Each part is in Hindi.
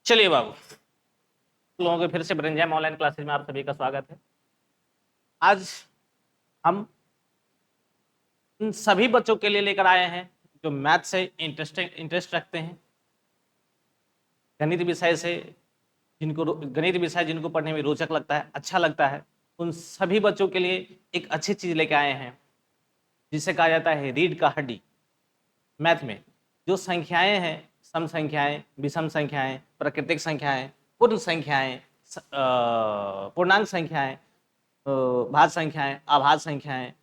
चलिए बाबू, लोगों के फिर से ब्रेनजैम ऑनलाइन क्लासेज में आप सभी का स्वागत है। आज हम उन सभी बच्चों के लिए लेकर आए हैं जो मैथ से इंटरेस्ट रखते हैं, गणित विषय से गणित विषय जिनको पढ़ने में रोचक लगता है, अच्छा लगता है। उन सभी बच्चों के लिए एक अच्छी चीज लेकर आए हैं जिसे कहा जाता है रीढ़ का हड्डी। मैथ में जो संख्याएं हैं, सम संख्याएं, विषम संख्याएं, प्राकृतिक संख्याएं, पूर्ण संख्याएं, पूर्णांक संख्याएं, भाज्य संख्याएं, अभाज्य संख्याएं,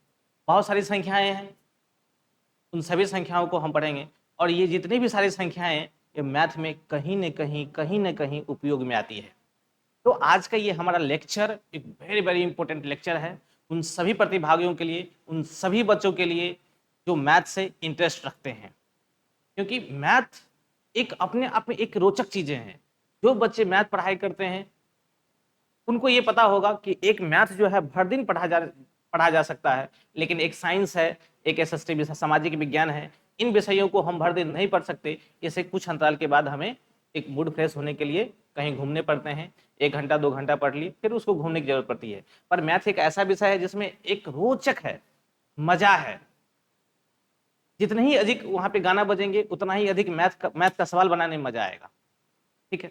बहुत सारी संख्याएं हैं। उन सभी संख्याओं को हम पढ़ेंगे और ये जितनी भी सारी संख्याएं हैं ये मैथ में कहीं न कहीं उपयोग में आती है। तो आज का ये हमारा लेक्चर एक वेरी वेरी इंपॉर्टेंट लेक्चर है उन सभी प्रतिभागियों के लिए, उन सभी बच्चों के लिए जो मैथ से इंटरेस्ट रखते हैं, क्योंकि मैथ एक अपने आप में एक रोचक चीजें हैं। जो बच्चे मैथ पढ़ाई करते हैं उनको ये पता होगा कि एक मैथ जो है भर दिन पढ़ा जा सकता है, लेकिन एक साइंस है, एक एसएसटी विषय सामाजिक विज्ञान है, इन विषयों को हम भर दिन नहीं पढ़ सकते। इसे कुछ अंतराल के बाद हमें एक मूड फ्रेश होने के लिए कहीं घूमने पड़ते हैं, 1 घंटा 2 घंटा पढ़ लिए, फिर उसको घूमने की जरूरत पड़ती है। पर मैथ एक ऐसा विषय है जिसमें एक रोचक है, मजा है। जितने ही अधिक वहां पे गाना बजेंगे उतना ही अधिक मैथ का सवाल बनाने में मजा आएगा। ठीक है,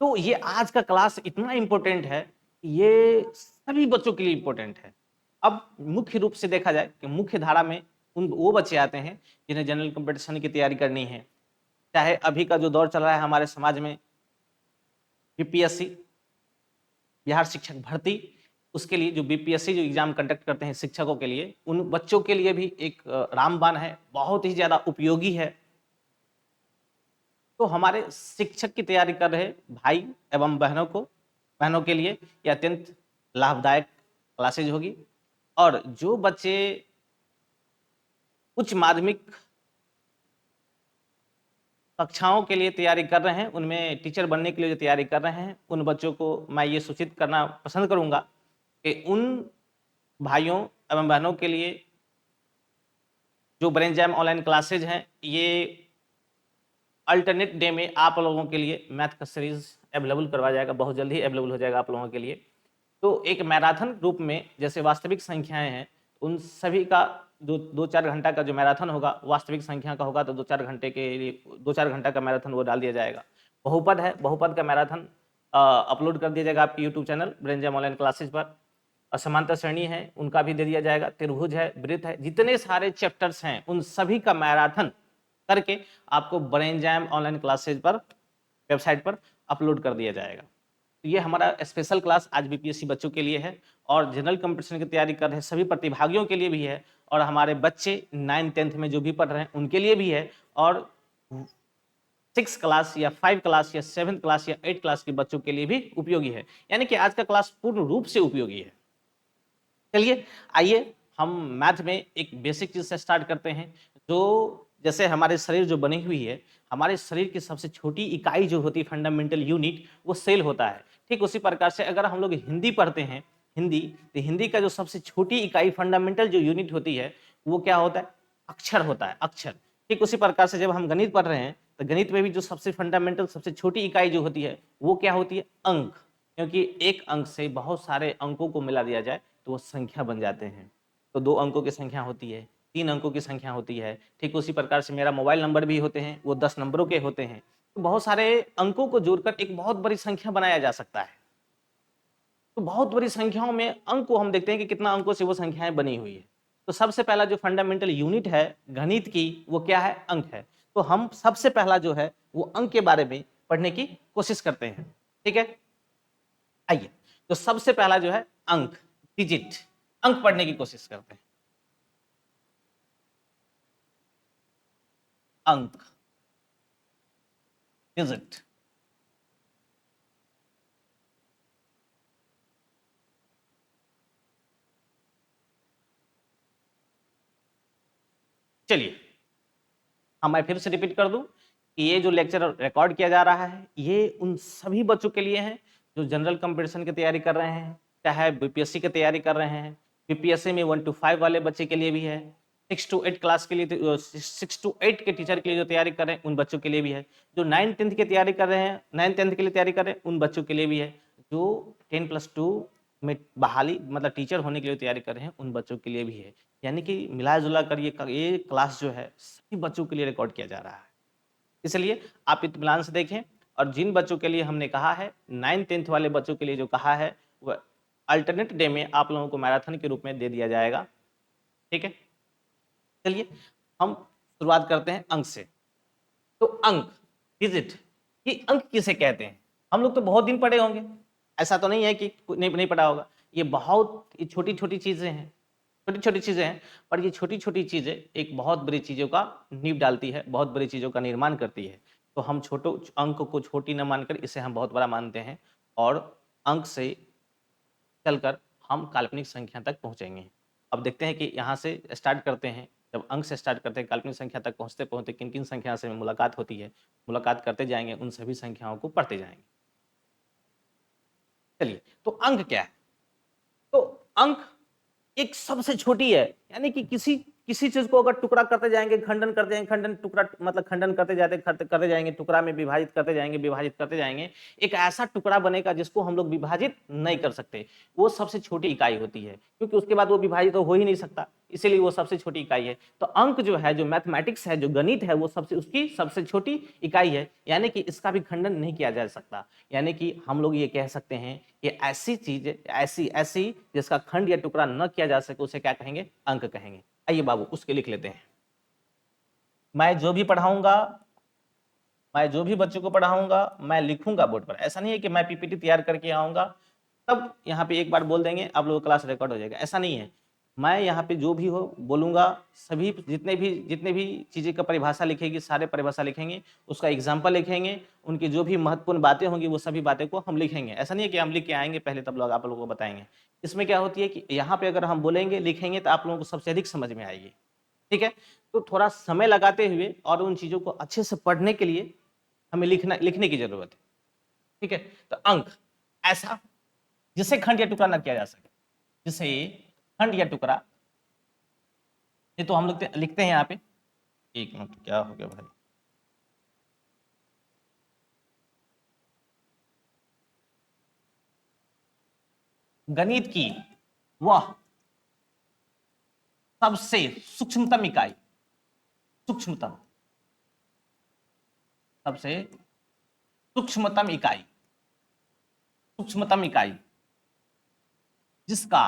तो ये आज का क्लास इतना इंपॉर्टेंट है, ये सभी बच्चों के लिए इंपॉर्टेंट है। अब मुख्य रूप से देखा जाए कि मुख्य धारा में वो बच्चे आते हैं जिन्हें जनरल कंपटीशन की तैयारी करनी है। चाहे अभी का जो दौर चल रहा है हमारे समाज में, बीपीएससी बिहार शिक्षक भर्ती, उसके लिए जो बीपीएससी जो एग्जाम कंडक्ट करते हैं शिक्षकों के लिए, उन बच्चों के लिए भी एक रामबाण है, बहुत ही ज्यादा उपयोगी है। तो हमारे शिक्षक की तैयारी कर रहे भाई एवं बहनों के लिए यह अत्यंत लाभदायक क्लासेज होगी। और जो बच्चे उच्च माध्यमिक कक्षाओं के लिए तैयारी कर रहे हैं, उनमें टीचर बनने के लिए जो तैयारी कर रहे हैं, उन बच्चों को मैं ये सूचित करना पसंद करूंगा कि उन भाइयों एवं बहनों के लिए जो ब्रेनजैम ऑनलाइन क्लासेज हैं, ये अल्टरनेट डे में आप लोगों के लिए मैथ का सीरीज अवेलेबल करवाया जाएगा, बहुत जल्दी अवेलेबल हो जाएगा आप लोगों के लिए। तो एक मैराथन रूप में जैसे वास्तविक संख्याएं हैं, उन सभी का जो 2-4 घंटा का जो मैराथन होगा, वास्तविक संख्या का होगा तो 2-4 घंटे के लिए 2-4 घंटा का मैराथन वो डाल दिया जाएगा। बहुपद है, बहुपद का मैराथन अपलोड कर दिया जाएगा आपके यूट्यूब चैनल ब्रेनजैम ऑनलाइन क्लासेज पर। असमांतर श्रेणी है उनका भी दे दिया जाएगा, त्रिभुज है, वृत्त है, जितने सारे चैप्टर्स हैं उन सभी का मैराथन करके आपको ब्रेनजैम ऑनलाइन क्लासेज पर वेबसाइट पर अपलोड कर दिया जाएगा। तो ये हमारा स्पेशल क्लास आज बीपीएससी बच्चों के लिए है और जनरल कंपटीशन की तैयारी कर रहे सभी प्रतिभागियों के लिए भी है, और हमारे बच्चे 9th-10th में जो भी पढ़ रहे हैं उनके लिए भी है, और 6 क्लास या 5 क्लास या 7th क्लास या 8 क्लास के बच्चों के लिए भी उपयोगी है। यानी कि आज का क्लास पूर्ण रूप से उपयोगी है। चलिए आइए हम मैथ में एक बेसिक चीज से स्टार्ट करते हैं। जो जैसे हमारे शरीर जो बनी हुई है, हमारे शरीर की सबसे छोटी इकाई जो होती है फंडामेंटल यूनिट, वो सेल होता है। ठीक उसी प्रकार से अगर हम लोग हिंदी पढ़ते हैं, हिंदी, तो हिंदी का जो सबसे छोटी इकाई फंडामेंटल जो यूनिट होती है वो क्या होता है? अक्षर होता है, अक्षर। ठीक उसी प्रकार से जब हम गणित पढ़ रहे हैं तो गणित में भी जो सबसे फंडामेंटल सबसे छोटी इकाई जो होती है वो क्या होती है? अंक। क्योंकि एक अंक से बहुत सारे अंकों को मिला दिया जाए तो वो संख्या बन जाते हैं। तो 2 अंकों की संख्या होती है, 3 अंकों की संख्या होती है। ठीक उसी प्रकार से मेरा मोबाइल नंबर भी होते हैं, वो 10 नंबरों के होते हैं। तो बहुत सारे अंकों को जोड़कर एक बहुत बड़ी संख्या बनाया जा सकता है। तो बहुत बड़ी संख्याओं में अंक को हम देखते हैं कि कितना अंकों से वो संख्याएं बनी हुई है। तो सबसे पहला जो फंडामेंटल यूनिट है गणित की वो क्या है? अंक है। तो हम सबसे पहला जो है वो अंक के बारे में पढ़ने की कोशिश करते हैं। ठीक है, आइए। तो सबसे पहला जो है अंक, डिजिट, अंक पढ़ने की कोशिश करते हैं। अंक, डिजिट। चलिए मैं फिर से रिपीट कर दूं कि ये जो लेक्चर रिकॉर्ड किया जा रहा है ये उन सभी बच्चों के लिए है जो जनरल कंपटीशन की तैयारी कर रहे हैं, चाहे बीपीएससी की तैयारी कर रहे हैं। बीपीएससी में 1 to 5 वाले बच्चे के लिए भी है, 6 to 8 क्लास के लिए, 6 to 8 के टीचर के लिए जो तैयारी कर रहे हैं उन बच्चों के लिए भी है, जो 9th-10th की तैयारी कर रहे हैं, 9th-10th के लिए तैयारी कर रहे हैं उन बच्चों के लिए भी है, जो 10+2 में बहाली मतलब टीचर होने के लिए तैयारी कर रहे हैं उन बच्चों के लिए भी है। यानी कि मिला जुला कर ये क्लास जो है सभी बच्चों के लिए रिकॉर्ड किया जा रहा है। इसलिए आप इत्मीनान से देखें, और जिन बच्चों के लिए हमने कहा है 9th-10th वाले बच्चों के लिए जो कहा है वह अल्टरनेट डे में आप लोगों को मैराथन के रूप में दे दिया जाएगा। ठीक है, चलिए हम शुरुआत करते हैं अंक से। तो अंक, डिजिट, ये अंक किसे कहते हैं? हम लोग तो बहुत दिन पढ़े होंगे, ऐसा तो नहीं है कि नहीं पढ़ा होगा। ये बहुत छोटी छोटी चीजें हैं, छोटी छोटी चीजें हैं, पर ये छोटी छोटी चीजें एक बहुत बड़ी चीजों का नींव डालती है, बहुत बड़ी चीजों का निर्माण करती है। तो हम छोटे अंक को छोटी न मानकर इसे हम बहुत बड़ा मानते हैं, और अंक से चलकर हम काल्पनिक संख्या तक पहुंचेंगे। अब देखते हैं कि यहाँ से स्टार्ट करते हैं, जब अंक से स्टार्ट करते हैं काल्पनिक संख्या तक पहुंचते पहुंचते किन किन संख्या से मुलाकात होती है, मुलाकात करते जाएंगे, उन सभी संख्याओं को पढ़ते जाएंगे। चलिए, तो अंक क्या है? तो अंक एक सबसे छोटी है, यानी कि किसी चीज को अगर टुकड़ा करते जाएंगे, खंडन करते जाएंगे, खंडन टुकड़ा मतलब खंडन करते जाएंगे, टुकड़ा में विभाजित करते जाएंगे, विभाजित करते जाएंगे, एक ऐसा टुकड़ा बनेगा जिसको हम लोग विभाजित नहीं कर सकते। वो सबसे छोटी इकाई होती है, क्योंकि उसके बाद वो विभाजित तो हो ही नहीं सकता, इसीलिए वो सबसे छोटी इकाई है। तो अंक जो है, जो मैथमेटिक्स है, जो गणित है, वो उसकी सबसे छोटी इकाई है, यानी कि इसका भी खंडन नहीं किया जा सकता। यानी कि हम लोग ये कह सकते हैं कि ऐसी चीज, ऐसी जिसका खंड या टुकड़ा न किया जा सके, उसे क्या कहेंगे? अंक कहेंगे। आइए बाबू उसके लिख लेते हैं। मैं जो भी पढ़ाऊंगा, मैं जो भी बच्चों को पढ़ाऊंगा, मैं लिखूंगा बोर्ड पर। ऐसा नहीं है कि मैं पीपीटी तैयार करके आऊंगा तब यहाँ पे एक बार बोल देंगे आप लोगों क्लास रिकॉर्ड हो जाएगा, ऐसा नहीं है। मैं यहाँ पे जो भी हो बोलूंगा, सभी जितने भी चीजें का परिभाषा लिखेगी, सारे परिभाषा लिखेंगे, उसका एग्जाम्पल लिखेंगे, उनकी जो भी महत्वपूर्ण बातें होंगी वो सभी बातें को हम लिखेंगे। ऐसा नहीं है कि हम लिख के आएंगे पहले तब लोग आप लोगों को बताएंगे। इसमें क्या होती है कि यहाँ पे अगर हम बोलेंगे, लिखेंगे, तो आप लोगों को सबसे अधिक समझ में आएगी। ठीक है, तो थोड़ा समय लगाते हुए और उन चीजों को अच्छे से पढ़ने के लिए हमें लिखने की जरूरत है। ठीक है, तो अंक ऐसा जिसे खंड या टुकड़ा न किया जा सके, जिसे खंड या टुकड़ा, ये तो हम लोग लिखते हैं यहाँ पे। एक मिनट, क्या हो गया भाई? गणित की वह सबसे सूक्ष्मतम इकाई, सूक्ष्मतम, सबसे सूक्ष्मतम इकाई, सूक्ष्मतम इकाई जिसका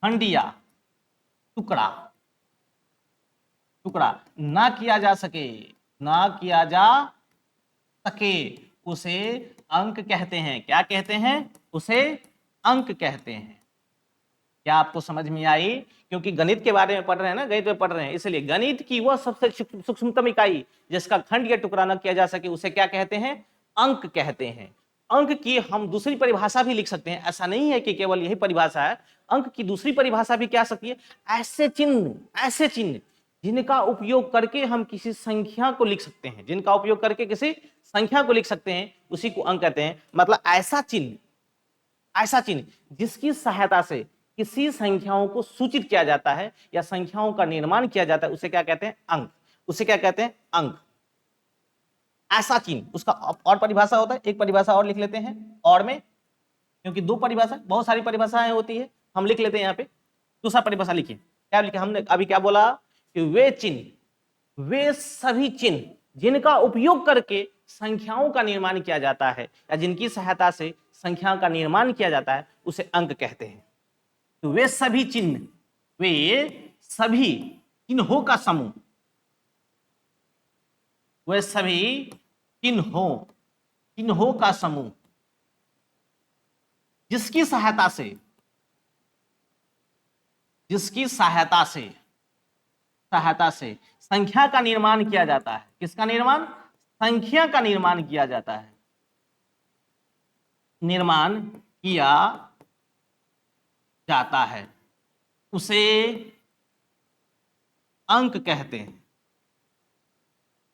खंड या टुकड़ा ना किया जा सके, ना किया जा सके, उसे अंक कहते हैं। क्या कहते हैं? उसे अंक कहते हैं। क्या आपको समझ में आई? क्योंकि गणित के बारे में पढ़ रहे हैं ना, गणित में पढ़ रहे हैं, इसलिए गणित की वह सबसे सूक्ष्मतम इकाई जिसका खंड या टुकड़ा न किया जा सके, उसे क्या कहते हैं? अंक कहते हैं। अंक की हम दूसरी परिभाषा भी लिख सकते हैं, ऐसा नहीं है कि केवल यही परिभाषा है। अंक की दूसरी परिभाषा भी क्या सकती है? ऐसे चिन्ह जिनका उपयोग करके हम किसी संख्या को लिख सकते हैं, जिनका उपयोग करके किसी संख्या को लिख सकते हैं, उसी को अंक कहते हैं। मतलब ऐसा चिन्ह जिसकी सहायता से किसी संख्याओं को सूचित किया जाता है या संख्याओं का निर्माण किया जाता है, उसे क्या कहते हैं? अंक। उसे क्या कहते हैं? अंक। ऐसा चिन्ह, उसका और परिभाषा होता है, एक परिभाषा और लिख लेते हैं और में, क्योंकि दो परिभाषा, बहुत सारी परिभाषाएं होती है, हम लिख लेते हैं यहाँ पे। दूसरा परिभाषा लिखिए, क्या लिखे हमने अभी? क्या बोला कि वे सभी चिन्ह जिनका उपयोग करके संख्याओं का निर्माण किया जाता है या जिनकी सहायता से संख्याओं का निर्माण किया जाता है, उसे अंक कहते हैं। तो वे सभी चिन्हों का समूह, वे सभी चिन्हों का समूह जिसकी सहायता से संख्या का निर्माण किया जाता है। किसका निर्माण? संख्या का निर्माण किया जाता है, निर्माण किया जाता है, उसे अंक कहते हैं।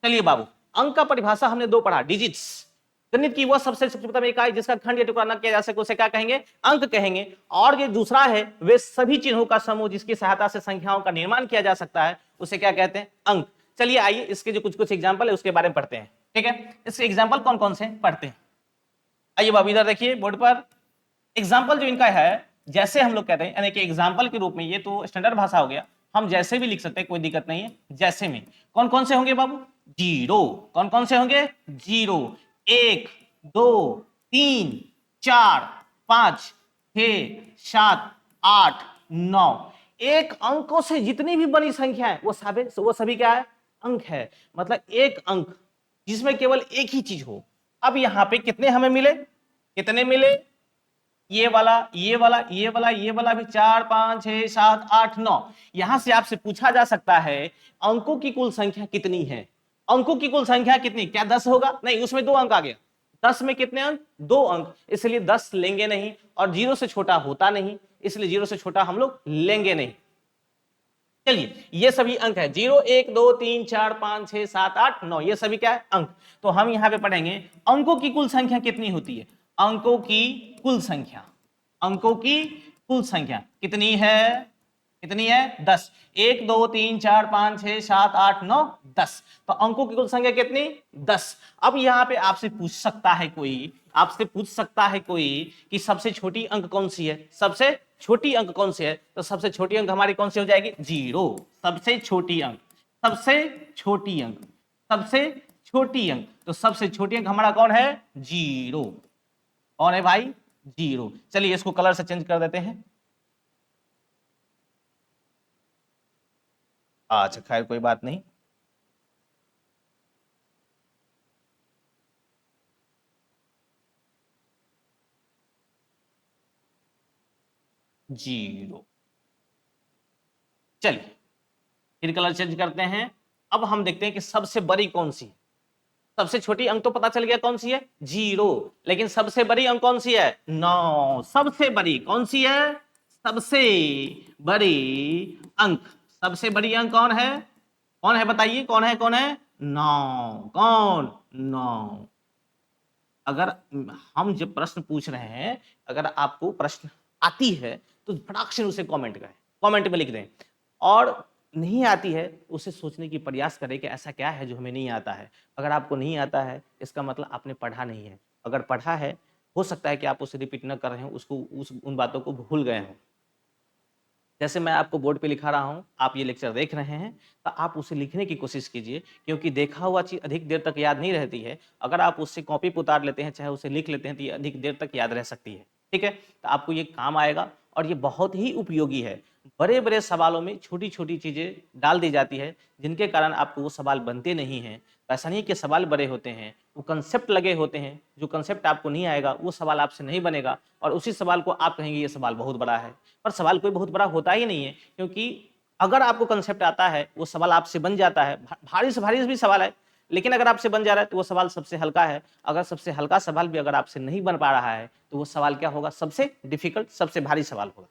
चलिए बाबू, अंक का परिभाषा हमने दो पढ़ा, डिजिट्स, गणित की वह सबसे सूक्ष्मतम इकाई जिसका खंड या टुकड़ा न किया जा सके उसे क्या कहेंगे? अंक कहेंगे। और ये दूसरा है, वे सभी चिन्हों का समूह जिसकी सहायता से संख्याओं का निर्माण किया जा सकता है उसे क्या कहते हैं? अंक। चलिए आइए इसके जो कुछ कुछ एग्जाम्पल है उसके बारे में पढ़ते हैं। ठीक है, इसके एग्जाम्पल कौन कौन से पढ़ते हैं? आइए बाबू इधर देखिए बोर्ड पर। एग्जाम्पल जो इनका है, जैसे हम लोग कहते हैं यानी कि एग्जाम्पल के रूप में, ये तो स्टैंडर्ड भाषा हो गया, हम जैसे भी लिख सकते हैं, कोई दिक्कत नहीं है। जैसे में कौन कौन से होंगे बाबू? जीरो। कौन कौन से होंगे? जीरो। 1 2 3 4 5 6 7 8 9। एक अंकों से जितनी भी बड़ी संख्या है वो सभी क्या है? अंक है। मतलब एक अंक जिसमें केवल एक ही चीज हो। अब यहां पे कितने हमें मिले? कितने मिले? ये वाला, ये वाला, ये वाला, ये वाला भी 4 5 6 7 8 9। यहां से आपसे पूछा जा सकता है अंकों की कुल संख्या कितनी है? अंकों की कुल संख्या कितनी? क्या 10 होगा? नहीं, उसमें 2 अंक आ गया। 10 में कितने अंक? 2 अंक, इसलिए 10 लेंगे नहीं। और 0 से छोटा होता नहीं, इसलिए 0 से छोटा हम लोग लेंगे नहीं। चलिए ये सभी अंक है, 0 1 2 3 4 5 6 7 8 9, ये सभी क्या है? अंक। तो हम यहां पे पढ़ेंगे अंकों की कुल संख्या कितनी होती है? अंकों की कुल संख्या, अंकों की कुल संख्या कितनी है? कितनी है? 10। 1 2 3 4 5 6 7 8 9 10। तो अंकों की कुल संख्या कितनी? 10। अब यहां पे आपसे पूछ सकता है कोई, आपसे पूछ सकता है कोई कि सबसे छोटी अंक कौन सी है? सबसे छोटी अंक कौन सी है? तो सबसे छोटी अंक हमारी कौन सी हो जाएगी? 0। सबसे छोटी अंक, सबसे छोटी अंक, सबसे छोटी अंक। तो सबसे छोटी अंक हमारा कौन है? 0। कौन है भाई? 0। चलिए इसको कलर से चेंज कर देते हैं। अच्छा खैर कोई बात नहीं। जीरो। चलिए फिर कलर चेंज करते हैं। अब हम देखते हैं कि सबसे बड़ी कौन सी है। सबसे छोटी अंक तो पता चल गया कौन सी है? 0। लेकिन सबसे बड़ी अंक कौन सी है? 9। सबसे बड़ी कौन सी है? सबसे बड़ी अंक, सबसे बड़ी अंक कौन है? कौन है बताइए? कौन है? कौन है? 9। कौन? 9। अगर हम जब प्रश्न पूछ रहे हैं, अगर आपको प्रश्न आती है तो फटाक से उसे कमेंट करें, कमेंट में लिख दें। और नहीं आती है उसे सोचने की प्रयास करें कि ऐसा क्या है जो हमें नहीं आता है। अगर आपको नहीं आता है इसका मतलब आपने पढ़ा नहीं है। अगर पढ़ा है हो सकता है कि आप उसे रिपीट न कर रहे हो, उसको उन बातों को भूल गए हों। जैसे मैं आपको बोर्ड पे लिखा रहा हूँ, आप ये लेक्चर देख रहे हैं, तो आप उसे लिखने की कोशिश कीजिए, क्योंकि देखा हुआ चीज़ अधिक देर तक याद नहीं रहती है। अगर आप उससे कॉपी पे उतार लेते हैं, चाहे उसे लिख लेते हैं, तो ये अधिक देर तक याद रह सकती है। ठीक है? तो आपको ये काम आएगा और ये बहुत ही उपयोगी है। बड़े-बड़े सवालों में छोटी-छोटी चीज़ें डाल दी जाती है, जिनके कारण आपको वो सवाल बनते नहीं हैं। तो ऐसा नहीं कि सवाल बड़े होते हैं, वो कंसेप्ट लगे होते हैं। जो कंसेप्ट आपको नहीं आएगा, वो सवाल आपसे नहीं बनेगा और उसी सवाल को आप कहेंगे ये सवाल बहुत बड़ा है। पर सवाल कोई बहुत बड़ा होता ही नहीं है, क्योंकि अगर आपको कंसेप्ट आता है वो सवाल आपसे बन जाता है। भारी से भारी भी सवाल है, लेकिन अगर आपसे बन जा रहा है तो वो सवाल सबसे हल्का है। अगर सबसे हल्का सवाल भी अगर आपसे नहीं बन पा रहा है तो वो सवाल क्या होगा? सबसे डिफिकल्ट, सबसे भारी सवाल होगा।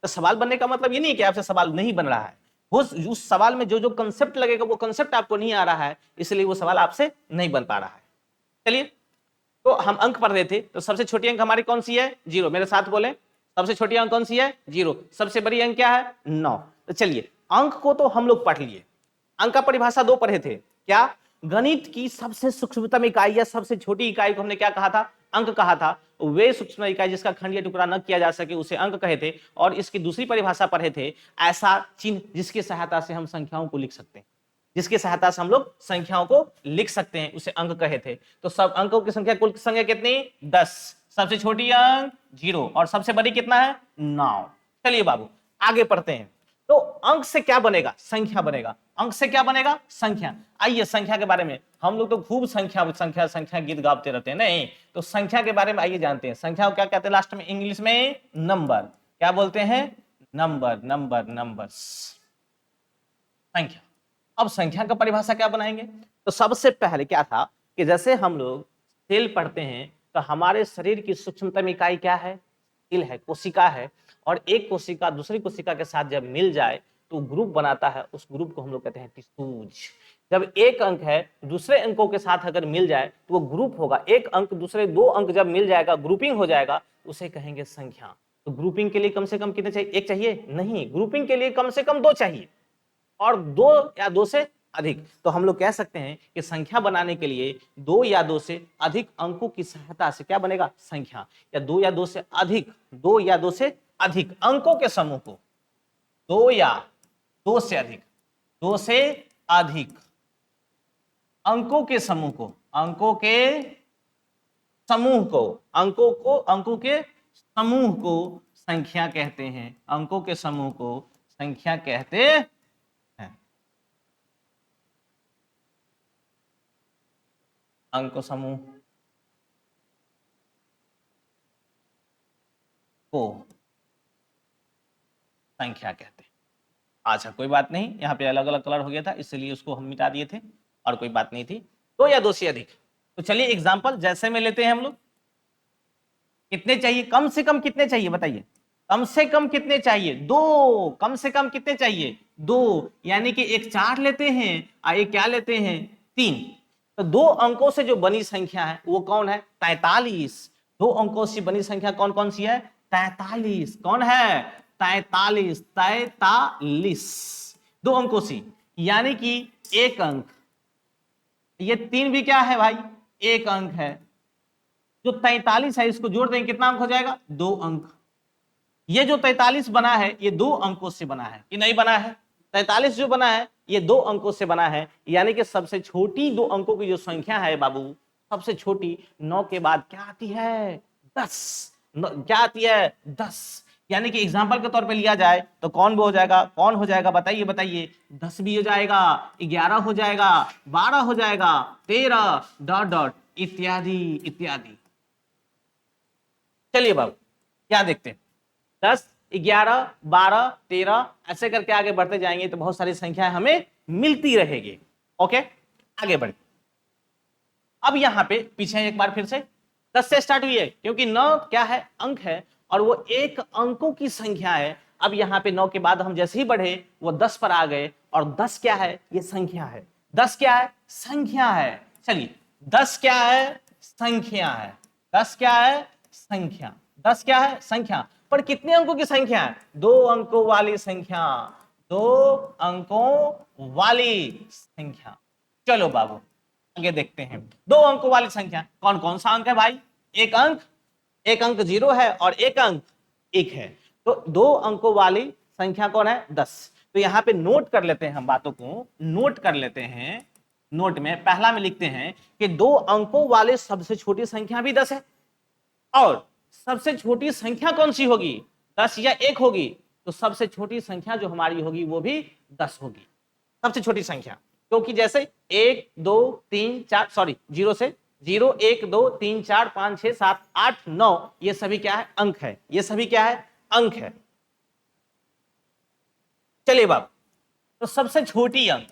तो सवाल बनने का मतलब ये नहीं है कि आपसे सवाल नहीं बन रहा है। वो उस सवाल में जो जो कंसेप्ट लगेगा वो कंसेप्ट आपको नहीं आ रहा है, इसलिए वो सवाल आपसे नहीं बन पा रहा है। चलिए, तो हम अंक पढ़ रहे थे, तो सबसे छोटी अंक हमारी कौन सी है? 0। मेरे साथ बोले, सबसे छोटी अंक कौन सी है? 0। सबसे बड़ी अंक क्या है? 9। तो चलिए अंक को तो हम लोग पढ़ लिए। अंक का परिभाषा 2 पढ़े थे। क्या? गणित की सबसे सूक्ष्मतम इकाई या सबसे छोटी इकाई को हमने क्या कहा था? अंक कहा था। वे सूक्ष्म इकाई जिसका खंड या टुकड़ा न किया जा सके उसे अंक कहे थे। और इसकी दूसरी परिभाषा पढ़े थे, ऐसा चिन्ह जिसकी सहायता से हम संख्याओं को लिख सकते हैं, जिसकी सहायता से हम लोग संख्याओं को लिख सकते हैं, उसे अंक कहे थे। तो सब अंकों की संख्या, कुल संख्या कितनी? 10। सबसे छोटी अंक 0 और सबसे बड़ी कितना है? 9। चलिए बाबू आगे पढ़ते हैं। तो अंक से क्या बनेगा? संख्या बनेगा। अंक से क्या बनेगा? संख्या। आइए संख्या के बारे में, हम लोग तो खूब संख्या संख्या संख्या गीत गाते रहते हैं, नहीं तो संख्या के बारे में आइए जानते हैं। संख्या को क्या कहते हैं? लास्ट में इंग्लिश में नंबर। क्या बोलते हैं? नंबर, नंबर, नंबर्स, संख्या। अब संख्या का परिभाषा क्या बनाएंगे? तो सबसे पहले क्या था कि जैसे हम लोग सेल पढ़ते हैं, तो हमारे शरीर की सूक्ष्मतम इकाई क्या है? सेल है, कोशिका है। और एक कोशिका दूसरी कोशिका के साथ जब मिल जाए तो ग्रुप बनाता है, उस ग्रुप को हम लोग कहते हैं टिश्यूज। जब एक अंक है दूसरे अंकों के साथ अगर मिल जाए तो वो ग्रुप होगा। एक अंक दूसरे दो अंक जब मिल जाएगा, ग्रुपिंग हो जाएगा, उसे कहेंगे संख्या। तो ग्रुपिंग के लिए कम से कम कितने चाहिए? एक चाहिए? नहीं, ग्रुपिंग के लिए कम से कम दो चाहिए, और दो या दो से अधिक। तो हम लोग कह सकते हैं कि संख्या बनाने के लिए दो या दो से अधिक अंकों की सहायता से क्या बनेगा? संख्या। या दो या दो से अधिक, दो या दो से अधिक अंकों के समूह को, दो या दो से अधिक, दो से अधिक अंकों के समूह को, अंकों के समूह को, अंकों के समूह को संख्या कहते हैं। अंकों के समूह को संख्या कहते हैं। अंक समूह को संख्या कहते हैं। अच्छा, कोई बात नहीं, यहाँ पे अलग अलग कलर हो गया था इसलिए उसको हम मिटा दिए थे, और कोई बात नहीं थी। दो या दो से अधिक। तो चलिए एग्जांपल जैसे में लेते हैं हम लोग। कितने चाहिए? कम से कम कितने चाहिए बताइए? कम से कम कितने चाहिए? दो। कम से कम कितने चाहिए? दो। यानी कि एक 4 लेते हैं और एक क्या लेते हैं? 3। तो दो अंकों से जो बनी संख्या है वो कौन है? 43। दो अंकों से बनी संख्या कौन कौन सी है? 43। कौन है? 43। 43 दो अंकों से, यानी कि एक अंक। ये 3 भी क्या है भाई? एक अंक है। जो 43 है इसको जोड़ देंगे, कितना अंक हो जाएगा? 2 अंक। ये जो 43 बना है ये 2 अंकों से बना है कि नहीं बना है? 43 जो बना है ये 2 अंकों से बना है, यानी कि सबसे छोटी 2 अंकों की जो संख्या है बाबू, सबसे छोटी 9 के बाद क्या आती है? 10। क्या आती है? 10। यानी कि एग्जाम्पल के तौर पे लिया जाए तो कौन भी हो जाएगा? कौन हो जाएगा बताइए बताइए? 10 भी हो जाएगा, 11 हो जाएगा, 12 हो जाएगा, 13 डॉट डॉट इत्यादि इत्यादि। चलिए बाबू क्या देखते हैं? 10, 11, 12, 13 ऐसे करके आगे बढ़ते जाएंगे तो बहुत सारी संख्याएं हमें मिलती रहेगी। ओके, आगे बढ़े। अब यहां पे पीछे एक बार फिर से 10 से स्टार्ट हुई है, क्योंकि 9 क्या है? अंक है, और वो एक अंकों की संख्या है। अब यहाँ पे 9 के बाद हम जैसे ही बढ़े वो 10 पर आ गए, और 10 क्या है? ये संख्या है। 10 क्या है? संख्या है। चलिए 10 क्या है? संख्या है। 10 क्या है? संख्या। 10 क्या है? संख्या। पर कितने अंकों की संख्या है? 2 अंकों वाली संख्या। 2 अंकों वाली संख्या। चलो बाबू आगे देखते हैं। 2 अंकों वाली संख्या कौन कौन सा अंक है भाई? एक अंक 0 है और एक अंक 1 है। तो 2 अंकों वाली संख्या कौन है? 10। तो यहां पे नोट कर लेते हैं, हम बातों को नोट कर लेते हैं। नोट में पहला में लिखते हैं कि 2 अंकों वाले सबसे छोटी संख्या भी 10 है, और सबसे छोटी संख्या कौन सी होगी? 10 या 1 होगी। तो सबसे छोटी संख्या जो हमारी होगी वो भी 10 होगी, सबसे छोटी संख्या। क्योंकि जैसे 1 2 3 4 सॉरी 0 से 0 1 2 3 4 5 6 7 8 9 ये सभी क्या है? अंक है। ये सभी क्या है? अंक है। चलिए बाबू, तो सबसे छोटी अंक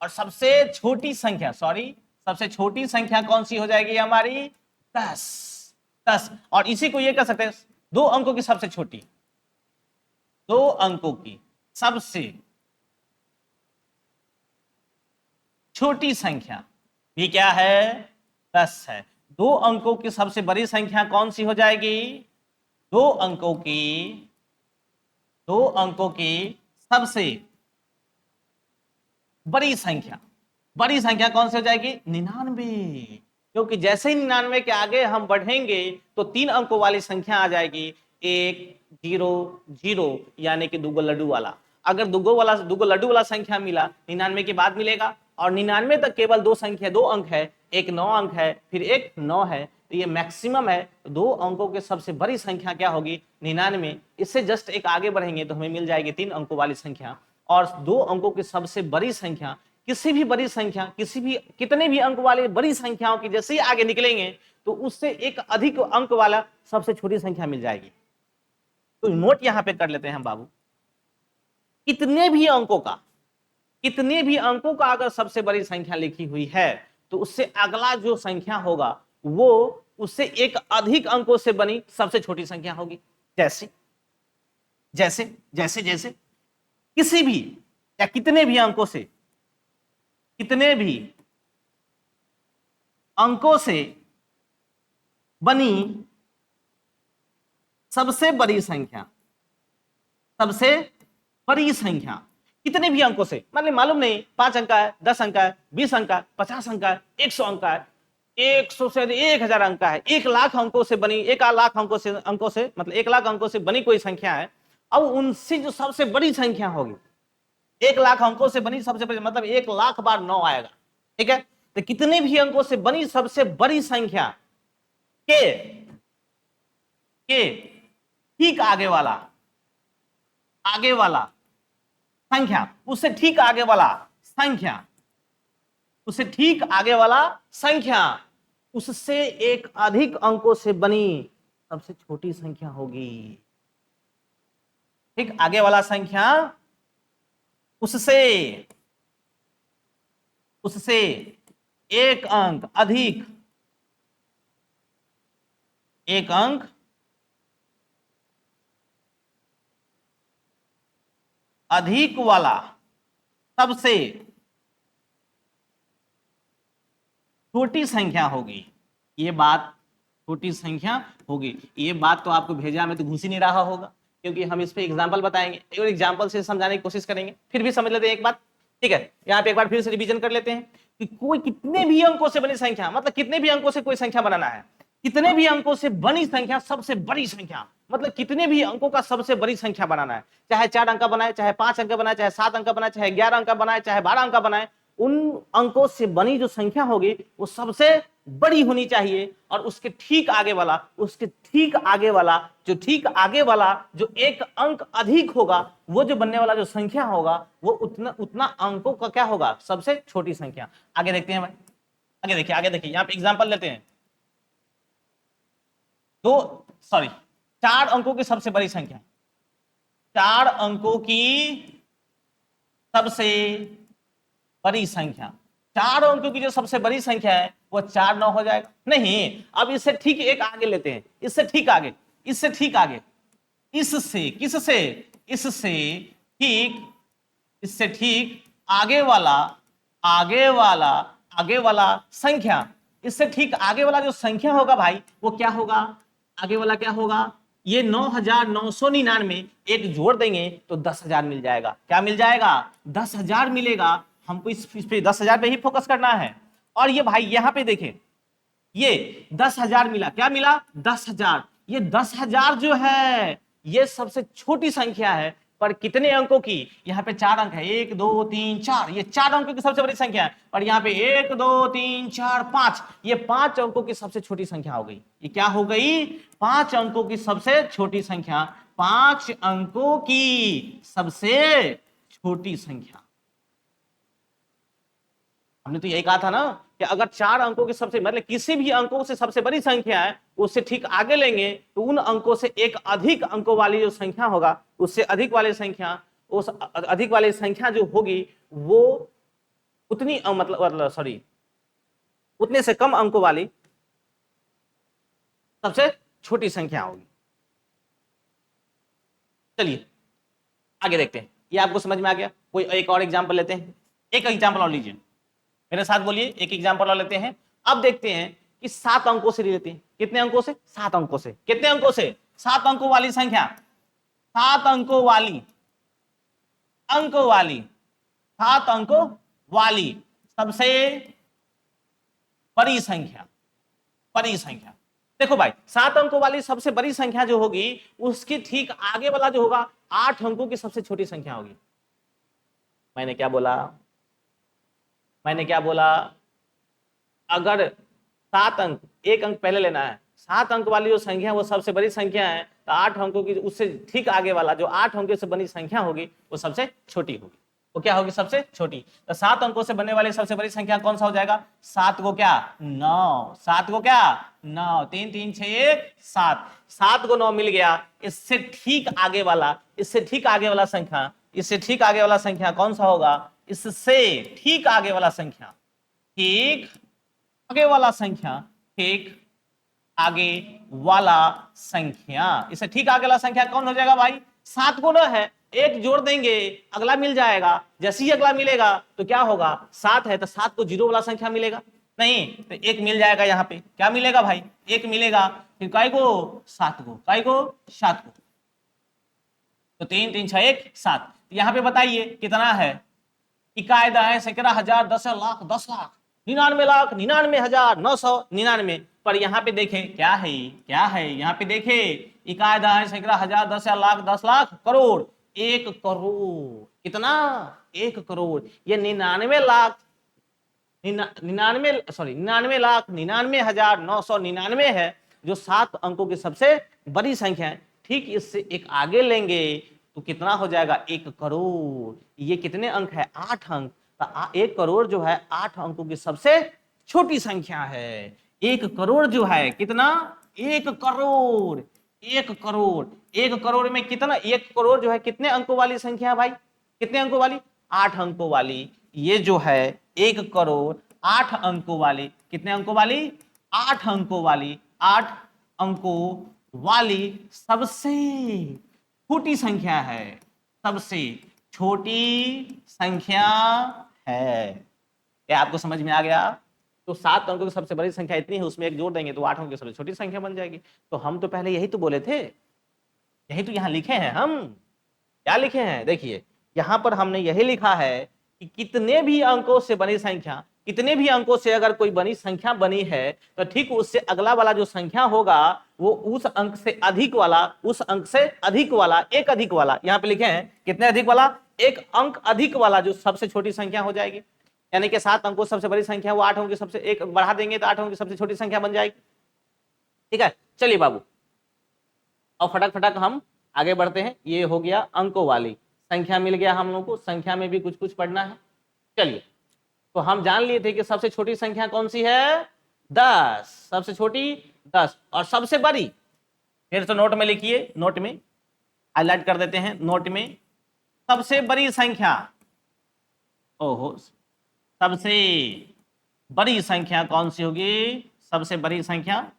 और सबसे छोटी संख्या, सॉरी सबसे छोटी संख्या कौन सी हो जाएगी हमारी? 10। 10। और इसी को ये कह सकते हैं 2 अंकों की सबसे छोटी, 2 अंकों की सबसे छोटी संख्या ये क्या है? 10 है। 2 अंकों की सबसे बड़ी संख्या कौन सी हो जाएगी? 2 अंकों की सबसे बड़ी संख्या, बड़ी संख्या कौन सी हो जाएगी? 99। क्योंकि जैसे ही 99 के आगे हम बढ़ेंगे तो 3 अंकों वाली संख्या आ जाएगी, 1 0 0, यानी कि दुगो लड्डू वाला। अगर दुगो लड्डू वाला संख्या मिला 99 के बाद मिलेगा, और 99 तक केवल 2 संख्या 2 अंक है, एक 9 अंक है, फिर एक 9 है, तो ये मैक्सिमम है। 2 अंकों के सबसे बड़ी संख्या क्या होगी? 99। इससे जस्ट एक आगे बढ़ेंगे तो हमें मिल जाएगी 3 अंकों वाली संख्या। और 2 अंकों की सबसे बड़ी संख्या, किसी भी बड़ी संख्या, किसी भी कितने भी अंक वाले बड़ी संख्याओं की जैसे ही आगे निकलेंगे तो उससे एक अधिक अंक वाला सबसे छोटी संख्या मिल जाएगी। तो नोट यहां पे कर लेते हैं हम बाबू, कितने भी अंकों का अगर सबसे बड़ी संख्या लिखी हुई है तो उससे अगला जो संख्या होगा वो उससे एक अधिक अंकों से बनी सबसे छोटी संख्या होगी। जैसे जैसे जैसे जैसे किसी भी या कितने भी अंकों से, कितने भी अंकों से बनी सबसे बड़ी संख्या, सबसे बड़ी संख्या, कितने भी अंकों से, मतलब मालूम नहीं 5 अंक का है, 10 अंक का है, 20 अंक का है, 50 अंक का है, 100 अंक का है, 100 से 1000 अंक का है, 1,00,000 अंकों से बनी, 1,00,000 अंकों से मतलब 1,00,000 अंकों से बनी कोई संख्या है। अब उनसे जो सबसे बड़ी संख्या होगी, 1,00,000 अंकों से बनी सबसे बड़ी, मतलब 1,00,000 बार 9 आएगा, ठीक है। तो कितने भी अंकों से बनी सबसे बड़ी संख्या के ठीक आगे वाला संख्या, उससे ठीक आगे वाला संख्या, उससे ठीक आगे वाला संख्या, उससे एक अधिक अंकों से बनी सबसे छोटी संख्या होगी। ठीक आगे वाला संख्या उससे एक अंक अधिक, एक अंक अधिक वाला सबसे छोटी संख्या होगी। ये बात छोटी संख्या होगी, ये बात तो आपको भेजा में तो घुस ही नहीं रहा होगा, क्योंकि हम इस पे एग्जांपल बताएंगे और एग्जांपल से समझाने की कोशिश करेंगे। फिर भी समझ लेते हैं एक बात, ठीक है। यहाँ पे एक बार फिर से रिवीजन कर लेते हैं कि कोई कितने भी अंकों से बनी संख्या, मतलब कितने भी अंकों से कोई संख्या बनाना है, कितने भी अंकों से बनी संख्या सबसे बड़ी संख्या, मतलब कितने भी अंकों का सबसे बड़ी संख्या बनाना है, चाहे 4 अंक बनाए, चाहे 5 अंक बनाए, चाहे 7 अंक बनाए, चाहे 11 अंक बनाए, चाहे 12 अंक बनाए, उन अंकों से बनी जो संख्या होगी वो सबसे बड़ी होनी चाहिए। और उसके ठीक आगे वाला, उसके ठीक आगे वाला जो एक अंक अधिक होगा, वो जो बनने वाला जो संख्या होगा वो उतना अंकों का क्या होगा, सबसे छोटी संख्या। आगे देखते हैं भाई, आगे देखिए यहां पे एग्जांपल लेते हैं। 4 अंकों की सबसे बड़ी संख्या, 4 अंकों की सबसे बड़ी संख्या, 4 अंकों की जो सबसे बड़ी संख्या है वो 4 9 हो जाएगा। नहीं, अब इससे ठीक एक आगे लेते हैं, इससे ठीक आगे, इससे ठीक आगे वाला संख्या, इससे ठीक आगे वाला जो संख्या होगा भाई वो क्या होगा, आगे वाला क्या होगा, ये 9,999 एक जोड़ देंगे तो 10,000 मिल जाएगा। क्या मिल जाएगा, 10,000 मिलेगा। हमको इस पे 10,000 पे ही फोकस करना है। और ये भाई यहां पे देखें, ये 10,000 मिला, क्या मिला, 10,000। ये 10,000 जो है ये सबसे छोटी संख्या है, पर कितने अंकों की, यहाँ पे 4 अंक है, 1 2 3 4, ये 4 अंकों की सबसे बड़ी संख्या है। और यहाँ पे 1 2 3 4 5, ये 5 अंकों की सबसे छोटी संख्या हो गई। ये क्या हो गई, 5 अंकों की सबसे छोटी संख्या, 5 अंकों की सबसे छोटी संख्या। हमने तो यही कहा था ना कि अगर 4 अंकों की सबसे, मतलब किसी भी अंकों से सबसे बड़ी संख्या है उससे ठीक आगे लेंगे तो उन अंकों से एक अधिक अंकों वाली जो संख्या होगा, उससे अधिक वाली संख्या, उस अधिक वाली संख्या जो होगी वो उतनी मतलब सॉरी उतने से कम अंकों वाली सबसे छोटी संख्या होगी। चलिए आगे देखते हैं, ये आपको समझ में आ गया। कोई एक और एग्जांपल लेते हैं, एक एग्जांपल और लीजिए, मेरे साथ बोलिए, एक एग्जांपल और लेते हैं। अब देखते हैं कि 7 अंकों से लेते हैं, कितने अंकों से, 7 अंकों से, कितने अंकों से, 7 अंकों वाली संख्या, 7 अंकों वाली 7 अंकों वाली सबसे बड़ी संख्या। देखो भाई 7 अंकों वाली सबसे बड़ी संख्या जो होगी उसके ठीक आगे वाला जो होगा 8 अंकों की सबसे छोटी संख्या होगी। मैंने क्या बोला, अगर 7 अंक, एक अंक पहले लेना है, 7 अंक वाली जो संख्या वो सबसे बड़ी संख्या है, तो 8 अंकों की उससे ठीक आगे वाला जो 8 अंकों से बनी संख्या होगी वो सबसे छोटी होगी। वो क्या होगी, सबसे छोटी। तो 7 अंकों से बनने वाली सबसे बड़ी संख्या कौन सा हो जाएगा, 7 को क्या 9, 7 को क्या 9, 3 3 6 7, 7 को 9 मिल गया। इससे ठीक आगे वाला संख्या कौन सा होगा, इससे ठीक आगे वाला संख्या, ठीक आगे वाला संख्या, इससे ठीक आगे वाला संख्या कौन हो जाएगा भाई, 7 को 9 है, एक जोड़ देंगे अगला मिल जाएगा, जैसे ही अगला मिलेगा तो क्या होगा, 7 है तो 7 को जीरो वाला संख्या मिलेगा, नहीं तो एक मिल जाएगा, यहाँ पे क्या मिलेगा भाई, एक मिलेगा, फिर काय को 7 को, काय को 7 को, तो 3 3 6 1 7। यहाँ पे बताइए कितना है, इकायदा है सैकड़ा हजार, 10 लाख, 10 लाख, 99 लाख 99,999। पर यहाँ पे देखें क्या है, क्या है यहाँ पे देखें, इकायदा है सैकड़ा हजार, 10 लाख, 10 लाख, करोड़, 1 करोड़, कितना, 1 करोड़, ये 99 लाख 99,99,999 है, जो 7 अंकों की सबसे बड़ी संख्या है। ठीक इससे एक आगे लेंगे तो कितना हो जाएगा, 1 करोड़, ये कितने अंक है, 8 अंक, तो 1 करोड़ जो है 8 अंकों की सबसे छोटी संख्या है। 1 करोड़ जो है कितना, 1 करोड़, 1 करोड़, 1 करोड़ में कितना, 1 करोड़ जो है कितने अंकों वाली संख्या है भाई, कितने अंकों वाली, 8 अंकों वाली, ये जो है 1 करोड़ 8 अंकों वाली, कितने अंकों वाली, 8 अंकों वाली, 8 अंकों वाली सबसे छोटी संख्या है, सबसे छोटी संख्या है। क्या आपको समझ में आ गया, तो 7 अंकों की सबसे बड़ी संख्या इतनी है, उसमें एक जोड़ देंगे तो 8 अंकों की सबसे छोटी संख्या बन जाएगी। तो हम तो पहले यही तो बोले थे, यही तो यहाँ लिखे हैं, हम क्या लिखे हैं, देखिए यहाँ पर हमने यही लिखा है कि कितने भी अंकों से बनी संख्या, कितने भी अंकों से अगर कोई बनी संख्या बनी है तो ठीक उससे अगला वाला जो संख्या होगा वो उस अंक से अधिक वाला, उस अंक से अधिक वाला, एक अधिक वाला, यहाँ पे लिखे हैं कितने अधिक वाला, एक अंक अधिक वाला जो सबसे छोटी संख्या हो जाएगी। यानी कि 7 अंकों सबसे बड़ी संख्या, वो 8 अंकों की सबसे, एक बढ़ा देंगे तो 8 अंकों की सबसे छोटी संख्या बन जाएगी। ठीक है, चलिए बाबू और फटक फटक हम आगे बढ़ते हैं। ये हो गया अंकों वाली संख्या, मिल गया हम लोग को, संख्या में भी कुछ कुछ पढ़ना है। चलिए, तो हम जान लिए थे कि सबसे छोटी संख्या कौन सी है, 10, सबसे छोटी 10, और सबसे बड़ी, फिर तो नोट में लिखिए, नोट में हाईलाइट कर देते हैं, नोट में सबसे बड़ी संख्या, ओहो सबसे बड़ी संख्या कौन सी होगी, सबसे बड़ी संख्या,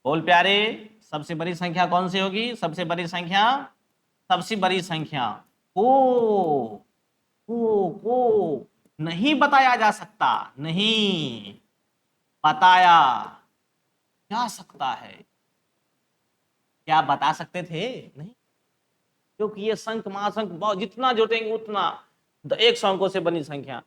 बोल प्यारे, सबसे बड़ी संख्या कौन सी होगी, सबसे बड़ी संख्या, सबसे बड़ी संख्या को नहीं बताया जा सकता, नहीं बताया जा सकता है। क्या बता सकते थे, नहीं, क्योंकि ये संख्या महासंख्या बहुत, जितना जोड़ेंगे उतना, 100 अंकों से बनी संख्या,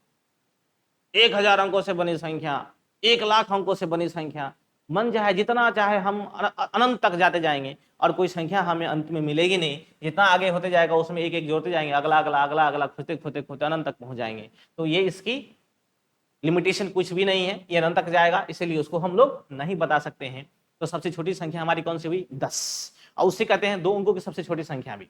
1000 अंकों से बनी संख्या, 1 लाख अंकों से बनी संख्या, मन चाहे जितना चाहे हम अनंत तक जाते जाएंगे और कोई संख्या हमें अंत में मिलेगी नहीं। जितना आगे होते जाएगा उसमें एक एक जोड़ते जाएंगे, अगला अगला अगला अगला, खोते खोते खोते अनंत तक पहुंच जाएंगे। तो ये इसकी लिमिटेशन कुछ भी नहीं है, ये अनंत तक जाएगा, इसीलिए उसको हम लोग नहीं बता सकते हैं। तो सबसे छोटी संख्या हमारी कौन सी हुई, 10, और उससे कहते हैं 2 अंकों की सबसे छोटी संख्या भी।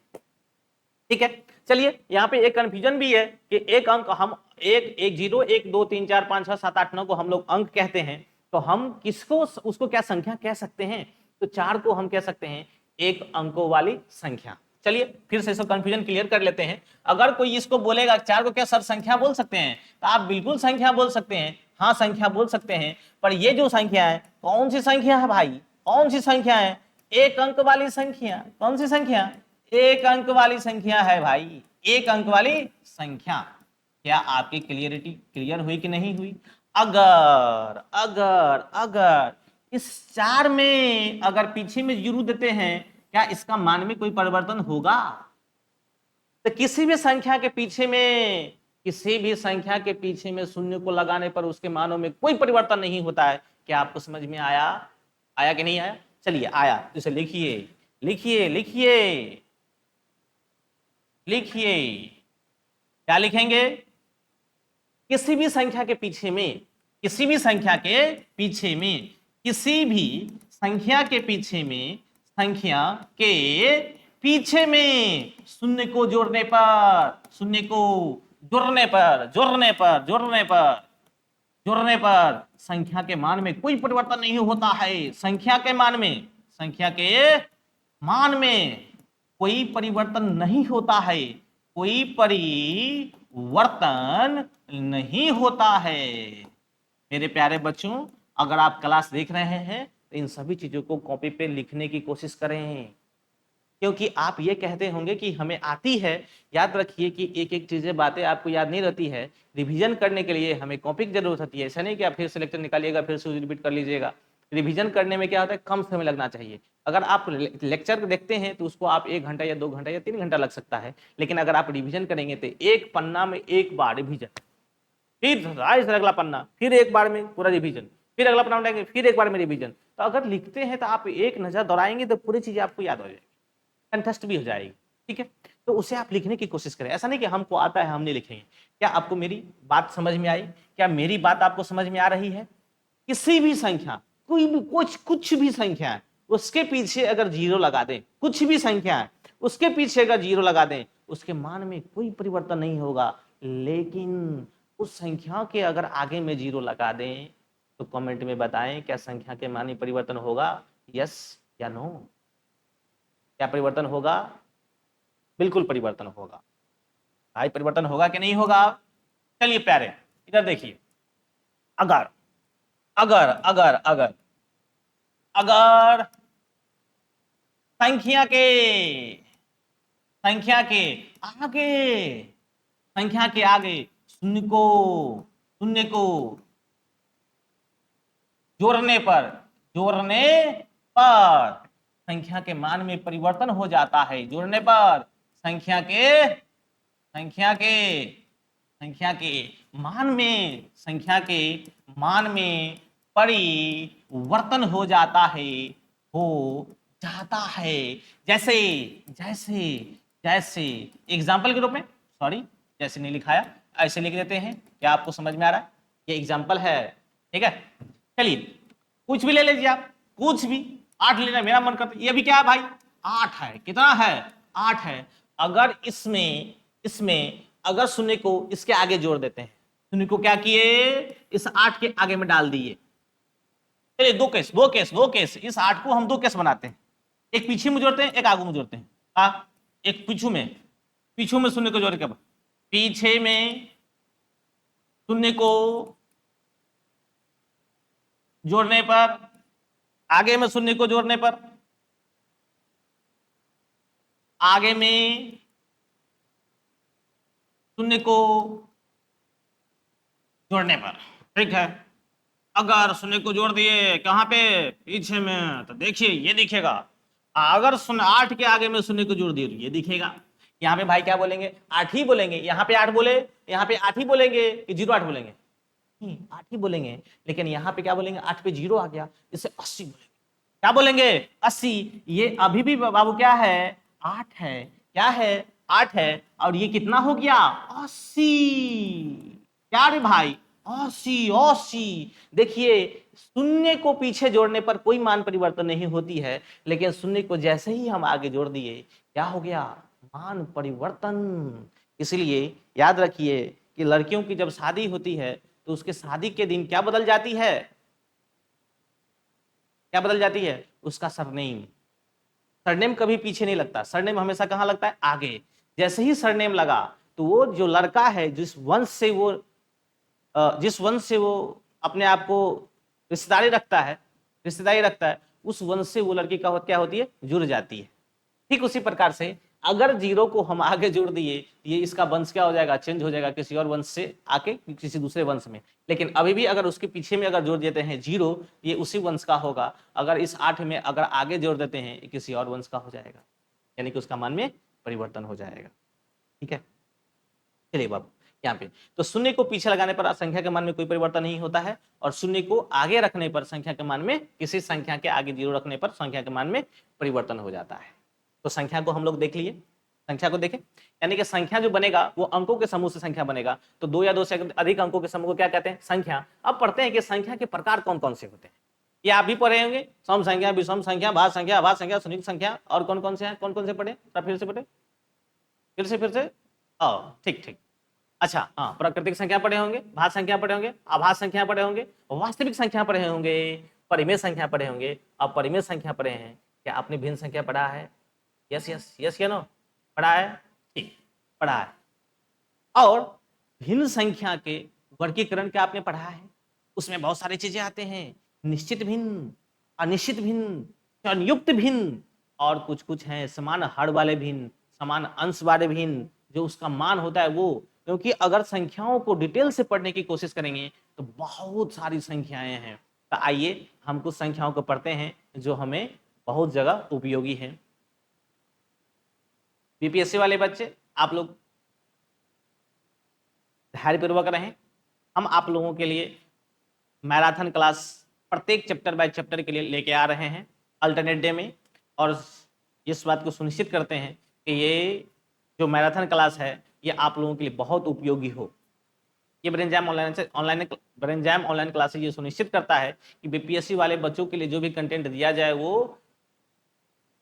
ठीक है, चलिए यहाँ पे एक कंफ्यूजन भी है कि एक अंक हम 1 1 0 1 2 3 4 5 6 7 8 9 को हम लोग अंक कहते हैं, तो हम किसको, उसको क्या संख्या कह सकते हैं, तो 4 को हम कह सकते हैं एक अंकों वाली संख्या। चलिए फिर से इसको कंफ्यूजन क्लियर कर लेते हैं। अगर कोई इसको बोलेगा 4 को क्या सर संख्या बोल सकते हैं, तो आप बिल्कुल संख्या बोल सकते हैं, हाँ संख्या बोल सकते हैं, पर ये जो संख्या है कौन सी संख्या है भाई, कौन सी संख्या है, एक अंक वाली संख्या, कौन सी संख्या, एक अंक वाली संख्या है भाई, एक अंक वाली संख्या। क्या आपकी क्लियरिटी क्लियर हुई कि नहीं हुई। अगर अगर अगर इस 4 में अगर पीछे में जीरो देते हैं, क्या इसका मान में कोई परिवर्तन होगा, तो किसी भी संख्या के पीछे में, किसी भी संख्या के पीछे में शून्य को लगाने पर उसके मानों में कोई परिवर्तन नहीं होता है। क्या आपको समझ में आया, आया कि नहीं आया, चलिए आया, तो इसे लिखिए लिखिए लिखिए लिखिए, क्या लिखेंगे, किसी भी संख्या के पीछे में, किसी भी संख्या के पीछे में, किसी भी संख्या के पीछे में, संख्या के पीछे में शून्य को जोड़ने पर, शून्य को जोड़ने पर जोड़ने पर जोड़ने पर जोड़ने पर संख्या के मान में कोई परिवर्तन नहीं होता है। संख्या के मान में, संख्या के मान में कोई परिवर्तन नहीं होता है, कोई परिवर्तन नहीं होता है। मेरे प्यारे बच्चों, अगर आप क्लास देख रहे हैं तो इन सभी चीजों को कॉपी पे लिखने की कोशिश करें, क्योंकि आप ये कहते होंगे कि हमें आती है। याद रखिए कि एक एक चीजें बातें आपको याद नहीं रहती है। रिवीजन करने के लिए हमें कॉपी की जरूरत होती है। ऐसा नहीं कि आप फिर से लेक्चर निकालिएगा फिर से रिपीट कर लीजिएगा। रिवीजन करने में क्या होता है, कम समय लगना चाहिए। अगर आप लेक्चर देखते हैं तो उसको आप 1 घंटा या 2 घंटा या 3 घंटा लग सकता है, लेकिन अगर आप रिवीजन करेंगे तो एक पन्ना में एक बार रिवीजन, फिर अगला पन्ना, फिर एक बार में पूरा रिवीजन, फिर अगला पन्ना उठाएंगे, फिर एक बार में रिवीजन। तो अगर लिखते हैं तो आप एक नजर दौड़ाएंगे तो पूरी चीजें आपको याद हो जाएगी, कंठस्थ भी हो जाएगी। ठीक है, तो उसे आप लिखने की कोशिश करें। ऐसा नहीं कि हमको आता है हम नहीं लिखेंगे। क्या आपको मेरी बात समझ में आई? क्या मेरी बात आपको समझ में आ रही है? किसी भी संख्या, कोई भी कुछ भी संख्या है, उसके पीछे अगर जीरो लगा दें, कुछ भी संख्या है उसके पीछे अगर जीरो लगा दें, उसके मान में कोई परिवर्तन नहीं होगा। लेकिन उस संख्या के अगर आगे में जीरो लगा दें तो कमेंट में बताएं क्या संख्या के मान में परिवर्तन होगा, यस या नो? क्या परिवर्तन होगा? बिल्कुल परिवर्तन होगा भाई, परिवर्तन होगा कि नहीं होगा? चलिए प्यारे, इधर देखिए। अगर अगर अगर अगर अगर संख्या के आगे, संख्या के आगे शून्य को जोड़ने पर संख्या के मान में परिवर्तन हो जाता है। जोड़ने पर संख्या के मान में परिवर्तन हो जाता है। जैसे जैसे जैसे एग्जाम्पल के रूप में, सॉरी जैसे नहीं लिखाया, ऐसे लिख देते हैं। क्या आपको समझ में आ रहा है? ये एग्जाम्पल है, ठीक है। चलिए कुछ भी ले लीजिए आप, कुछ भी। 8 लेना मेरा मन करता है। ये भी क्या है भाई? 8 है। कितना है? 8 है। अगर इसमें अगर शून्य को इसके आगे जोड़ देते हैं, शून्य को क्या किए, इस 8 के आगे में डाल दिए। चलिए दो केस, इस 8 को हम 2 केस बनाते हैं। एक पीछे में जोड़ते हैं, एक आगे में जोड़ते हैं। एक पीछू में शून्य को जोड़ के, पीछे में शून्य को जोड़ने पर, आगे में शून्य को जोड़ने पर, आगे में शून्य को जोड़ने पर, ठीक है। अगर शून्य को जोड़ दिए कहां पे? पीछे में, तो देखिए ये दिखेगा। अगर 8 के आगे में शून्य को जोड़ दिए तो ये दिखेगा। यहाँ पे भाई क्या बोलेंगे? 8 ही बोलेंगे। यहाँ पे 8 बोले, यहाँ पे 8 ही बोलेंगे कि 0 8 बोलेंगे? 8 ही बोलेंगे। लेकिन यहाँ पे क्या बोलेंगे? 8 पे 0 आ गया, इसे 80 बोलेंगे। क्या बोलेंगे? 80। ये अभी भी बाबू क्या है? 8 है। क्या है? 8 है। और ये कितना हो गया? 80। क्या रे भाई? 80। देखिए शून्य को पीछे जोड़ने पर कोई मान परिवर्तन नहीं होती है, लेकिन शून्य को जैसे ही हम आगे जोड़ दिए, क्या हो गया? मान परिवर्तन। इसलिए याद रखिए कि लड़कियों की जब शादी होती है तो उसके शादी के दिन क्या बदल जाती है? क्या बदल जाती है? उसका सरनेम। सरनेम कभी पीछे नहीं लगता, सरनेम हमेशा कहां लगता है? आगे। जैसे ही सरनेम लगा तो वो जो लड़का है, जिस वंश से वो अपने आप को रिश्तेदारी रखता है, उस वंश से वो लड़की का क्या होती है? जुड़ जाती है। ठीक उसी प्रकार से अगर 0 को हम आगे जोड़ दिए, ये इसका वंश क्या हो जाएगा? चेंज हो जाएगा किसी और वंश से आके किसी दूसरे वंश में। लेकिन अभी भी अगर उसके पीछे में अगर जोड़ देते हैं 0, ये उसी वंश का होगा। अगर इस 8 में अगर आगे जोड़ देते हैं, ये किसी और वंश का हो जाएगा, यानी कि उसका मान में परिवर्तन हो जाएगा। ठीक है, चलिए बाबू यहाँ पे तो शून्य को पीछे लगाने पर संख्या के मान में कोई परिवर्तन नहीं होता है, और शून्य को आगे रखने पर संख्या के मान में, किसी संख्या के आगे 0 रखने पर संख्या के मान में परिवर्तन हो जाता है। तो संख्या को हम लोग देख लिए, संख्या को देखें, यानी कि संख्या जो बनेगा वो अंकों के समूह से संख्या बनेगा। तो 2 या 2 से अधिक अंकों के समूह को क्या कहते हैं? संख्या। अब पढ़ते हैं कि संख्या के प्रकार कौन कौन से होते हैं। ये आप भी पढ़े होंगे, सम संख्या, विषम संख्या, भाज्य संख्या, अभाज्य संख्या, संयुक्त संख्या, और कौन कौन से हैं? कौन कौन से पढ़े? फिर से ठीक। अच्छा हाँ, प्राकृतिक संख्या पढ़े होंगे, भाज्य संख्या पढ़े होंगे, अभाज्य संख्या पढ़े होंगे, वास्तविक संख्या पढ़े होंगे, परिमेय संख्या पढ़े होंगे, अपरिमेय संख्या पढ़े हैं। क्या आपने भिन्न संख्या पढ़ा है? यस या नो? पढ़ा है? ठीक, पढ़ा है। और भिन्न संख्या के वर्गीकरण क्या आपने पढ़ा है? उसमें बहुत सारी चीजें आते हैं। निश्चित भिन्न, अनिश्चित भिन्न, संयुक्त भिन्न, और कुछ कुछ हैं समान हर वाले भिन्न, समान अंश वाले भिन्न, जो उसका मान होता है वो। क्योंकि अगर संख्याओं को डिटेल से पढ़ने की कोशिश करेंगे तो बहुत सारी संख्याएं हैं। तो आइए हम कुछ संख्याओं को पढ़ते हैं जो हमें बहुत जगह उपयोगी है। बीपीएससी वाले बच्चे आप लोग धैर्यपूर्वक रहें। हम आप लोगों के लिए मैराथन क्लास प्रत्येक चैप्टर बाय चैप्टर के लिए लेके आ रहे हैं अल्टरनेट डे में, और इस बात को सुनिश्चित करते हैं कि ये जो मैराथन क्लास है ये आप लोगों के लिए बहुत उपयोगी हो। ये ब्रेनजैम ऑनलाइन क्लासेज ये सुनिश्चित करता है कि बीपीएससी वाले बच्चों के लिए जो भी कंटेंट दिया जाए वो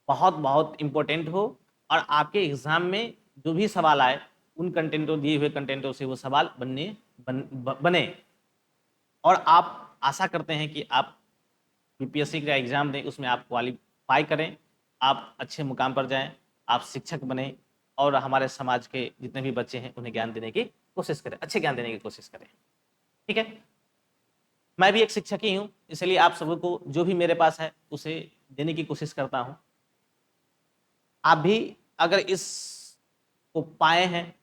बहुत बहुत इम्पोर्टेंट हो, और आपके एग्जाम में जो भी सवाल आए उन कंटेंटों दिए हुए कंटेंटों से वो सवाल बने। और आप आशा करते हैं कि आप बीपीएससी का एग्जाम दें, उसमें आप क्वालिफाई करें, आप अच्छे मुकाम पर जाएं, आप शिक्षक बने और हमारे समाज के जितने भी बच्चे हैं उन्हें ज्ञान देने की कोशिश करें, अच्छे ज्ञान देने की कोशिश करें। ठीक है, मैं भी एक शिक्षक ही हूँ, इसलिए आप सबको जो भी मेरे पास है उसे देने की कोशिश करता हूँ। आप भी अगर इस को पाए हैं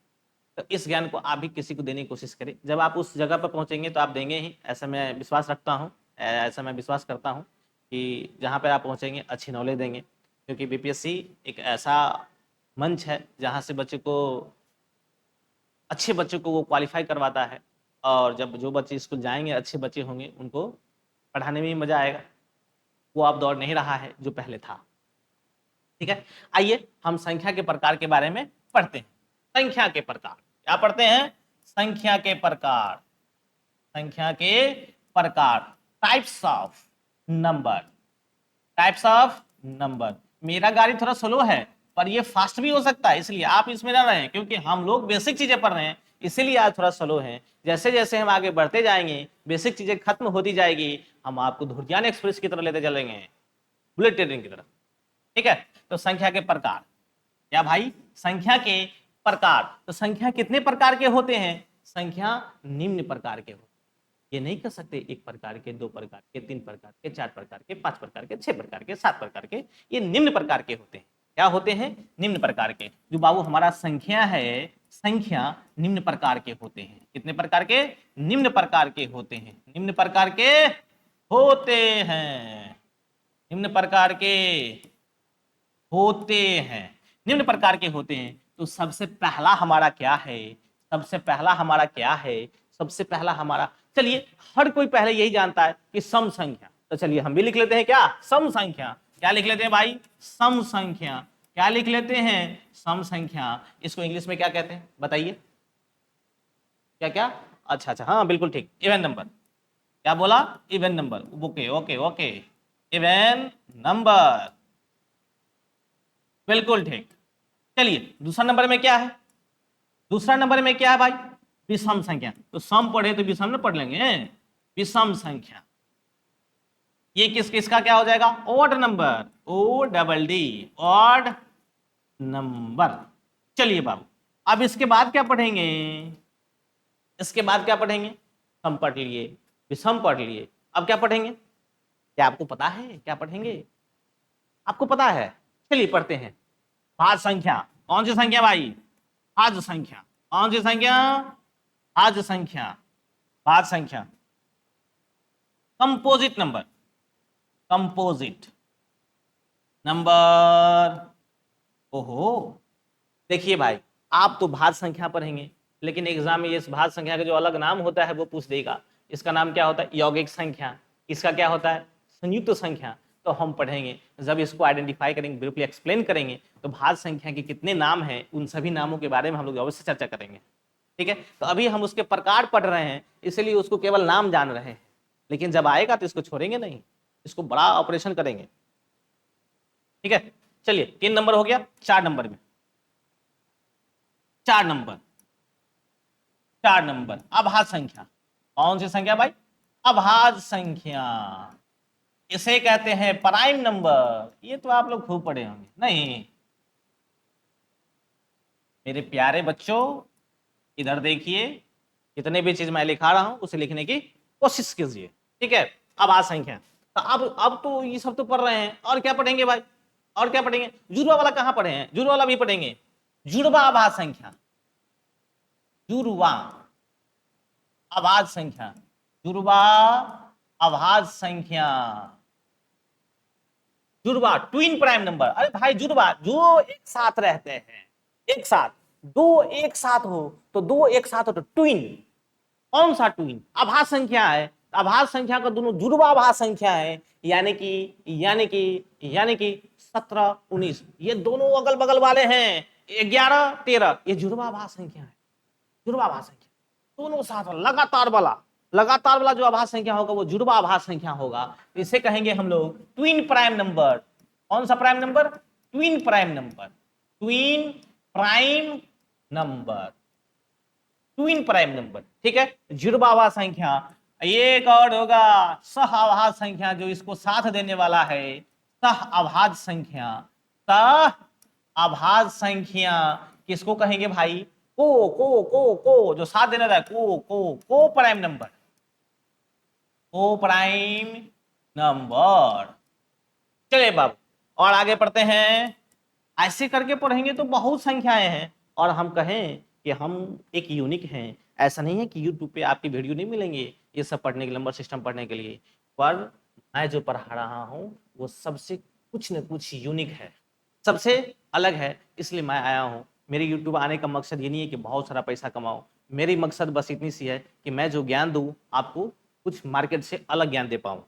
तो इस ज्ञान को आप भी किसी को देने की कोशिश करें। जब आप उस जगह पर पहुंचेंगे तो आप देंगे ही, ऐसा मैं विश्वास रखता हूं, ऐसा मैं विश्वास करता हूं कि जहां पर आप पहुंचेंगे अच्छी नॉलेज देंगे। क्योंकि बीपीएससी एक ऐसा मंच है जहां से अच्छे बच्चों को वो क्वालिफाई करवाता है, और जब जो बच्चे स्कूल जाएंगे अच्छे बच्चे होंगे उनको पढ़ाने में भी मजा आएगा। वो अब दौर नहीं रहा है जो पहले था। ठीक है, आइए हम संख्या के प्रकार के बारे में पढ़ते हैं। संख्या के प्रकार क्या पढ़ते हैं? संख्या के प्रकार, संख्या के प्रकार, types of number, types of number. मेरा गाड़ी थोड़ा स्लो है पर ये फास्ट भी हो सकता है, इसलिए आप इसमें ना रहें, क्योंकि हम लोग बेसिक चीजें पढ़ रहे हैं इसीलिए आज थोड़ा स्लो है। जैसे जैसे हम आगे बढ़ते जाएंगे बेसिक चीजें खत्म होती जाएगी, हम आपको धुर्जान एक्सप्रेस की तरह लेते चलेंगे, बुलेट ट्रेन की तरह। ठीक है, तो संख्या के प्रकार क्या भाई? संख्या के प्रकार। तो संख्या कितने प्रकार के होते हैं? संख्या निम्न प्रकार के होते हैं। ये नहीं कह सकते एक प्रकार के, दो प्रकार के, तीन प्रकार के, चार प्रकार के, पांच प्रकार के, छह प्रकार के, सात प्रकार के। ये निम्न प्रकार के होते हैं। क्या होते हैं? निम्न प्रकार के। जो बाबू हमारा संख्या है, संख्या निम्न प्रकार के होते हैं। कितने प्रकार के? निम्न प्रकार के होते हैं। निम्न प्रकार के होते हैं, निम्न प्रकार के होते हैं, निम्न प्रकार के होते हैं। तो सबसे पहला हमारा क्या है? सबसे पहला हमारा क्या है? सबसे पहला हमारा, चलिए हर कोई पहले यही जानता है कि सम संख्या। तो चलिए हम भी लिख लेते हैं क्या? सम संख्या। क्या लिख लेते हैं भाई? सम संख्या। क्या लिख लेते हैं? सम संख्या। इसको इंग्लिश में क्या कहते हैं बताइए? क्या क्या? अच्छा अच्छा, हाँ बिल्कुल ठीक, इवन नंबर। क्या बोला? Even number. Okay okay okay, even number, बिल्कुल ठीक। चलिए दूसरा नंबर में क्या है? दूसरा नंबर में क्या है भाई? विषम संख्या। तो सम पढ़े तो विषम न पढ़ लेंगे, विषम संख्या। ये किस किसका क्या हो जाएगा? Odd number, O double D, odd number. चलिए बाबू अब इसके बाद क्या पढ़ेंगे? इसके बाद क्या पढ़ेंगे? सम पढ़ लिए, विषम पढ़ लिए, अब क्या पढ़ेंगे? क्या आपको पता है क्या पढ़ेंगे? आपको पता है? चलिए पढ़ते हैं। भाज्य संख्या। कौन सी संख्या भाई? भाज्य संख्या। कौन सी संख्या? भाज्य संख्या, भाज्य संख्या। Composite number, composite number. ओहो, देखिए भाई आप तो भाज्य संख्या पढ़ेंगे, लेकिन एग्जाम में ये भाज्य संख्या का जो अलग नाम होता है वो पूछ देगा। इसका नाम क्या होता है? यौगिक संख्या। इसका क्या होता है? संयुक्त संख्या। तो हम पढ़ेंगे, जब इसको आइडेंटिफाई करेंगे, ब्रीफली एक्सप्लेन करेंगे, तो भाज्य संख्या के कितने नाम हैं उन सभी नामों के बारे में हम लोग अवश्य चर्चा करेंगे। ठीक है, तो अभी हम उसके प्रकार पढ़ रहे हैं इसलिए उसको केवल नाम जान रहे हैं, लेकिन जब आएगा तो इसको छोड़ेंगे नहीं, इसको बड़ा ऑपरेशन करेंगे। ठीक है, चलिए 3 नंबर हो गया। 4 नंबर में, 4 नंबर, 4 नंबर अभाज्य संख्या। कौन सी संख्या भाई? अभाज्य संख्या। इसे कहते हैं प्राइम नंबर। ये तो आप लोग खूब पढ़े होंगे। नहीं मेरे प्यारे बच्चों, इधर देखिए, जितने भी चीज मैं लिखा रहा हूं उसे लिखने की कोशिश कीजिए। ठीक है, अभाज्य संख्या। तो अब तो ये सब तो पढ़ रहे हैं, और क्या पढ़ेंगे भाई? और क्या पढ़ेंगे? जुड़वा वाला कहां पढ़े हैं? जुड़वा वाला भी पढ़ेंगे। जुड़वा आभास संख्या, जुड़वा आभास संख्या, जुड़वा आभास संख्या, जुड़वा ट्विन प्राइम नंबर। अरे भाई जुड़वा जो एक साथ रहते हैं, एक साथ, दो एक साथ हो तो दो एक साथ हो तो ट्विन। कौन सा ट्विन? आभास संख्या है, आभास संख्या का दोनों जुड़वा आभास संख्या है, यानी कि 17 19, ये दोनों अगल बगल वाले हैं, 11 13, ये जुड़वा आभास संख्या है, जुड़वा आभास संख्या दोनों साथ लगातार वाला जो आभास संख्या होगा वो जुड़वा आभास संख्या होगा। इसे कहेंगे हम लोग ट्विन प्राइम नंबर। कौन सा prime number? Twin prime number, twin prime number, twin prime number. ठीक है, जुड़वा आभास संख्या। एक और होगा सह आभास संख्या, जो इसको साथ देने वाला है, सह आभास संख्या। सह आभास संख्या किसको कहेंगे भाई? को जो साथ देने वाला है, को प्राइम नंबर, को प्राइम नंबर। चलिए बाबू और आगे पढ़ते हैं। ऐसे करके पढ़ेंगे तो बहुत संख्याएं हैं, और हम कहें कि हम एक यूनिक हैं, ऐसा नहीं है कि YouTube पे आपकी वीडियो नहीं मिलेंगे ये सब पढ़ने के, नंबर सिस्टम पढ़ने के लिए, पर मैं जो पढ़ा रहा हूं वो सबसे कुछ न कुछ यूनिक है, सबसे अलग है, इसलिए मैं आया हूं। मेरे YouTube आने का मकसद ये नहीं है कि बहुत सारा पैसा कमाओ, मेरी मकसद बस इतनी सी है कि मैं जो ज्ञान दूं आपको कुछ मार्केट से अलग ज्ञान दे पाऊं।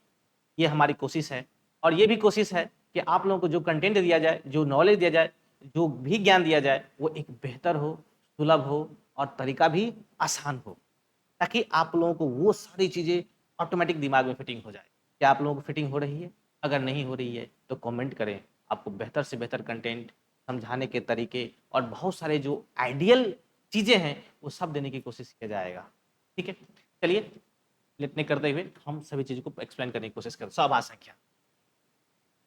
ये हमारी कोशिश है, और ये भी कोशिश है कि आप लोगों को जो कंटेंट दिया जाए, जो नॉलेज दिया जाए, जो भी ज्ञान दिया जाए, वो एक बेहतर हो, सुलभ हो, और तरीका भी आसान हो, ताकि आप लोगों को वो सारी चीज़ें ऑटोमेटिक दिमाग में फिटिंग हो जाए। क्या आप लोगों को फिटिंग हो रही है? अगर नहीं हो रही है तो कमेंट करें, आपको बेहतर से बेहतर कंटेंट, समझाने के तरीके और बहुत सारे जो आइडियल चीज़ें हैं वो सब देने की कोशिश किया जाएगा। ठीक है, चलिए लिखने करते हुए हम सभी चीज़ों को एक्सप्लेन करने की कोशिश करते हैं। सहभास संख्या,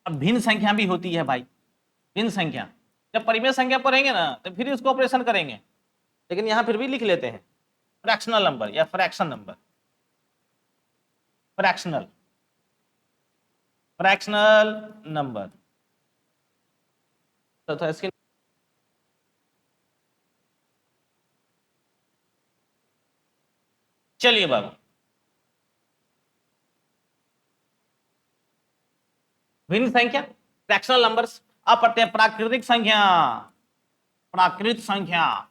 अब भिन्न संख्या भी होती है भाई, भिन्न संख्या। जब परिमेय संख्या पढ़ेंगे ना तो फिर इसको ऑपरेशन करेंगे, लेकिन यहां फिर भी लिख लेते हैं फ्रैक्शनल नंबर या fraction number, fractional, fractional number. तो इसके चलिए बाबू, भिन्न संख्या फ्रैक्शनल नंबर्स। अब पढ़ते हैं प्राकृतिक संख्या, प्राकृत संख्या।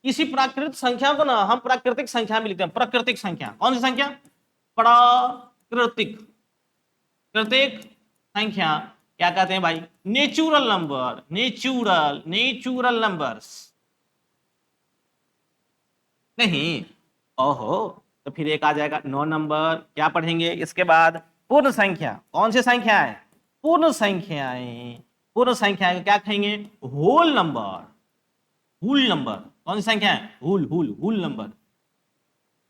इसी प्राकृतिक संख्या को ना हम प्राकृतिक संख्या में लिखते हैं, प्राकृतिक संख्या। कौन सी संख्या? प्राकृतिक, प्राकृतिक संख्या क्या कहते हैं भाई? Natural number, natural numbers. नहीं, ओहो, तो फिर एक आ जाएगा 9 नंबर। क्या पढ़ेंगे इसके बाद? पूर्ण संख्या। कौन सी संख्या है? पूर्ण संख्याएं, पूर्ण संख्या क्या कहेंगे? Whole number, whole number. कौन सी संख्या है? Whole number.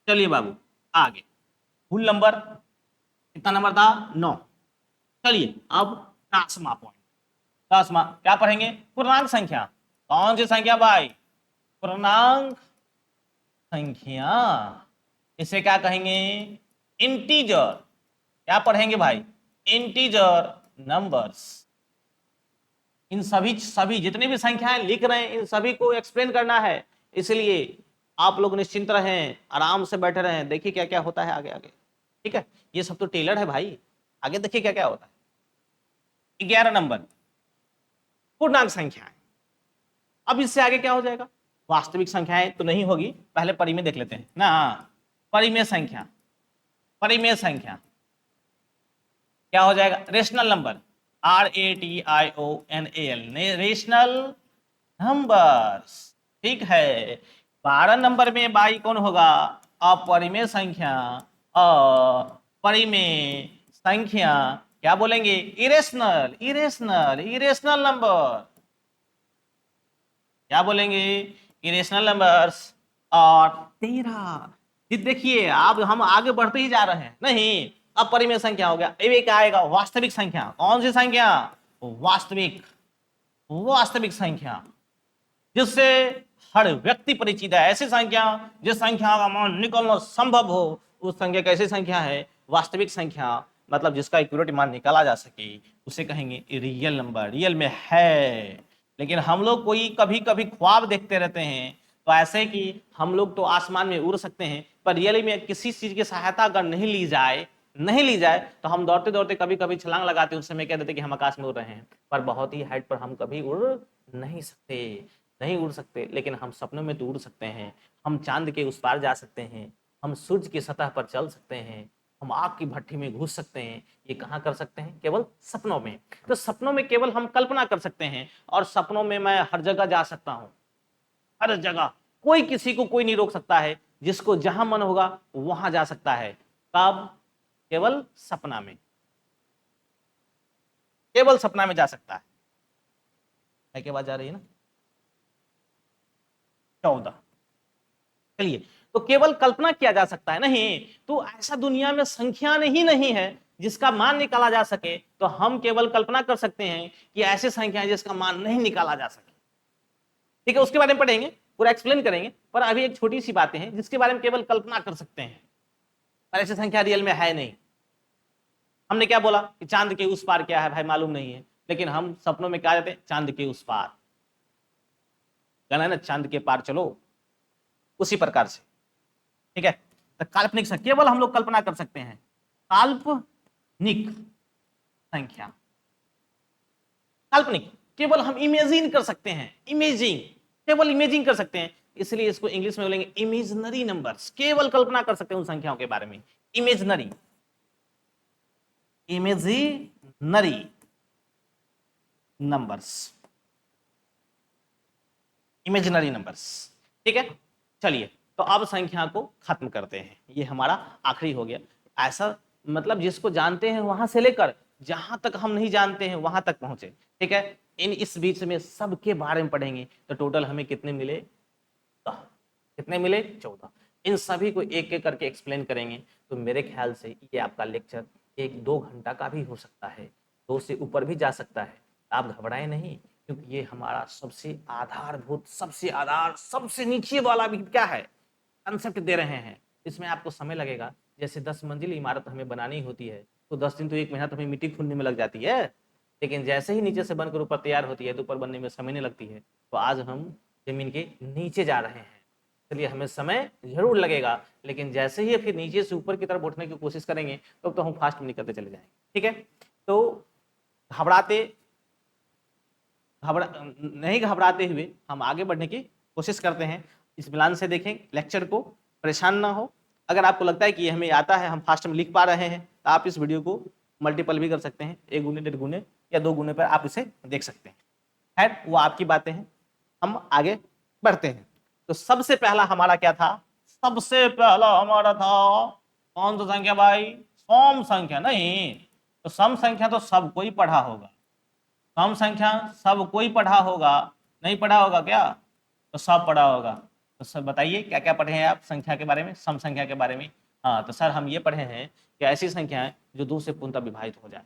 चलिए बाबू आगे, होल नंबर कितना नंबर था? 9। चलिए अब 10वां पॉइंट, 10वां क्या पढ़ेंगे? पूर्णांक संख्या। कौन सी संख्या भाई? पूर्णांक संख्या। इसे क्या कहेंगे? इंटीजर। क्या पढ़ेंगे भाई? Integer numbers. इन सभी जितनी भी संख्याएं लिख रहे हैं इन सभी को एक्सप्लेन करना है, इसलिए आप लोग निश्चिंत रहें, आराम से बैठे रहें, देखिए क्या क्या होता है आगे आगे। ठीक है, ये सब तो टेलर है भाई, आगे देखिए क्या क्या होता है। 11 नंबर पूर्णांक संख्याएं। अब इससे आगे क्या हो जाएगा? वास्तविक संख्याएं तो नहीं होगी, पहले परिमेय देख लेते हैं ना। परिमेय संख्या, परिमेय संख्या क्या हो जाएगा? Rational number, RATIONAL, rational numbers. ठीक है, 12 नंबर में बाई कौन होगा? अपरिमेय संख्या। अपरिमेय संख्या क्या बोलेंगे? Irrational, irrational number. क्या बोलेंगे? Irrational numbers. और 13, देखिए अब हम आगे बढ़ते ही जा रहे हैं। नहीं, अपरिमेय संख्या हो गया। एक आएगा वास्तविक संख्या। कौन सी संख्या? वास्तविक, वास्तविक संख्या जिससे हर व्यक्ति परिचित है। ऐसी संख्या जिस संख्या का मान निकालना संभव हो, उस संख्या कैसी संख्या है? वास्तविक संख्या। मतलब जिसका इक्विवेलेंट मान निकाला जा सके, उसे कहेंगे रियल नंबर, रियल में है। लेकिन हम लोग कोई कभी कभी ख्वाब देखते रहते हैं, तो ऐसे कि हम लोग तो आसमान में उड़ सकते हैं, पर रियली में किसी चीज की सहायता अगर नहीं ली जाए तो हम दौड़ते दौड़ते कभी कभी छलांग लगाते हैं, उस समय कह देते कि हम आकाश में उड़ रहे हैं, पर बहुत ही हाइट पर हम कभी उड़ नहीं उड़ सकते। लेकिन हम सपनों में तो उड़ सकते हैं, हम चांद के उस पार जा सकते हैं, हम सूर्य की सतह पर चल सकते हैं, हम आग की भट्टी में घुस सकते हैं। ये कहाँ कर सकते हैं? केवल सपनों में। तो सपनों में केवल हम कल्पना कर सकते हैं, और सपनों में मैं हर जगह जा सकता हूं, हर जगह। कोई किसी को कोई नहीं रोक सकता है, जिसको जहां मन होगा वहां जा सकता है। कब? केवल सपना में, केवल सपना में जा सकता है। क्या बात जा रही है ना? 14। चलिए, तो केवल कल्पना किया जा सकता है, नहीं तो ऐसा दुनिया में संख्या नहीं है जिसका मान निकाला जा सके। तो हम केवल कल्पना कर सकते हैं कि ऐसी संख्या है जिसका मान नहीं निकाला जा सके। ठीक है, उसके बारे में पढ़ेंगे, पूरा एक्सप्लेन करेंगे, पर अभी एक छोटी सी बातें हैं जिसके बारे में केवल कल्पना कर सकते हैं, पर ऐसी संख्या रियल में है नहीं। हमने क्या बोला कि चांद के उस पार क्या है भाई, मालूम नहीं है, लेकिन हम सपनों में क्या देते? चांद के उस पार, कहना है ना, चांद के पार चलो, उसी प्रकार से। ठीक है, तो काल्पनिक संख्या केवल हम लोग कल्पना कर सकते हैं, काल्पनिक संख्या, काल्पनिक केवल हम इमेजिन कर सकते हैं, इमेजिंग, केवल इमेजिन कर सकते हैं, इसलिए इसको इंग्लिश में बोलेंगे इमेजिनरी नंबर्स। केवल कल्पना कर सकते हैं उन संख्याओं के बारे में, imaginary, imaginary numbers, imaginary numbers. ठीक है, चलिए, तो अब संख्या को खत्म करते हैं, ये हमारा आखिरी हो गया। ऐसा मतलब जिसको जानते हैं वहां से लेकर जहां तक हम नहीं जानते हैं वहां तक पहुंचे। ठीक है, इस बीच में सबके बारे में पढ़ेंगे, तो टोटल हमें कितने मिले? कितने मिले? 14। इन सभी को एक एक करके एक्सप्लेन करेंगे। तो मेरे ख्याल से ये आपका लेक्चर 1-2 घंटा का भी हो सकता है, 2 से ऊपर भी जा सकता है। आप घबराएं नहीं, क्योंकि ये हमारा सबसे आधारभूत, सबसे नीचे वाला भी क्या है, कंसेप्ट दे रहे हैं। इसमें आपको समय लगेगा, जैसे 10 मंजिल इमारत हमें बनानी होती है तो 10 दिन तो 1 महीना तो हमें मिट्टी खूंदने में लग जाती है, लेकिन जैसे ही नीचे से बनकर ऊपर तैयार होती है तो ऊपर बनने में समय नहीं लगती है। तो आज हम जमीन के नीचे जा रहे हैं, इसलिए हमें समय जरूर लगेगा, लेकिन जैसे ही फिर नीचे से ऊपर की तरफ उठने की कोशिश करेंगे तो हम फास्ट में निकलते चले जाएंगे। ठीक है, तो नहीं घबराते हुए हम आगे बढ़ने की कोशिश करते हैं। इस प्लान से देखें लेक्चर को, परेशान ना हो। अगर आपको लगता है कि ये हमें आता है, हम फास्ट में लिख पा रहे हैं, तो आप इस वीडियो को मल्टीपल भी कर सकते हैं, 1 गुने 1.5 गुने या 2 गुने पर आप इसे देख सकते हैं। खैर, वो आपकी बातें हैं, हम आगे बढ़ते हैं। तो सबसे पहला हमारा क्या था? सबसे पहला हमारा था कौन सा संख्या भाई? सम संख्या। नहीं, तो सम संख्या तो सब कोई पढ़ा होगा, सम संख्या सब कोई पढ़ा होगा, नहीं पढ़ा होगा क्या? तो सब पढ़ा होगा। तो सब बताइए क्या क्या पढ़े हैं आप संख्या के बारे में, सम संख्या के बारे में? हाँ, तो सर हम ये पढ़े हैं कि ऐसी संख्याएं जो 2 से पूर्णतः विभाजित हो जाए,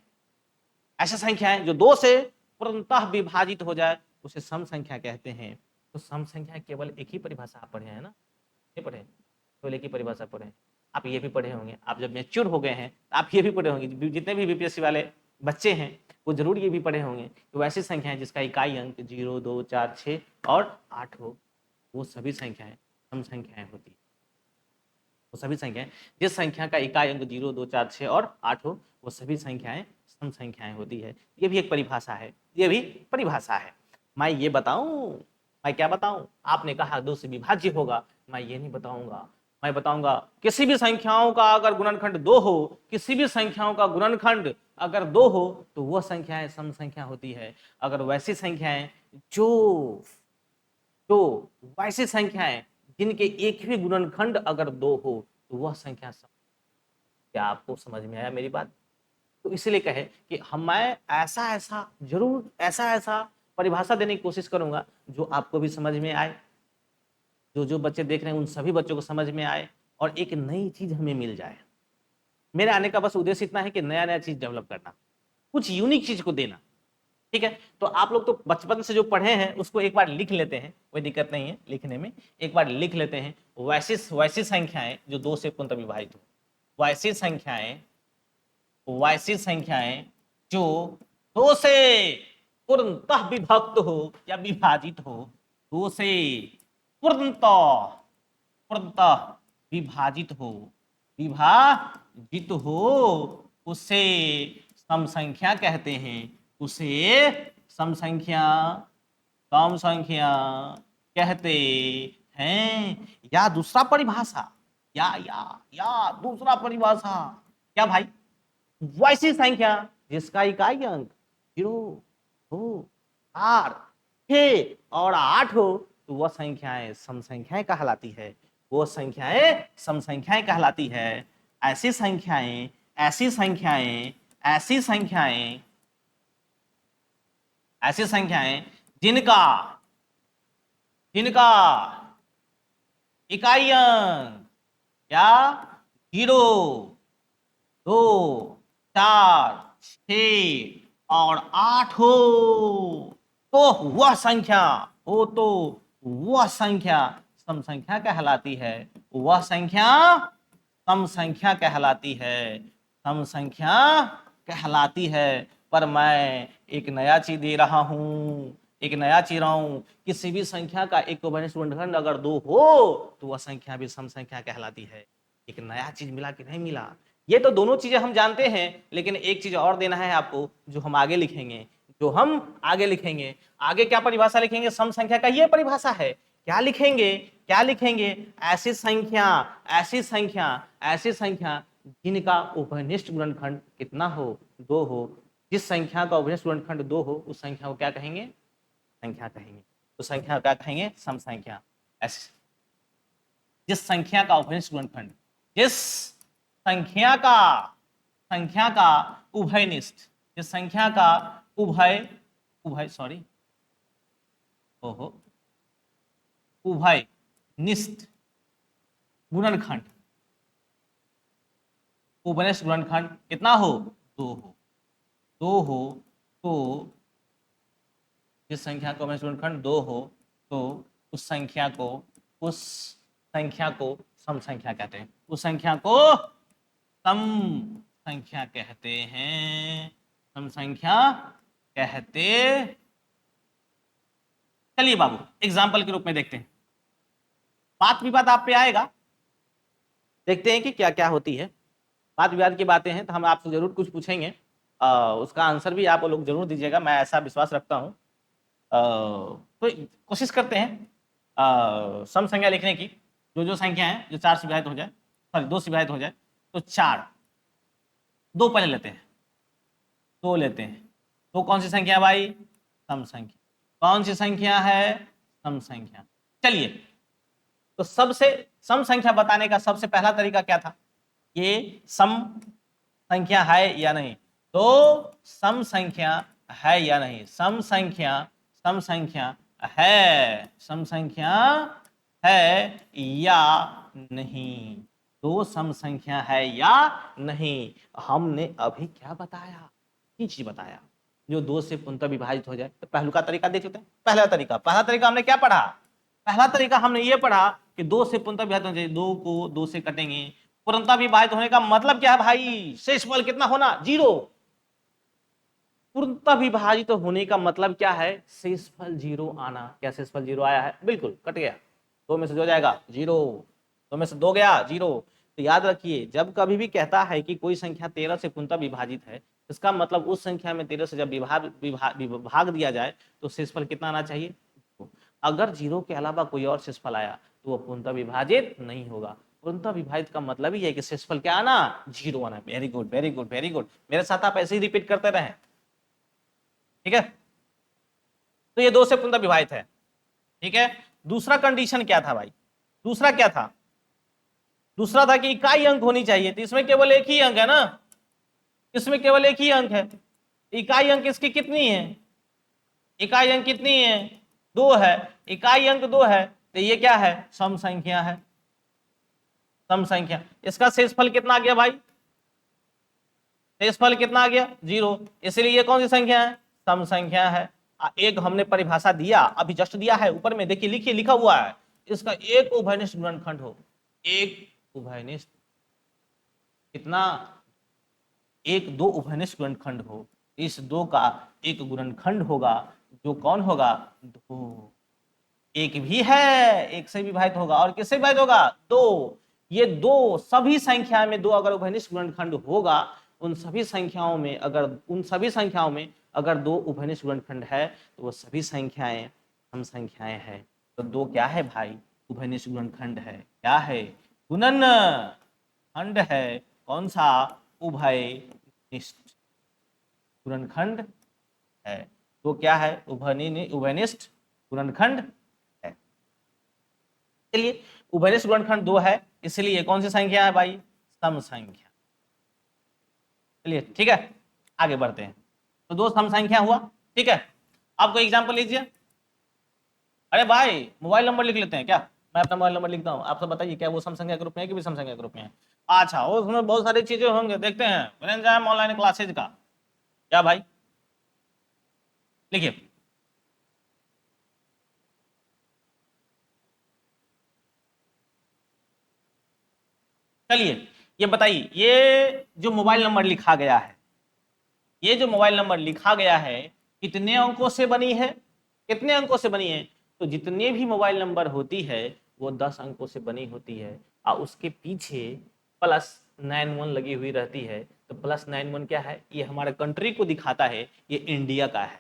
ऐसी संख्याएं जो 2 से पूर्णतः विभाजित हो जाए उसे सम संख्या कहते हैं। तो सम संख्या केवल एक ही परिभाषा आप पढ़े हैं ना? नहीं पढ़े? केवल एक ही परिभाषा पढ़े हैं। आप ये भी पढ़े होंगे, आप जब मैच्योर हो गए हैं तो आप ये भी पढ़े होंगे, जितने भी बीपीएससी वाले बच्चे हैं वो जरूर ये भी पढ़े होंगे कि वैसी संख्याएं जिसका इकाई अंक 0, 2, 4, 6 और 8 हो, वो सभी संख्याएं सम संख्याएं होती है। वो सभी संख्याएं, जिस संख्या का इकाई अंक 0, 2, 4, 6 और 8 हो, वो सभी संख्याएं सम संख्याएं होती है। ये भी एक परिभाषा है, ये भी परिभाषा है। मैं ये बताऊं, मैं क्या बताऊं? आपने कहा 2 से विभाज्य होगा, मैं ये नहीं बताऊंगा। मैं बताऊंगा किसी भी संख्याओं का अगर गुणनखंड 2 हो, किसी भी संख्याओं का गुणनखंड अगर 2 हो तो वह संख्याएं सम संख्या होती है। अगर वैसी संख्याएं जो वैसी संख्याएं जिनके एक भी गुणनखंड अगर 2 हो तो वह संख्या सम। क्या आपको समझ में आया मेरी बात? तो इसलिए कहे कि मैं ऐसा परिभाषा देने की कोशिश करूंगा जो आपको भी समझ में आए, जो बच्चे देख रहे हैं उन सभी बच्चों को समझ में आए, और एक नई चीज हमें मिल जाए। मेरे आने का बस उद्देश्य इतना है कि नया नया चीज डेवलप करना, कुछ यूनिक चीज को देना। ठीक है, तो आप लोग तो बचपन से जो पढ़े हैं उसको एक बार लिख लेते हैं, कोई दिक्कत नहीं है लिखने में, एक बार लिख लेते हैं। वैसी संख्याएं जो 2 से पूर्णतः विभाजित हो, वैसी संख्याएं वैसी संख्याएं जो दो से पूर्णतः विभक्त हो या विभाजित हो, दो से पूर्णतः पूर्णतः विभाजित हो, विभाजित हो, उसे सम संख्या कहते हैं, उसे सम संख्या सम संख्या कहते हैं। या दूसरा परिभाषा, या दूसरा परिभाषा क्या भाई, वैसी संख्या जिसका इकाई अंक 0, 2, 4, 6 और 8 हो तो वह संख्याएं सम संख्याएं कहलाती है, वो संख्याएं सम संख्याएं कहलाती है। ऐसी संख्याएं ऐसी संख्याएं ऐसी संख्याएं ऐसी संख्याएं जिनका जिनका इकाई अंक या 0, 2, 4, 6 और 8 हो तो वह संख्या सम संख्या कहलाती है, वह संख्या सम संख्या कहलाती है, सम संख्या कहलाती है। पर मैं एक नया चीज दे रहा हूं, एक नया चीज रहा हूं, किसी भी संख्या का एक गुणनखंड अगर 2 हो तो वह संख्या भी सम संख्या कहलाती है। एक नया चीज मिला कि नहीं मिला? ये तो दोनों चीजें हम जानते हैं, लेकिन एक चीज और देना है आपको जो हम आगे लिखेंगे, आगे क्या परिभाषा लिखेंगे? सम संख्या का ये परिभाषा है। क्या लिखेंगे? ऐसी संख्या जिनका उभयनिष्ठ गुणनखंड कितना हो? 2 हो। जिस संख्या का उभयनिष्ठ गुणनखंड 2 हो उस संख्या को क्या कहेंगे? संख्या कहेंगे। उस संख्या को क्या कहेंगे? सम संख्या। ऐसी जिस संख्या का उभयनिष्ठ गुणनखंड, जिस संख्या का उभयनिष्ठ, जिस संख्या का उभयनिष्ठ गुणनखंड, उभयनिष्ठ गुणनखंड कितना हो? 2 हो तो जिस संख्या का उभयनिष्ठ गुणनखंड 2 हो तो उस संख्या को सम संख्या कहते हैं, उस संख्या को सम संख्या कहते हैं, सम संख्या कहते। चलिए बाबू एग्जाम्पल के रूप में देखते हैं, बात विवाद आप पे आएगा, देखते हैं कि क्या क्या होती है। बात विवाद की बातें हैं तो हम आपसे जरूर कुछ पूछेंगे, उसका आंसर भी आप लोग जरूर दीजिएगा, मैं ऐसा विश्वास रखता हूँ। तो कोशिश करते हैं सम संख्या लिखने की। जो संख्या है जो 4 से विभाजित हो जाए, सॉरी 2 से विभाजित हो जाए तो 4, 2 पहले लेते हैं, 2 लेते हैं। तो कौन सी संख्या भाई? सम संख्या। कौन सी संख्या है? सम संख्या। चलिए तो सबसे सम संख्या बताने का सबसे पहला तरीका क्या था? ये सम संख्या है या नहीं? तो सम संख्या है या नहीं? सम संख्या है या नहीं? तो सम संख्या है या नहीं? हमने अभी क्या बताया? ये चीज बताया जो 2 से पूर्णतः विभाजित हो जाए। तो पहलू का तरीका देख लेते हैं। पहला तरीका हमने क्या पढ़ा? पहला तरीका हमने ये पढ़ा कि 2 से पूर्णतः विभाजित होना चाहिए, 2 को 2 से कटेंगे। पूर्णतः विभाजित होने का मतलब क्या है भाई? शेषफल कितना होना? 0। पूर्णतः विभाजित होने का मतलब क्या है? शेषफल 0 आना। क्या शेषफल 0 आया है? बिल्कुल, कट गया। 2 में से जो जाएगा 0, 2 में से 2 गया 0। तो याद रखिए जब कभी भी कहता है कि कोई संख्या 13 से पूर्णतः विभाजित है, इसका मतलब उस संख्या में 13 से जब भाग दिया जाए तो शेषफल कितना आना चाहिए? अगर 0 के अलावा कोई और शेषफल आया तो वह पूर्णतः विभाजित नहीं होगा। पूर्णतः विभाजित का मतलब ही है कि शेषफल क्या आना? 0 आना। Very good, very good, very good. मेरे साथ आप ऐसे ही रिपीट करते रहें, ठीक है? तो ये 2 से पूर्णतः विभाजित है, ठीक है। दूसरा कंडीशन क्या था भाई? दूसरा क्या था? दूसरा था कि इकाई अंक होनी चाहिए। तो इसमें केवल एक ही अंक है ना, इसमें केवल एक ही अंक है। इकाई अंक इसकी कितनी है? इकाई अंक कितनी है? 2 है। इकाई अंक 2 है तो ये क्या है? सम संख्या है, सम संख्या। इसका शेषफल कितना आ गया भाई? शेषफल कितना आ गया? 0। इसलिए ये कौन सी संख्या है? सम संख्या है। एक हमने परिभाषा दिया, अभी जस्ट दिया है, ऊपर में देखिए लिखिए, लिखा हुआ है, इसका एक उभयनिष्ठ गुणनखंड हो। एक उभयनिष्ठ कितना? एक दो उभयनिष्ठ गुणनखंड हो, इस दो का एक गुणनखंड होगा जो कौन होगा, दो। एक भी है, एक से विभाजित होगा, और किससे विभाजित होगा, दो। ये दो सभी संख्या में दो अगर उभयनिष्ठ गुणनखंड होगा, उन सभी संख्याओं में अगर दो उभयनिष्ठ गुणनखंड है तो वो सभी संख्याएं सम संख्याएं हैं। तो दो क्या है भाई, उभयनिष्ठ गुणनखंड है। क्या है, गुणन खंड है। कौन सा, उभयनिष्ठ गुणनखंड है। तो क्या है, उभयनिष्ठ गुणनखंड है। चलिए, उभयनिष्ठ गुणनखंड दो है, इसलिए कौन सी संख्या है भाई, सम संख्या। चलिए ठीक है, आगे बढ़ते हैं। तो दो सम संख्या हुआ, ठीक है। आपको एग्जांपल लीजिए। अरे भाई मोबाइल नंबर लिख लेते हैं क्या, मैं अपना मोबाइल नंबर लिखता हूँ, आप सब बताइए क्या वो सम संख्या ग्रुप में है कि विषम संख्या ग्रुप में है। अच्छा, उसमें बहुत सारी चीजें होंगे, देखते हैं ऑनलाइन क्लासेज का। क्या भाई, लिखिए। चलिए ये बताइए, ये जो मोबाइल नंबर लिखा गया है, ये जो मोबाइल नंबर लिखा गया है कितने अंकों से बनी है, कितने अंकों से बनी है। तो जितने भी मोबाइल नंबर होती है वो 10 अंकों से बनी होती है, और उसके पीछे +91 लगी हुई रहती है। तो +91 क्या है, ये हमारे कंट्री को दिखाता है, ये इंडिया का है।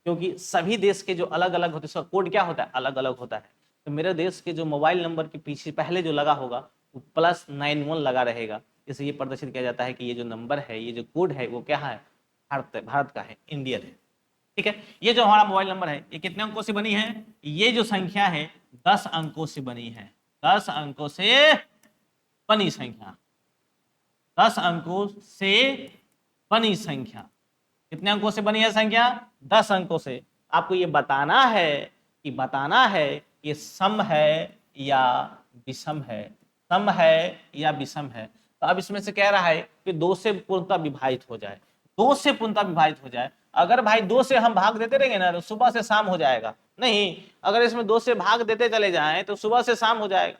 क्योंकि सभी देश के जो अलग अलग होते हैं उसका कोड क्या होता है, अलग अलग होता है। तो मेरे देश के जो मोबाइल नंबर के पीछे पहले जो लगा होगा वो +91 लगा रहेगा। इससे ये प्रदर्शित किया जाता है कि ये जो नंबर है, ये जो कोड है वो क्या है, भारत का है, इंडियन है। ठीक है, ये जो हमारा मोबाइल नंबर है ये कितने अंकों से बनी है, ये जो संख्या है 10 अंकों से बनी है। 10 अंकों से बनी संख्या, 10 अंकों से बनी संख्या। कितने अंकों से बनी है संख्या, 10 अंकों से। आपको ये बताना है ये सम है या विषम है, सम है या विषम है। तो अब इसमें से कह रहा है कि 2 से पूर्णतः विभाजित हो जाए, 2 से पूर्णतः विभाजित हो जाए। अगर भाई 2 से हम भाग देते रहेंगे ना तो सुबह से शाम हो जाएगा, नहीं अगर इसमें 2 से भाग देते चले जाएं तो सुबह से शाम हो जाएगा।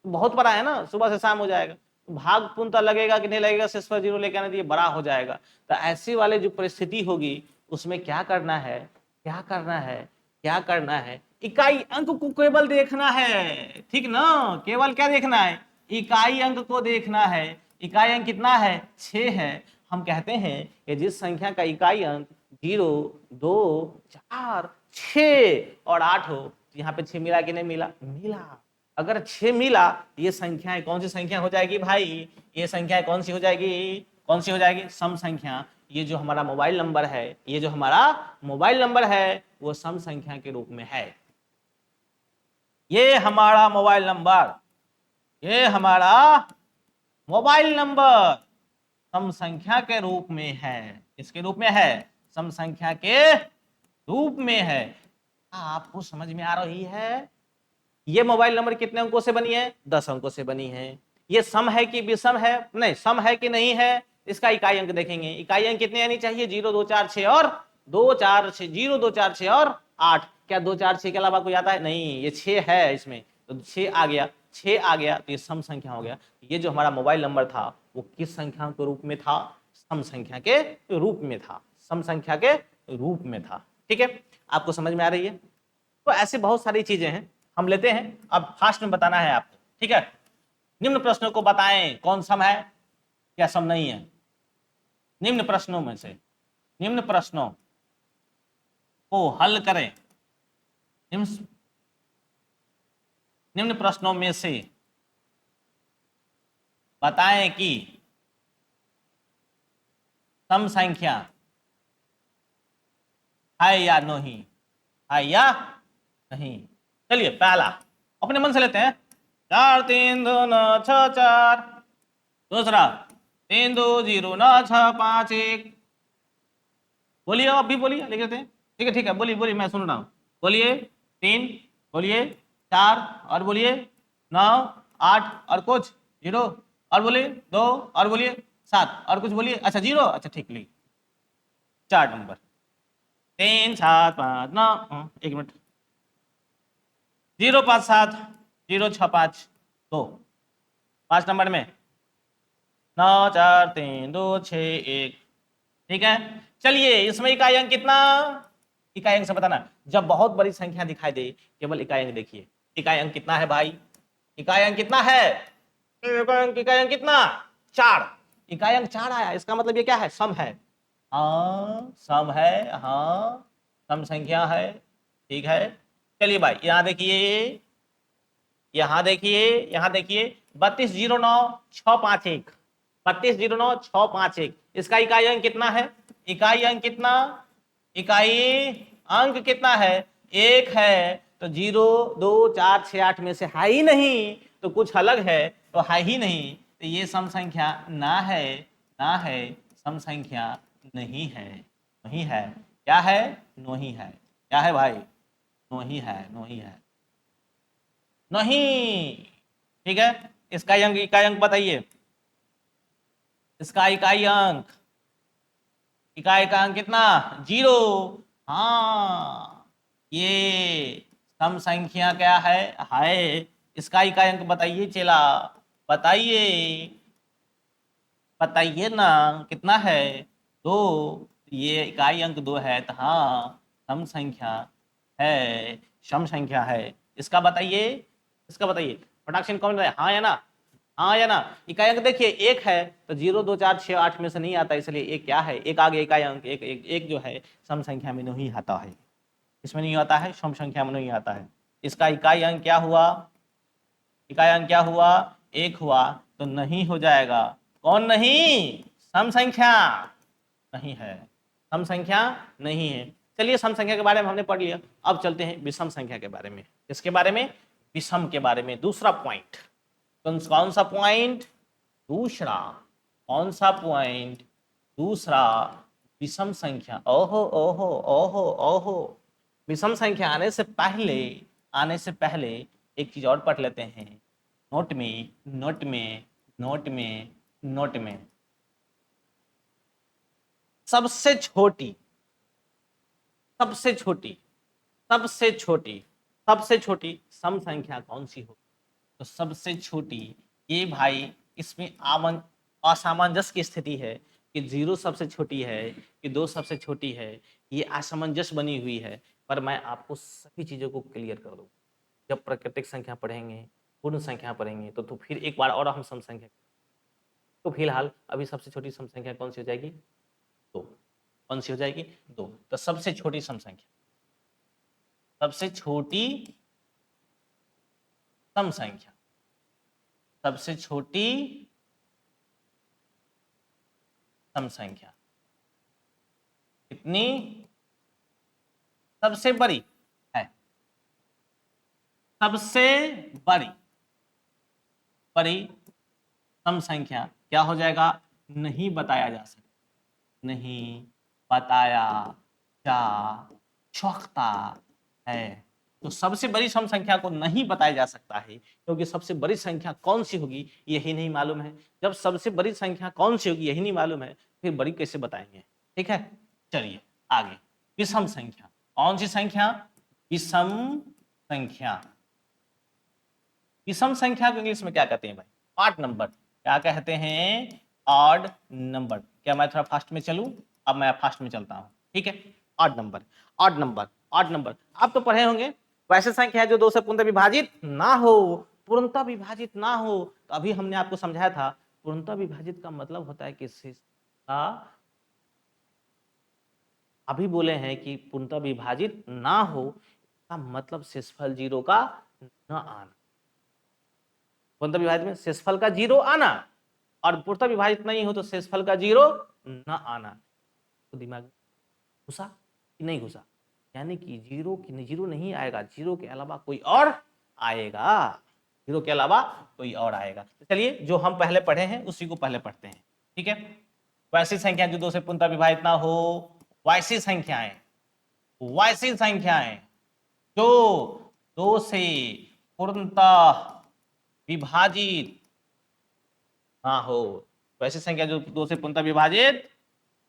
बहुत बड़ा है ना, सुबह से शाम हो जाएगा। भाग पूर्णतः लगेगा कि नहीं लगेगा, शेष पर जीरो लेके आना तो ये बड़ा हो जाएगा। तो ऐसी वाली जो परिस्थिति होगी उसमें क्या करना है, क्या करना है, क्या करना है, इकाई अंक को केवल देखना है, ठीक ना, केवल क्या देखना है, इकाई अंक को देखना है। इकाई अंक कितना है, 6 है। हम कहते हैं कि जिस संख्या का इकाई अंक 0, 2, 4, 6 और 8 हो, तो यहाँ पे 6 मिला कि नहीं मिला, मिला। अगर 6 मिला ये संख्याएं कौन सी संख्या हो जाएगी भाई, ये संख्याएं कौन सी हो जाएगी, कौन सी हो जाएगी, सम संख्या। ये जो हमारा मोबाइल नंबर है, ये जो हमारा मोबाइल नंबर है वो सम संख्या के रूप में है। ये हमारा मोबाइल नंबर, ये हमारा मोबाइल नंबर सम संख्या के रूप में है। किसके रूप में है, सम संख्या के रूप में है। आपको समझ में आ रही है, ये मोबाइल नंबर कितने अंकों से बनी है, 10 अंकों से बनी है। ये सम है कि विषम है, नहीं सम है कि नहीं है, इसका इकाई अंक देखेंगे। इकाई अंक कितने आनी चाहिए, 0, 2, 4, 6 और 2, 4, 6, 0, 2, 4, 6 और 8। क्या 2, 4, 6 के अलावा कोई आता है, नहीं, ये 6 है इसमें, तो 6 आ गया, 6 आ गया तो ये सम संख्या हो गया। ये जो हमारा मोबाइल नंबर था वो किस संख्या के रूप में था, सम संख्या के रूप में था, सम संख्या के रूप में था। ठीक है, आपको समझ में आ रही है। तो ऐसे बहुत सारी चीजें हैं, हम लेते हैं। अब फास्ट में बताना है आपको, ठीक है। निम्न प्रश्नों को बताएं कौन सम है क्या सम नहीं है। निम्न प्रश्नों में से, निम्न प्रश्नों को हल करें, निम्न प्रश्नों में से बताएं कि सम संख्या है या नहीं, है या नहीं। चलिए पहला अपने मन से लेते हैं, 4, 3, 2, 9, 6, 4। दूसरा 3, 2, 0, 9, 6, 5, 1। बोलिए, अब भी बोलिए, लिख लेते हैं। ठीक है ठीक है, बोलिए बोलिए, मैं सुन रहा हूँ। बोलिए 3, बोलिए 4, और बोलिए 9, 8 और कुछ 0, और बोलिए 2, और बोलिए 7 और कुछ बोलिए, अच्छा 0, अच्छा ठीक, ली 4 नंबर 3, 7, 5, 9, 1 मिनट, 0, 5, 7, 0, 6, 5, 2। 5 नंबर में 9 4 3 2 6 1। ठीक है, चलिए इसमें इकाई अंक कितना, इकाई अंक से बताना। जब बहुत बड़ी संख्या दिखाई दे केवल इकाई अंक देखिए, इकाई अंक कितना है भाई, इकाई अंक कितना है, इकाई अंक कितना, 4, इकाई अंक 4 आया, इसका मतलब ये क्या है, सम है। हाँ सम है, हाँ सम संख्या है, ठीक है। चलिए भाई यहाँ देखिए, यहाँ देखिए, यहाँ देखिए 3209,651, 3209,651, इसका इकाई अंक कितना है, इकाई अंक कितना, इकाई अंक कितना है, 1 है। तो 0 2 4 6 8 में से है ही नहीं, तो कुछ अलग है, तो है ही नहीं, तो ये सम संख्या ना है, ना है, सम संख्या नहीं है, नहीं है, क्या है, नहीं है, क्या है भाई, नहीं है, नहीं है, नहीं। ठीक है, इसका अंक, इकाई अंक बताइए, इसका इकाई अंक, इकाई का अंक कितना, 0। हाँ ये सम संख्या क्या है, इसका इकाई अंक बताइए चेला, बताइए, बताइए ना, कितना है, 2, ये इकाई अंक 2 है, तो हाँ सम संख्या है, सम संख्या है, इसका बताइए, इसका बताइए, फटाक से कौन रहे, हाँ या ना, हाँ या ना। इकाई अंक देखिए 1 है, तो 0 2 4 6 8 में से नहीं आता, इसलिए एक क्या है, एक आगे इकाई अंक, एक, एक, एक जो है सम संख्या में नहीं आता है, इसमें नहीं आता है, सम संख्या में नहीं आता है। इसका इकाई अंक क्या हुआ, इकाई अंक क्या हुआ, 1 हुआ, तो नहीं हो जाएगा, कौन नहीं, सम संख्या नहीं है, सम संख्या नहीं है। चलिए सम संख्या के बारे में हमने पढ़ लिया, अब चलते हैं विषम संख्या के बारे में, किसके बारे में, विषम के बारे में, दूसरा पॉइंट, कौन सा पॉइंट, दूसरा, कौन सा पॉइंट, दूसरा, विषम संख्या, ओहो ओहो ओहो ओहो, विषम संख्या आने से पहले, आने से पहले एक चीज और पढ़ लेते हैं, नोट में, नोट में, नोट में, नोट में, सबसे छोटी, सबसे छोटी, सबसे छोटी, सबसे छोटी सम संख्या कौन सी हो, तो सबसे छोटी, ये भाई इसमें असामंजस्य की स्थिति है कि 0 सबसे छोटी है कि 2 सबसे छोटी है, ये असमंजस बनी हुई है, पर मैं आपको सभी चीजों को क्लियर कर दूँ, जब प्राकृतिक संख्या पढ़ेंगे, पूर्ण संख्या पढ़ेंगे, तो फिर एक बार और हम सम संख्या, तो फिलहाल अभी सबसे छोटी सम संख्या कौन सी हो जाएगी, 2, कौन सी हो जाएगी, 2, तो सबसे छोटी सम संख्या, सबसे छोटी सम संख्या, सबसे छोटी सम संख्या कितनी, सबसे बड़ी है, सबसे बड़ी, बड़ी सम संख्या क्या हो जाएगा, नहीं बताया जा सकता, नहीं बताया जा सकता है, तो सबसे बड़ी सम संख्या को नहीं बताया जा सकता है, क्योंकि सबसे बड़ी संख्या कौन सी होगी यही नहीं मालूम है, जब सबसे बड़ी संख्या कौन सी होगी यही नहीं मालूम है, फिर बड़ी कैसे बताएंगे, ठीक है। चलिए आगे, विषम संख्या, कौन सी संख्या, विषम संख्या, विषम संख्या को इंग्लिश में क्या कहते हैं भाई, ऑड नंबर, क्या कहते हैं, ऑड नंबर, क्या मैं थोड़ा फास्ट में चलूं, अब मैं फास्ट में चलता हूं, ठीक है। Odd number, odd number, odd number, आप तो पढ़े होंगे, वैसे संख्या है जो 2 से पूर्णतः विभाजित ना हो, पूर्णतः विभाजित ना हो, तो अभी हमने आपको समझाया था, पूर्णतः विभाजित का मतलब होता है कि का, अभी बोले हैं कि पूर्णतः विभाजित ना हो, का मतलब शेषफल 0 का न आना, पूर्णतः विभाजित में शेषफल का 0 आना, और पूर्णतः विभाजित नहीं हो तो शेषफल का 0 न आना, तो दिमाग में घुसा कि नहीं घुसा, यानी कि 0 नहीं आएगा, 0 के अलावा कोई और आएगा, 0 के अलावा कोई और आएगा। तो चलिए जो हम पहले पढ़े हैं उसी को पहले पढ़ते हैं, ठीक है। वैसी संख्या जो 2 से पूर्णतः विभाजित ना हो, वैसी संख्याएं, वैसी संख्याएं जो 2 से पूर्णतः विभाजित ना हो, वैसी संख्या जो 2 से पूर्णतः विभाजित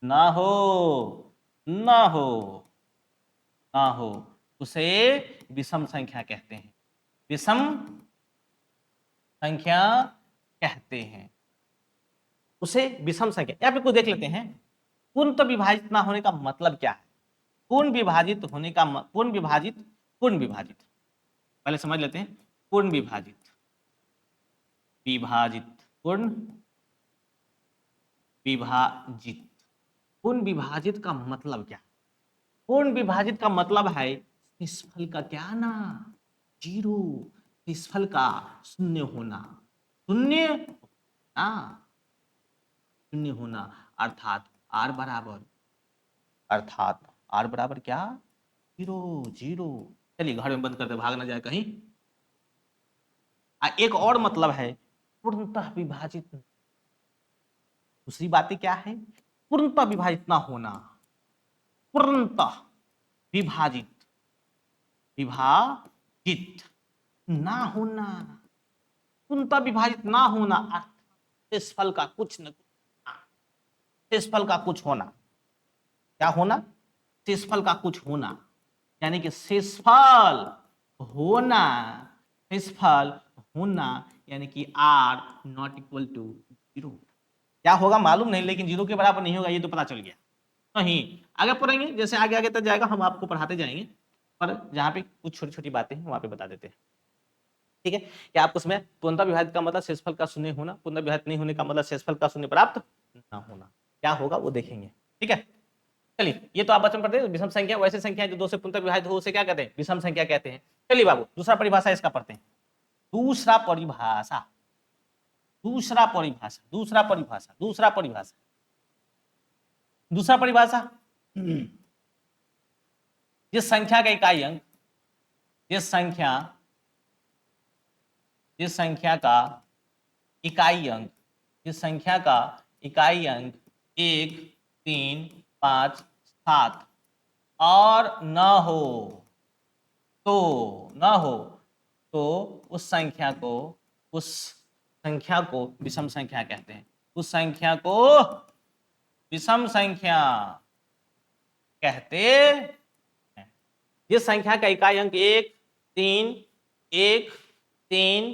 ना हो, ना हो, ना हो, उसे विषम संख्या कहते हैं, विषम संख्या कहते हैं, उसे विषम संख्या, यहाँ पे कुछ देख लेते हैं। पूर्णतः विभाजित ना होने का मतलब क्या है? पूर्ण विभाजित होने का पूर्ण विभाजित, पूर्ण विभाजित पहले समझ लेते हैं। पूर्ण विभाजित, विभाजित, पूर्ण विभाजित, पूर्ण विभाजित का मतलब क्या? पूर्ण विभाजित का मतलब है शेषफल का क्या ना, जीरो, शेषफल का शून्य होना, शून्य ना, शून्य होना, अर्थात आर बराबर, अर्थात आर बराबर क्या, जीरो, जीरो। चलिए घर में बंद करते, भाग ना जाए कहीं। एक और मतलब है पूर्णतः विभाजित, दूसरी बातें क्या है? पूर्णतः विभाजित ना होना, पूर्णतः विभाजित, विभाजित ना होना, पूर्णतः विभाजित ना होना, शेषफल का कुछ न कुछ, शेषफल का कुछ होना। क्या होना? शेषफल का कुछ होना, यानी कि शेषफल होना, शेषफल होना, यानी कि R not equal to zero. क्या होगा मालूम नहीं, लेकिन जीरो के बराबर नहीं होगा, ये तो पता चल गया। नहीं आगे पढ़ेंगे, जैसे आगे आगे तक जाएगा हम आपको पढ़ाते जाएंगे, पर जहाँ पे कुछ छोटी छोटी बातें हैं वहां पे बता देते हैं। ठीक है, क्या आपको उसमें पूर्णतः विभाजित का मतलब शेषफल का शून्य होना, पूर्णतः विभाजित नहीं होने का मतलब शेषफल का शून्य प्राप्त ना होना, क्या होगा वो देखेंगे। ठीक है, चलिए ये तो आप बचपन पढ़ते हैं। विषम संख्या वैसे संख्या जो दो से पूर्णतः विभाजित हो उसे क्या कहते हैं? विषम संख्या कहते हैं। चलिए बाबू दूसरा परिभाषा इसका पढ़ते हैं। दूसरा परिभाषा, दूसरा परिभाषा, दूसरा परिभाषा, दूसरा परिभाषा, दूसरा परिभाषा, जिस संख्या का इकाई अंक, जिस संख्या, जिस संख्या का इकाई अंक, जिस संख्या का इकाई अंक 1, 3, 5, 7 और न हो तो, न हो तो उस संख्या को, उस संख्या को विषम संख्या कहते हैं। उस संख्या को विषम संख्या कहते हैं। जिस संख्या का इकाई अंक 1, 3, 1, 3,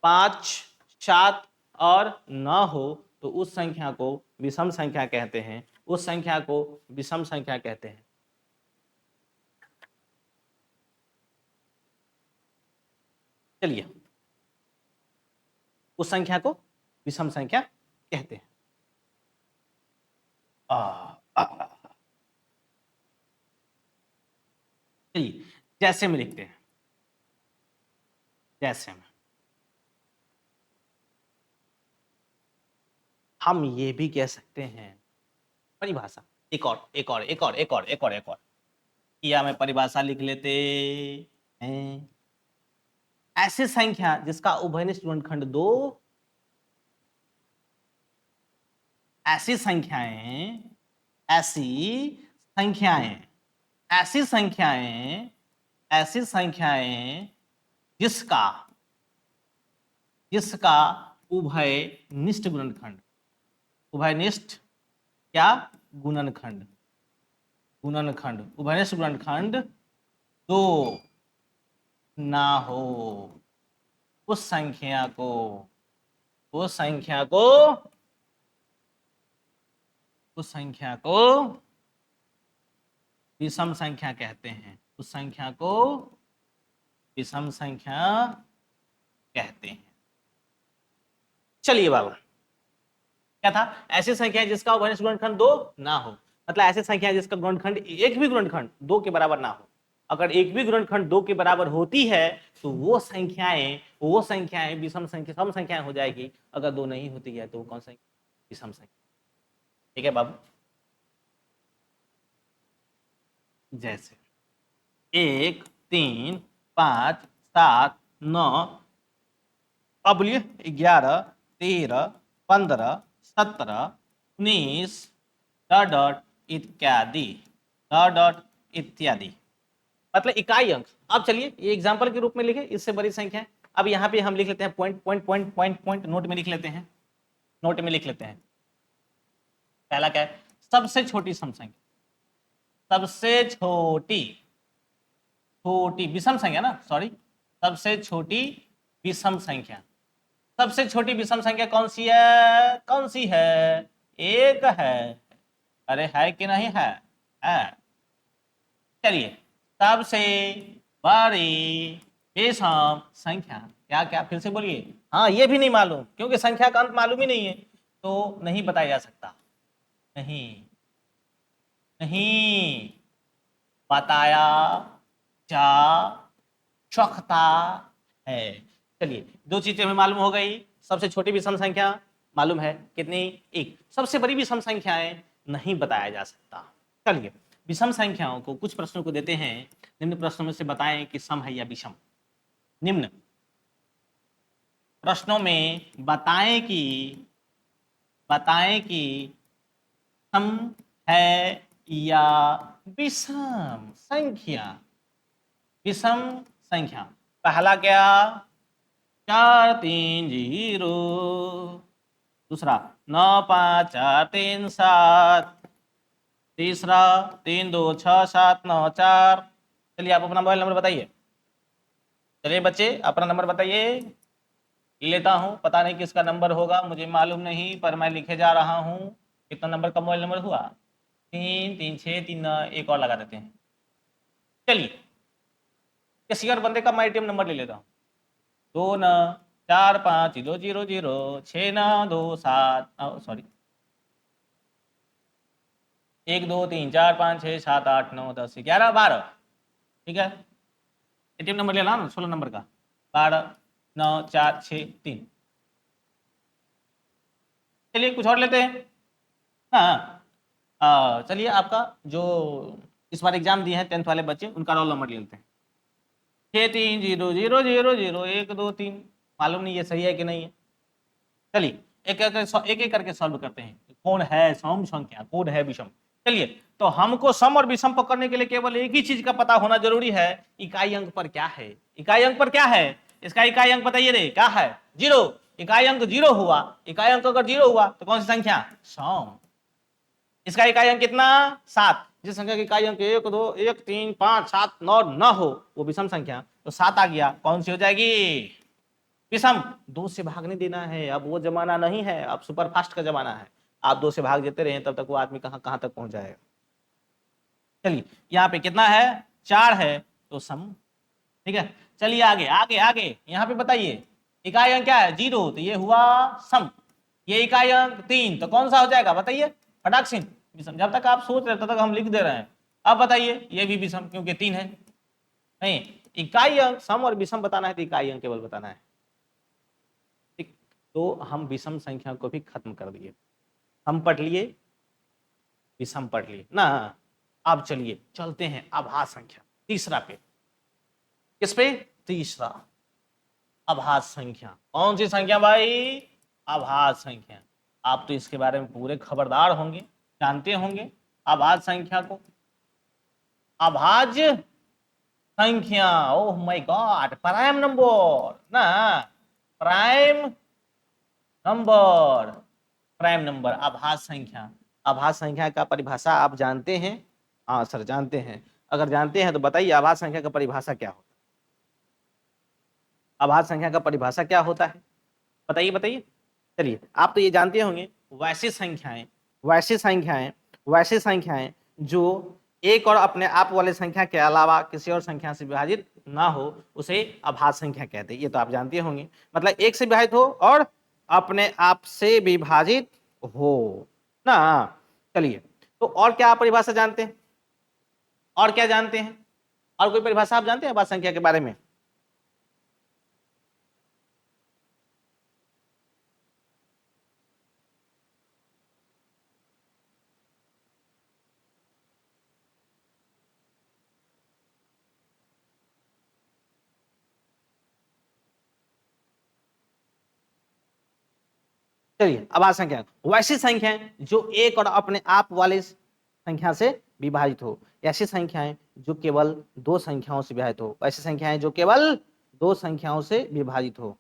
5, 7 और न हो तो उस संख्या को विषम संख्या कहते हैं। उस संख्या को विषम संख्या कहते हैं। चलिए उस संख्या को विषम संख्या कहते हैं। चलिए जैसे में लिखते हैं, जैसे में हम ये भी कह सकते हैं परिभाषा, एक और एक और एक और एक और एक और एक और या मैं परिभाषा लिख लेते हैं। ऐसी संख्या जिसका उभयनिष्ठ गुणनखंड 2, ऐसी संख्याएं, ऐसी संख्याएं, ऐसी संख्याएं, ऐसी संख्याएं जिसका, जिसका उभयनिष्ठ गुणनखंड, उभयनिष्ठ क्या, गुणनखंड, गुणनखंड, उभयनिष्ठ गुणनखंड 2 ना हो, उस संख्या को, उस संख्या को, उस संख्या को विषम संख्या कहते हैं। उस संख्या को विषम संख्या कहते हैं। चलिए बाबा क्या था? ऐसी संख्या जिसका उभयनिष्ठ गुणनखंड 2 ना हो, मतलब ऐसी संख्या जिसका गुणनखंड एक भी गुणनखंड 2 के बराबर ना हो। अगर एक भी गुणनखंड 2 के बराबर होती है तो वो संख्याएं विषम संख्या, सम संख्याएं हो जाएगी। अगर 2 नहीं होती है तो वो कौन सा? विषम संख्या। ठीक है बाबू, जैसे 1, 3, 5, 7, 9, अब बोलिए 11, 13, 15, 17, 19 डॉट इत्यादि, डॉट इत्यादि, मतलब इकाई अंक। अब चलिए ये एग्जांपल के रूप में लिखे, इससे बड़ी संख्या है। अब यहाँ पे हम लिख लेते हैं point point point point point, note में लिख लेते हैं, नोट में लिख लेते हैं। पहला क्या है? सबसे छोटी सम संख्या, सबसे छोटी, छोटी विषम संख्या ना, सॉरी, सबसे छोटी विषम संख्या, सबसे छोटी विषम संख्या कौन सी है? कौन सी है? एक है। अरे है कि नहीं है? है। चलिए, सबसे बड़ी विषम संख्या क्या? क्या फिर से बोलिए। हाँ, ये भी नहीं मालूम, क्योंकि संख्या का अंत मालूम ही नहीं है, तो नहीं बताया जा सकता। नहीं, नहीं बताया जा सकता है। चलिए, दो चीजें हमें मालूम हो गई। सबसे छोटी विषम संख्या मालूम है कितनी? एक। सबसे बड़ी विषम संख्याएं नहीं बताया जा सकता। चलिए, विषम संख्याओं को कुछ प्रश्नों को देते हैं। निम्न प्रश्नों में से बताएं कि सम है या विषम। निम्न प्रश्नों में बताएं कि सम है या विषम संख्या। विषम संख्या पहला क्या? 4 3 0। दूसरा 9 5 4 3 7। तीसरा 3 2 6 7 9 4। चलिए, आप अपना मोबाइल नंबर बताइए। चलिए बच्चे, अपना नंबर बताइए। लेता हूं, पता नहीं किसका नंबर होगा, मुझे मालूम नहीं, पर मैं लिखे जा रहा हूं। कितना नंबर का मोबाइल नंबर हुआ? 3 3 6 3। एक और लगा देते हैं। चलिए, किसी और बंदे का मैं ATM नंबर ले लेता हूँ। 2 9 4 5 0 0 6 9 2 7। सॉरी, 1 2 3 4 5 6 7 8 9 10 11 12। ठीक है, ATM नंबर लेना ना, 16 नंबर का। 12 9 4 6 3। चलिए, कुछ और लेते हैं। हाँ, चलिए, आपका जो इस बार एग्जाम दिए हैं 10th वाले बच्चे, उनका रोल नंबर ले लेते हैं। 6 3 0 0 0 0 1 2 3। मालूम नहीं ये सही है कि नहीं है। चलिए, एक एक करके सॉल्व करते हैं। कौन है सम संख्या, कौन है विषम। चलिए, तो हमको सम और विषम पकड़ने के लिए केवल एक ही चीज का पता होना जरूरी है। इकाई अंक पर क्या है? इकाई अंक पर क्या है? इसका इकाई अंक बताइए रे, क्या है? 0। इकाई अंक 0 हुआ। इकाई अंक अगर 0 हुआ तो कौन सी संख्या? सम। इसका इकाई अंक कितना? 7। जिस संख्या की इकाई अंक 1 2 1 3 5 7 9 न हो, वो विषम संख्या। तो 7 आ गया, कौन सी हो जाएगी? विषम। 2 से भागने देना है। अब वो जमाना नहीं है, अब सुपर फास्ट का जमाना है। आप 2 से भाग देते रहे, तब तक वो आदमी कहां कहां तक पहुंच जाएगा। चलिए, यहाँ पे कितना है? 4 है, तो सम। ठीक है, चलिए आगे आगे आगे। यहाँ पे बताइए, इकाई अंक क्या है? 0, तो ये हुआ सम। ये इकाई अंक 3, तो कौन सा हो जाएगा बताइए फटाक से। विषम। जब तक आप सोच रहे तब तक हम लिख दे रहे हैं। अब बताइए, ये भी विषम, क्योंकि 3 है। नहीं, इकाई अंक सम और विषम बताना है तो इकाई अंक केवल बताना है। ठीक, तो हम विषम संख्या को भी खत्म कर दिए। हम पढ़ लिए, विषम पढ़ लिए ना। अब चलिए चलते हैं अभाज्य संख्या, तीसरा पे। किस पे? तीसरा, अभाज्य संख्या। कौन सी संख्या भाई? अभाज्य संख्या। आप तो इसके बारे में पूरे खबरदार होंगे, जानते होंगे अभाज्य संख्या को। अभाज्य संख्या, oh my God, prime number ना। प्राइम नंबर, प्राइम नंबर, अभाज्य संख्या। अभाज्य संख्या का परिभाषा आप जानते हैं? हाँ सर, जानते हैं। अगर जानते हैं तो बताइए, अभाज्य संख्या का परिभाषा क्या होता है? अभाज्य संख्या का परिभाषा क्या होता है? बताइए बताइए। चलिए, आप तो ये जानते होंगे, वैसी संख्याएं, वैसी संख्याएं, वैसी संख्याएं जो एक और अपने आप वाले संख्या के अलावा किसी और संख्या से विभाजित ना हो, उसे अभाज्य संख्या कहते हैं। ये तो आप जानते होंगे, मतलब एक से विभाजित हो और अपने आप से विभाजित हो ना। चलिए, तो और क्या आप परिभाषा जानते हैं? और क्या जानते हैं? और कोई परिभाषा आप जानते हैं अभाज्य संख्या के बारे में? चलिए, अभाज्य संख्या वैसी संख्याएं जो एक और अपने आप वाले संख्या से विभाजित हो। ऐसी संख्याएं जो केवल दो संख्याओं से विभाजित हो। ऐसी संख्याएं जो केवल दो संख्याओं से विभाजित हो।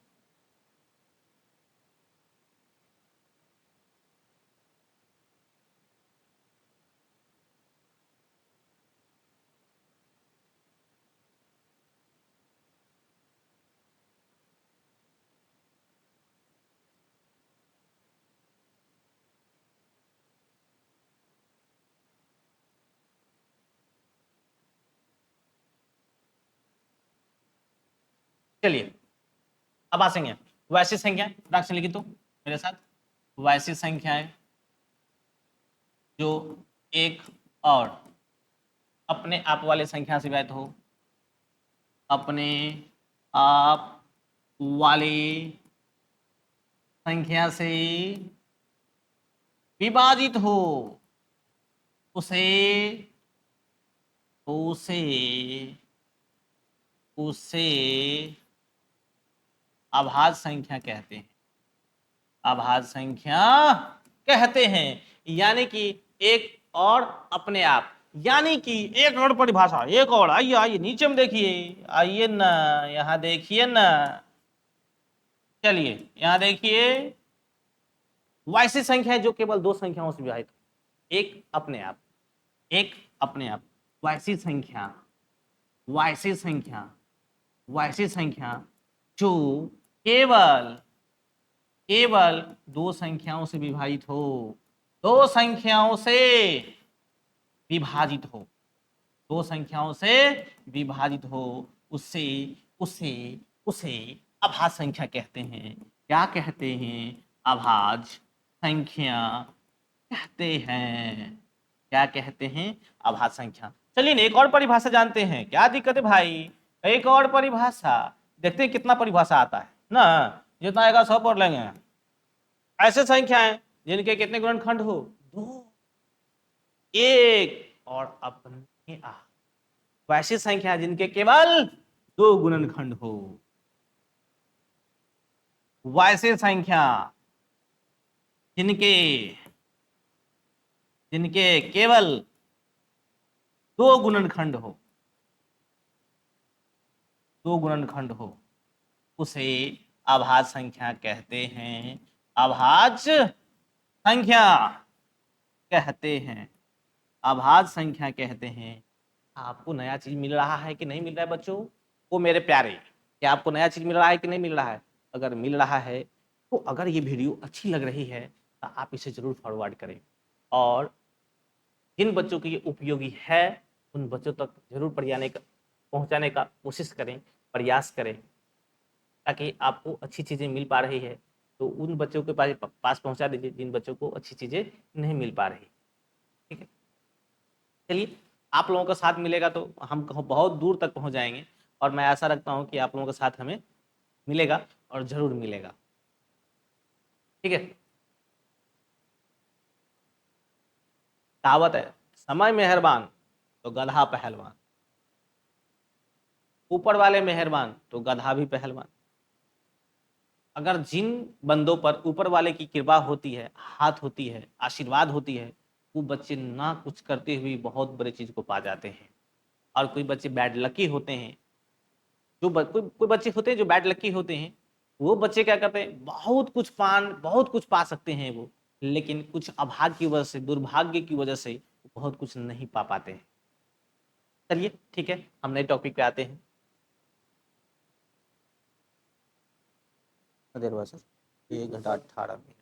चलिए अब आ संख्या, वैश्विक संख्या से लिखिए तो मेरे साथ, वैश्विक संख्याएं जो एक और अपने आप वाले संख्या से विभाजित हो, अपने आप वाली संख्या से विभाजित हो, उसे उसे उसे अभाज्य संख्या कहते हैं, अभाज्य संख्या कहते हैं। यानी कि एक और अपने आप, यानी कि एक और परिभाषा, एक और, आइए आइए नीचे में देखिए, आइए ना, यहां देखिए ना, चलिए यहां देखिए, वैसी संख्या है जो केवल दो संख्याओं से विभाजित, एक अपने आप, एक अपने आप, वैसी संख्या, वैसी संख्या, वैसी संख्या जो केवल केवल दो संख्याओं से विभाजित हो, दो संख्याओं से विभाजित हो, दो संख्याओं से विभाजित हो, उससे उसे उसे अभाज्य संख्या कहते हैं। क्या कहते हैं? अभाज्य संख्या कहते हैं। क्या कहते हैं? अभाज्य संख्या। चलिए एक और परिभाषा जानते हैं, क्या दिक्कत है भाई, एक और परिभाषा देखते हैं कितना परिभाषा आता है ना, जितना आएगा सब पढ़ लेंगे। ऐसे संख्याएं जिनके कितने गुणनखंड हो, दो, एक और अपने आप। वैसी संख्या जिनके केवल दो गुणनखंड हो, वैसे संख्या जिनके जिनके केवल दो गुणनखंड हो, दो गुणनखंड हो, उसे अभाज्य संख्या कहते हैं। अभाज्य संख्या कहते हैं, अभाज्य संख्या कहते हैं। आपको नया चीज मिल रहा है कि नहीं मिल रहा है बच्चों? वो मेरे प्यारे, क्या आपको नया चीज मिल रहा है कि नहीं मिल रहा है? अगर मिल रहा है तो अगर ये वीडियो अच्छी लग रही है तो आप इसे जरूर फॉरवर्ड करें, और जिन बच्चों के ये उपयोगी है उन बच्चों तक जरूर पहुंचाने का कोशिश करें, प्रयास करें, ताकि आपको अच्छी चीज़ें मिल पा रही है तो उन बच्चों के पास पहुंचा दीजिए जिन बच्चों को अच्छी चीज़ें नहीं मिल पा रही। ठीक है, चलिए आप लोगों का साथ मिलेगा तो हम बहुत दूर तक पहुंच जाएंगे, और मैं आशा रखता हूं कि आप लोगों का साथ हमें मिलेगा और जरूर मिलेगा। ठीक है, कहावत है, समय मेहरबान तो गधा पहलवान, ऊपर वाले मेहरबान तो गधा भी पहलवान। अगर जिन बंदों पर ऊपर वाले की कृपा होती है, हाथ होती है, आशीर्वाद होती है, वो बच्चे ना कुछ करते हुए बहुत बड़ी चीज को पा जाते हैं। और कोई बच्चे बैड लकी होते हैं, कोई बच्चे होते हैं जो बैड लकी होते हैं, वो बच्चे क्या करते हैं, बहुत कुछ पा सकते हैं वो, लेकिन कुछ अभाग्य की वजह से, दुर्भाग्य की वजह से बहुत कुछ नहीं पा पाते हैं। चलिए ठीक है, हम नए टॉपिक पे आते हैं। देर हुआ सर, 1 घंटा 18 मिनट।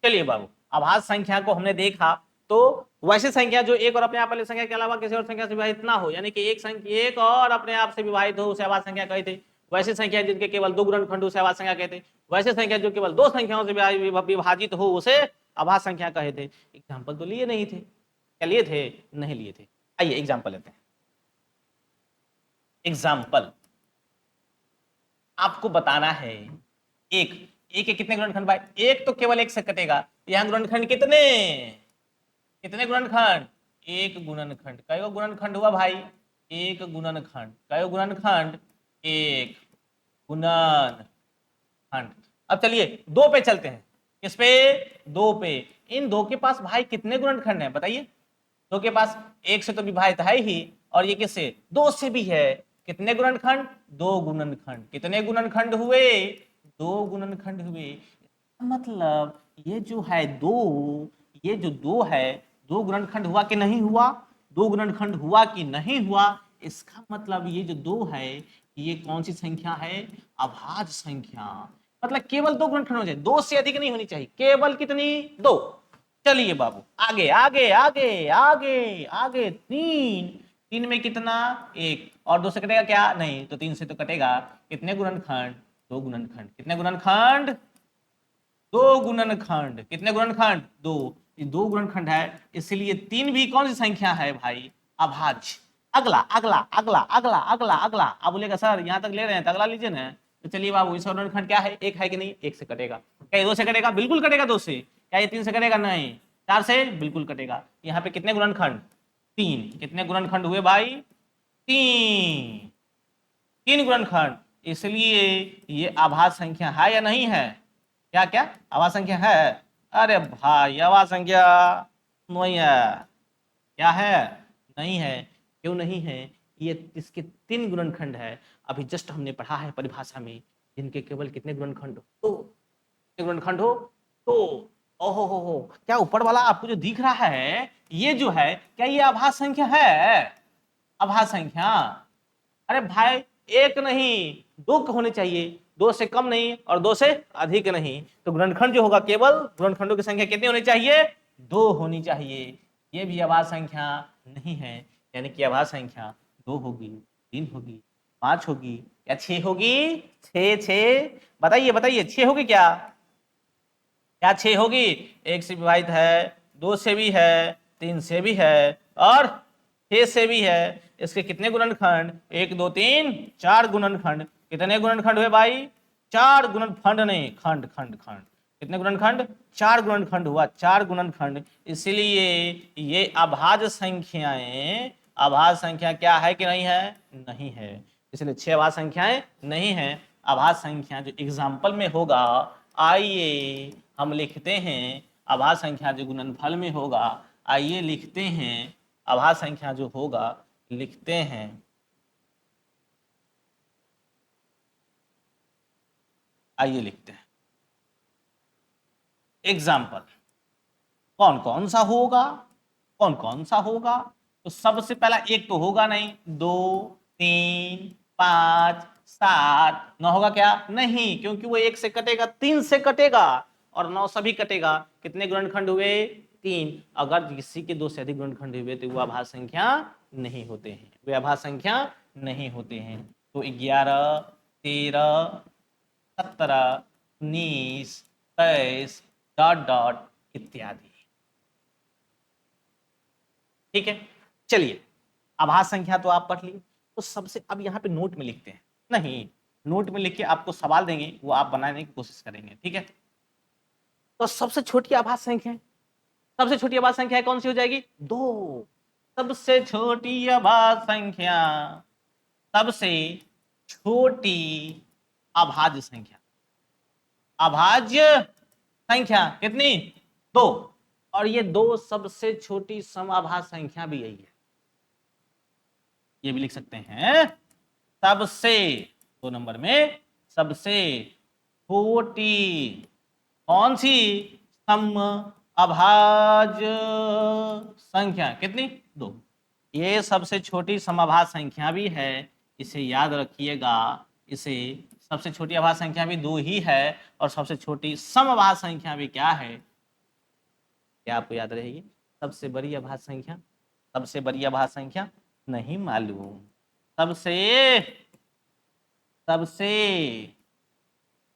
चलिए बाबू, अभाज्य संख्या को हमने देखा, तो वैसी संख्या जो एक और अपने आप वाली संख्या के अलावा किसी और संख्या से विभाजित ना हो, यानी कि एक और अपने आप से विभाजित हो, उसे अभाज्य संख्या कहते हैं। वैसी संख्या जिनके केवल दो गुणनखंड, उसे अभाज्य संख्या कहते हैं। वैसी संख्या जो केवल दो संख्याओं से विभाजित हो, उसे अभाज्य संख्या कहते हैं। एग्जाम्पल तो लिए नहीं थे, क्या लिए थे? नहीं लिए थे। आइए एग्जाम्पल लेते हैं। एग्जाम्पल आपको बताना है, एक एक के कितने गुणनखंड भाई? एक तो केवल एक से कटेगा, यहाँ गुणनखंड कितने, कितने गुणनखंड? एक गुणनखंड। कई गुणनखंड हुआ भाई? एक गुणनखंड। कई गुणनखंड? एक गुणनखंड। अब चलिए दो पे चलते हैं। किस पे? दो पे। इन दो के पास भाई कितने गुणनखंड है बताइए? दो के पास एक से तो विभाजित है ही, और ये किससे? दो से भी है। कितने गुणनखंड? दो गुणनखंड। कितने गुणनखंड हुए? दो गुणनखंड हुए। मतलब ये जो है दो, ये जो दो है, दो गुणनखंड हुआ कि नहीं हुआ? दो गुणनखंड हुआ कि नहीं हुआ? इसका मतलब ये जो दो है, ये कौन सी संख्या है? अभाज्य संख्या। मतलब केवल दो गुणनखंड हो जाए, दो से अधिक नहीं होनी चाहिए, केवल कितनी? दो। चलिए बाबू आगे आगे आगे आगे आगे। तीन, 3 में कितना 1, और 2 से कटेगा क्या, नहीं, तो 3 से तो कटेगा। कितने गुणनखंड, 2 गुणनखंड। कितने गुणनखंड, 2 गुणनखंड। कितने गुणनखंड, 2। ये 2 गुणनखंड है, इसलिए 3 भी कौन सी संख्या है भाई, अभाज्य। अगला अगला अगला अगला अगला अगला, आप बोलेगा सर यहाँ तक ले रहे हैं तो अगला लीजिए ना। तो चलिए बाबू, इसका गुणनखंड क्या है, 1 है कि नहीं, 1 से कटेगा। क्या ये 2 से कटेगा, बिल्कुल कटेगा 2 से। क्या ये 3 से कटेगा, नहीं। 4 से बिल्कुल कटेगा। यहाँ पे कितने गुणनखंड, 3। कितने गुणनखंड हुए भाई, 3। 3 गुणनखंड, इसलिए ये अभाज्य संख्या है या नहीं है, क्या क्या अभाज्य संख्या है। अरे भाई अभाज्य संख्या नहीं है, क्या है, नहीं है। क्यों नहीं है, ये इसके 3 गुणनखंड है। अभी जस्ट हमने पढ़ा है परिभाषा में, जिनके केवल कितने गुणनखंड हो, तो कितने गुणनखंड हो, तो ओहो हो, क्या ऊपर वाला आपको जो दिख रहा है ये जो है, क्या ये अभाज्य संख्या है, अभाज्य संख्या। अरे भाई एक नहीं, 2 होने चाहिए, 2 से कम नहीं और 2 से अधिक नहीं। तो गुणनखंड जो होगा, केवल गुणनखंडों की संख्या कितनी होनी चाहिए, 2 होनी चाहिए। ये भी अभाज्य संख्या नहीं है, यानी कि अभाज्य संख्या 2 होगी, 3 होगी, 5 होगी या 6 होगी, 6 बताइए बताइए, 6 होगी क्या, क्या 6 होगी। 1 से विभाजित है, 2 से भी है, 3 से भी है और 6 से भी है। इसके कितने गुणनखंड, 1 2 3 4 गुणनखंड। कितने गुणनखंड हुए भाई, 4 गुणनखंड, नहीं खंड खंड खंड। कितने गुणनखंड, 4 गुणनखंड हुआ, 4 गुणनखंड। इसलिए ये अभाज्य संख्याएं, अभाज्य संख्या क्या है कि नहीं है, नहीं है। इसलिए 6 अभाज्य संख्याएं नहीं है। अभाज्य संख्या जो एग्जाम्पल में होगा, आइए हम लिखते हैं अभाज्य संख्या जो गुणनफल में होगा, आइए लिखते हैं अभाज्य संख्या जो होगा, लिखते हैं। आइए लिखते हैं एग्जाम्पल। कौन कौन सा होगा, कौन कौन सा होगा, तो सबसे पहला एक तो होगा नहीं, 2 3 5 7 9 होगा क्या, नहीं, क्योंकि वो 1 से कटेगा, 3 से कटेगा और 9 सभी कटेगा। कितने गुणनखंड हुए, 3। अगर किसी के 2 से अधिक गुणनखंड हुए तो वो अभाज्य संख्या नहीं होते हैं, वे अभाज्य संख्या नहीं होते हैं। तो 11 13 17 19 23 डॉट डॉट इत्यादि। ठीक है, चलिए अभाज्य संख्या तो आप पढ़ लिए, तो सबसे अब यहाँ पे नोट में लिखते हैं, नहीं नोट में लिख के आपको सवाल देंगे, वो आप बनाने की कोशिश करेंगे, ठीक है। तो सबसे छोटी अभाज्य संख्या, सबसे छोटी अभाज्य संख्या कौन सी हो जाएगी, 2। सबसे छोटी अभाज्य संख्या, सबसे छोटी अभाज्य संख्या, अभाज्य संख्या कितनी, 2। और ये 2 सबसे छोटी समअभाज्य संख्या भी यही है, ये भी लिख सकते हैं। सबसे 2 नंबर में सबसे छोटी कौन सी समअभाज्य संख्या, कितनी, 2। ये सबसे छोटी समअभाज्य संख्या भी है, इसे याद रखिएगा। इसे सबसे छोटी अभाज्य संख्या भी 2 ही है, और सबसे छोटी समअभाज्य संख्या भी क्या है, क्या आपको याद रहेगी, सबसे बड़ी अभाज्य संख्या, सबसे बड़ी अभाज्य संख्या नहीं मालूम, सबसे सबसे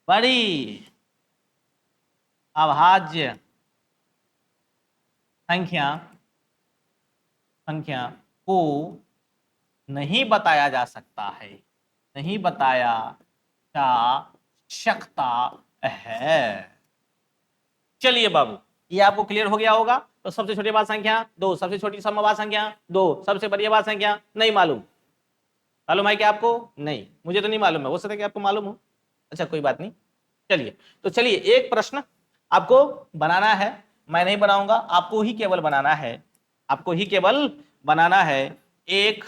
बड़ी अभाज्य संख्या, संख्या को नहीं बताया जा सकता है, नहीं बताया जा सकता है। चलिए बाबू, ये आपको क्लियर हो गया होगा। तो सबसे छोटी अभाज्य संख्या 2, सबसे छोटी समअभाज्य संख्या 2, सबसे बड़ी अभाज्य संख्या नहीं मालूम। मालूम है क्या आपको, नहीं, मुझे तो नहीं मालूम है, हो सकता है कि आपको मालूम हो। अच्छा कोई बात नहीं, चलिए। तो चलिए एक प्रश्न आपको बनाना है, मैं नहीं बनाऊंगा, आपको ही केवल बनाना है, आपको ही केवल बनाना है। 1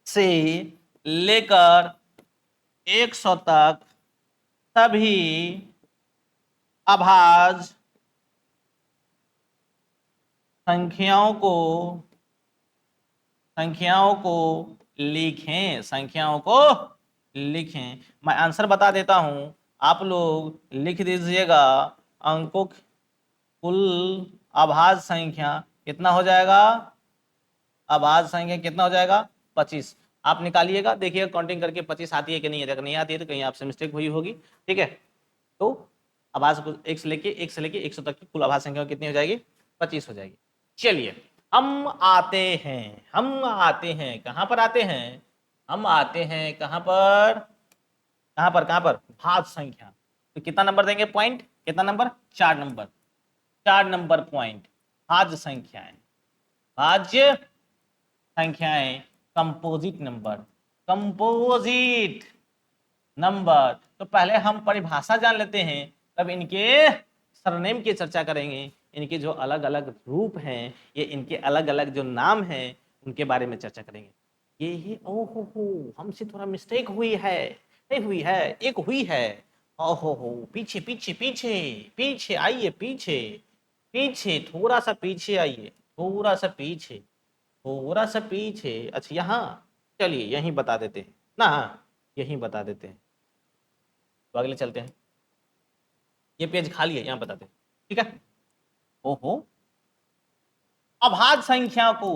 से लेकर 100 तक सभी अभाज्य संख्याओं को लिखें, संख्याओं को लिखें। मैं आंसर बता देता हूं, आप लोग लिख दीजिएगा। अंकों कुल अभाज्य संख्या कितना हो जाएगा, अभाज्य संख्या कितना हो जाएगा 25। आप निकालिएगा, देखिएगा काउंटिंग करके 25 आती है कि नहीं, अगर नहीं आती है तो कहीं आपसे मिस्टेक हुई होगी। ठीक है, तो अभाज्य एक से लेके 100 तक की कुल अभाज्य संख्या कितनी हो जाएगी 25 हो जाएगी। चलिए हम आते हैं कहां पर आते हैं, हम आते हैं कहां पर, कहां पर भाज्य संख्या। तो कितना नंबर देंगे पॉइंट, कितना नंबर 4 नंबर, 4 नंबर पॉइंट भाज्य संख्याएं, भाज्य संख्याएं कंपोजिट नंबर, कंपोजिट नंबर। तो पहले हम परिभाषा जान लेते हैं, तब इनके सरनेम की चर्चा करेंगे, इनके जो अलग अलग रूप हैं, ये इनके अलग अलग जो नाम हैं उनके बारे में चर्चा करेंगे। ये ओहो हमसे थोड़ा मिस्टेक हुई है, नहीं हुई है, एक हुई है। ओहो पीछे पीछे पीछे पीछे आइए, पीछे पीछे थोड़ा सा पीछे आइए, थोड़ा सा पीछे, थोड़ा सा पीछे। अच्छा यहाँ, चलिए यहीं बता देते हैं ना, यहीं बता देते हैं, तो अगले चलते हैं। ये पेज खाली है, यहाँ बताते हैं। ठीक है, ओहो अभाज्य संख्या को,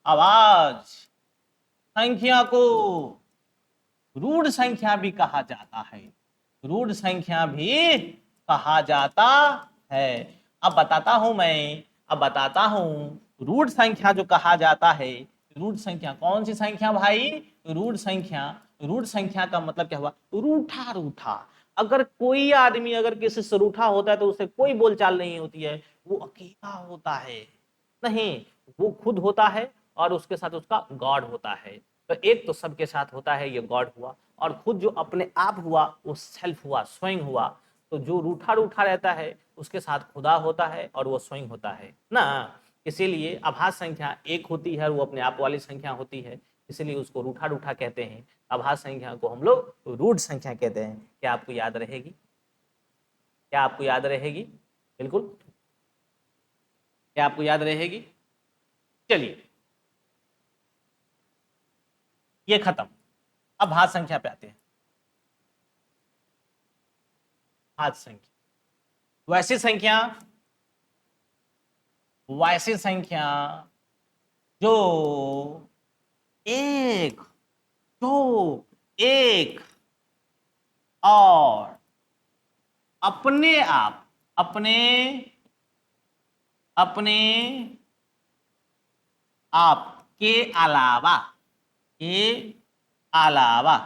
अभाज्य संख्या को रूढ़ संख्या भी कहा जाता है, रूढ़ संख्या भी कहा जाता है। अब बताता हूं मैं, अब बताता हूं रूढ़ संख्या जो कहा जाता है, रूढ़ संख्या कौन सी संख्या भाई, रूढ़ संख्या, रूढ़ संख्या का मतलब क्या हुआ, रूठा रूठा। अगर कोई आदमी अगर किसी से रूठा होता है तो उसे कोई बोलचाल नहीं होती है, वो अकेला होता है, नहीं वो खुद होता है और उसके साथ उसका गॉड होता है। तो एक तो सबके साथ होता है, ये गॉड हुआ, और खुद जो अपने आप हुआ वो सेल्फ हुआ, स्वयं हुआ। तो जो रूठा रूठा रहता है उसके साथ खुदा होता है और वो स्वयं होता है ना। इसीलिए अभाज्य संख्या एक होती है, वो अपने आप वाली संख्या होती है, इसीलिए उसको रूठा रूठा कहते हैं। अभाज्य संख्या को हम लोग रूढ़ संख्या कहते हैं। क्या आपको याद रहेगी, क्या आपको याद रहेगी, बिल्कुल क्या आपको याद रहेगी। चलिए ये खत्म, अब भाज्य संख्या पे आते हैं। भाज्य संख्या, वैसी संख्या, वैसी संख्या जो एक, जो एक और अपने आप, अपने अपने आप के अलावा, के अलावा,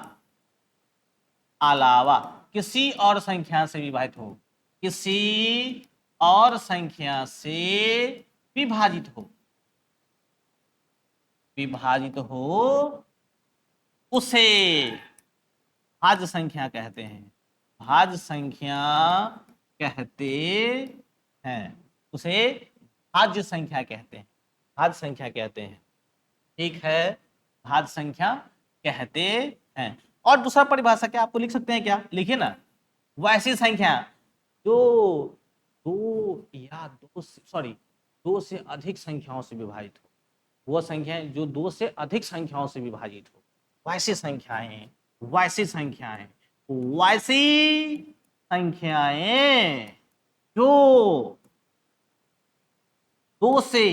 अलावा किसी और संख्या से विभाजित हो, किसी और संख्या से विभाजित हो, विभाजित हो, उसे भाज्य संख्या कहते हैं, भाज्य संख्या कहते हैं, उसे भाज्य संख्या कहते हैं, भाज्य संख्या कहते हैं। ठीक है, भाज्य संख्या कहते हैं। और दूसरा परिभाषा क्या आपको लिख सकते हैं, क्या लिखिए ना, वैसी संख्या जो दो या दो, सॉरी, दो से अधिक संख्याओं से विभाजित हो, वो संख्याएं जो दो से अधिक संख्याओं से विभाजित हो, वैसी संख्याएं, वैसी संख्याएं, वैसी संख्याएं जो दो से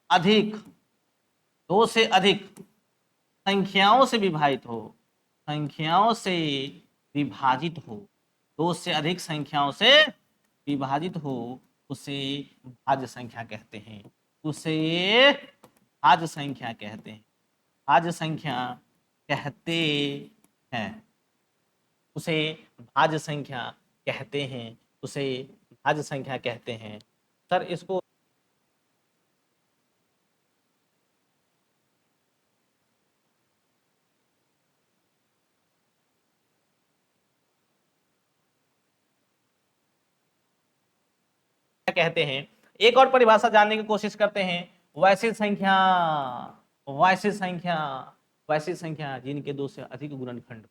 अधिक, दो से अधिक संख्याओं से विभाजित हो, संख्याओं से विभाजित हो, दो से अधिक संख्याओं से विभाजित हो, उसे भाज्य संख्या कहते हैं, उसे भाज्य संख्या कहते हैं, भाज्य संख्या कहते हैं, उसे भाज्य संख्या कहते हैं, उसे भाज्य संख्या कहते हैं। सर इसको कहते हैं, एक और परिभाषा जानने की कोशिश करते हैं। वैसी संख्या, वैसी संख्या, वैसी संख्या जिनके दो से अधिक गुणनखंड,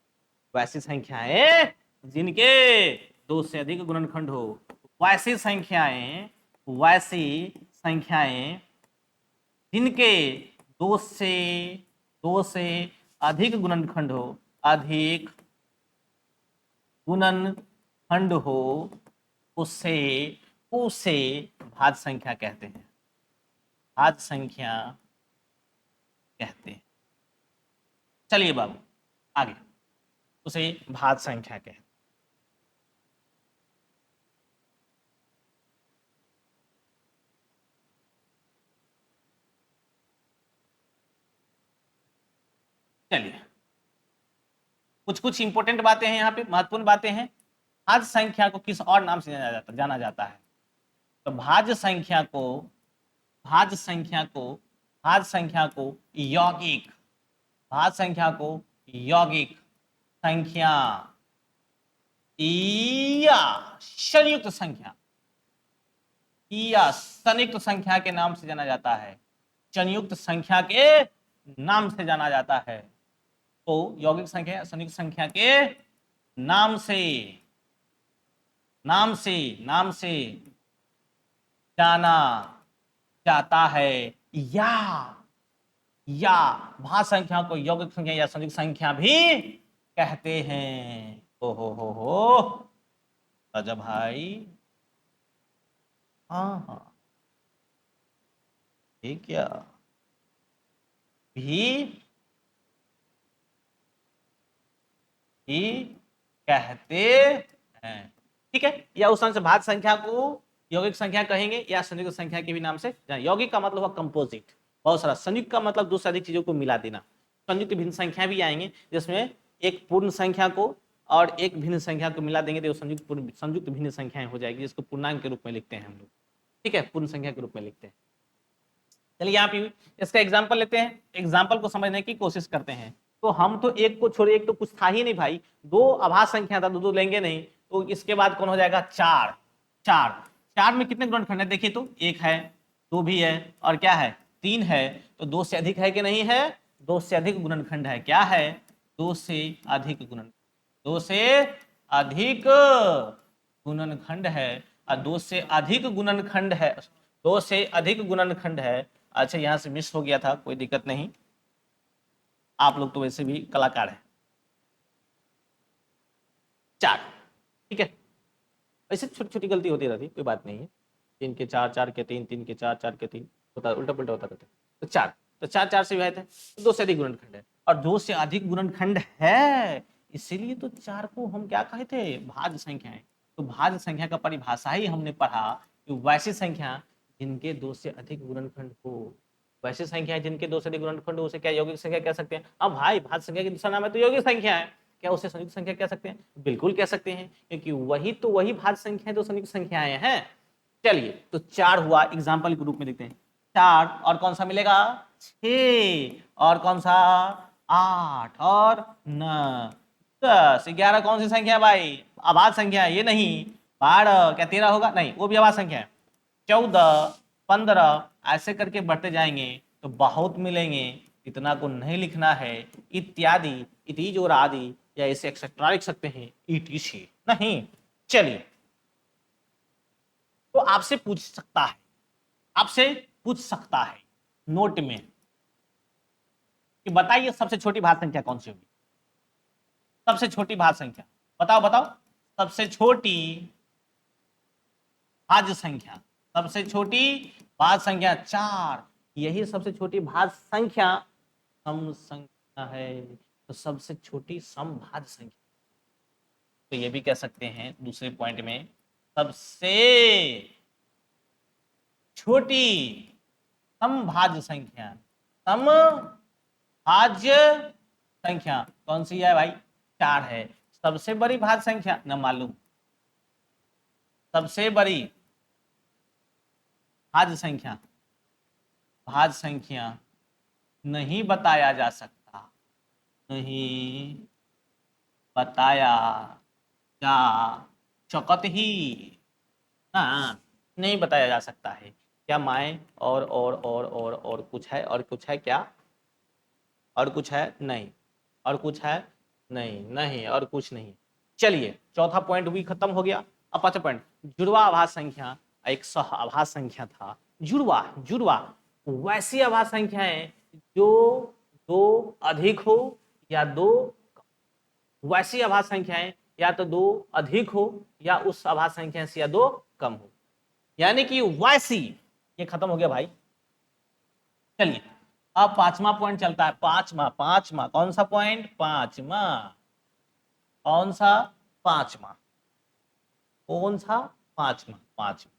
वैसी संख्याएं जिनके दो से अधिक गुणनखंड हो, वैसी संख्याएं, वैसी संख्याएं जिनके दो से, दो से अधिक गुणनखंड हो, अधिक गुणनखंड हो, उसे, उसे भाज्य संख्या कहते हैं, भाज्य संख्या कहते हैं। चलिए बाबू आगे, उसे भाज्य संख्या कहते हैं। चलिए कुछ कुछ इंपॉर्टेंट बातें हैं यहाँ पे, महत्वपूर्ण बातें हैं। भाज्य संख्या को किस और नाम से जाना जाता है? तो भाज्य संख्या को, भाज्य संख्या को, भाज्य संख्या को यौगिक, भाज्य संख्या को यौगिक संख्या या संयुक्त संख्या या संयुक्त संख्या के नाम से जाना जाता है। संयुक्त संख्या के नाम से जाना जाता है। तो यौगिक संख्या संयुक्त संख्या के नाम से, नाम से, नाम से जाना जाता है। या भाज्य संख्या को यौगिक संख्या या संयुक्त संख्या भी कहते हैं। ओ हो राजा भाई, हाँ हाँ, ये क्या भी कहते हैं, ठीक है। या उस तरह से भाज्य संख्या को यौगिक संख्या कहेंगे या संयुक्त संख्या के भी नाम से। यौगिक का मतलब हुआ कंपोजिट, बहुत सारा। संयुक्त का मतलब दो से अधिक चीजों को मिला देना। संयुक्त भिन्न संख्या भी आएंगे जिसमें एक पूर्ण संख्या को और एक भिन्न संख्या को मिला देंगे तो संयुक्त भिन्न संख्याएं हो जाएगी, जिसको पूर्णांक के रूप में लिखते हैं हम लोग, ठीक है, पूर्ण संख्या के रूप में लिखते हैं। चलिए यहाँ पे इसका एग्जाम्पल लेते हैं, एग्जाम्पल को समझने की कोशिश करते हैं। तो हम तो एक को छोड़े, एक तो कुछ था ही नहीं भाई, दो आभास संख्या था, दो लेंगे नहीं, तो इसके बाद कौन हो जाएगा? चार। चार, चार में कितने गुणनखंड है देखिए तो, एक है, दो भी है, और क्या है? तीन है। तो दो से अधिक है कि नहीं है? दो से अधिक गुणनखंड है। क्या है? दो से अधिक गुणनखंड, दो से अधिक गुणनखंड है। और दो से अधिक गुणनखंड है, दो से अधिक गुणनखंड है। अच्छा यहां से मिस हो गया था, कोई दिक्कत नहीं, आप लोग तो वैसे भी कलाकार हैं। चार, ठीक है, ऐसे छोटी छोटी गलती होती रहती, कोई बात नहीं है। तीन के चार, चार के तीन, तीन के चार, चार के तीन, होता उल्टा पुल्टा होता रहता है। तो चार, तो चार चार से विभाजित है, तो दो से अधिक गुणनखंड है, और दो से अधिक गुणनखंड है, इसीलिए तो चार को हम क्या कहे थे? भाज्य संख्या है। तो भाज्य संख्या का परिभाषा ही हमने पढ़ा कि वैसी संख्या जिनके दो से अधिक गुणनखंड हो। वैसी संख्या है जिनके दो से अधिक गुणनखंड हो, उसे क्या यौगिक संख्या कह सकते हैं? अब भाई भाज्य संख्या की दूसरा नाम है तो यौगिक संख्या है। क्या उसे संयुक्त संख्या कह सकते हैं? बिल्कुल कह सकते हैं, क्योंकि वही तो वही भाज्य संख्या है जो संयुक्त संख्याएं हैं। चलिए तो चार हुआ, एग्जाम्पल के रूप में लिखते हैं। चार और कौन सा मिलेगा? 6, और कौन सा? 8, और 9, 10, 11 कौन सी संख्या है भाई? अभाज्य संख्या है, ये नहीं। 12, क्या 13 होगा? नहीं, वो भी अभाज्य संख्या है। 14, 15, ऐसे करके बढ़ते जाएंगे तो बहुत मिलेंगे, इतना को नहीं लिखना है। इत्यादि, इतिज और आदि, या इसे एक्सेट्रा लिख सकते हैं, ईटीसी नहीं। चलिए तो आपसे पूछ सकता है, आपसे पूछ सकता है नोट में कि बताइए सबसे छोटी भाज्य संख्या कौन सी होगी? सबसे छोटी भाज्य संख्या बताओ, बताओ। सबसे छोटी भाज्य संख्या, सबसे छोटी भाज्य संख्या 4, यही सबसे छोटी भाज्य संख्या सम संख्या है। तो सबसे छोटी समभाज्य संख्या, तो ये भी कह सकते हैं दूसरे पॉइंट में, सबसे छोटी समभाज्य संख्या, समभाज्य संख्या कौन सी है भाई? 4 है। सबसे बड़ी भाज्य संख्या न मालूम, सबसे बड़ी भाज्य संख्या, भाज्य संख्या नहीं बताया जा सकता, नहीं बताया जा सकत ही, हाँ नहीं बताया जा सकता है। क्या माए? और कुछ है? और कुछ है क्या? और कुछ है? नहीं। और कुछ है? नहीं, नहीं और कुछ नहीं। चलिए चौथा पॉइंट भी खत्म हो गया। अब पांचवा पॉइंट, जुड़वा आभास संख्या एक सह आभास संख्या था। जुड़वा, जुड़वा वैसी आभास संख्याएं जो दो अधिक हो या दो, वैसी आभास संख्याएं या तो दो अधिक हो या उस आभास संख्या से या दो कम हो। यानी कि वैसी, ये खत्म हो गया भाई, चलिए अब पांचवा पॉइंट चलता है। पांचवा पांचवा कौन सा पॉइंट? पांचवा। कौन सा? पांचवा। कौन सा? पांचवा। पांचवा।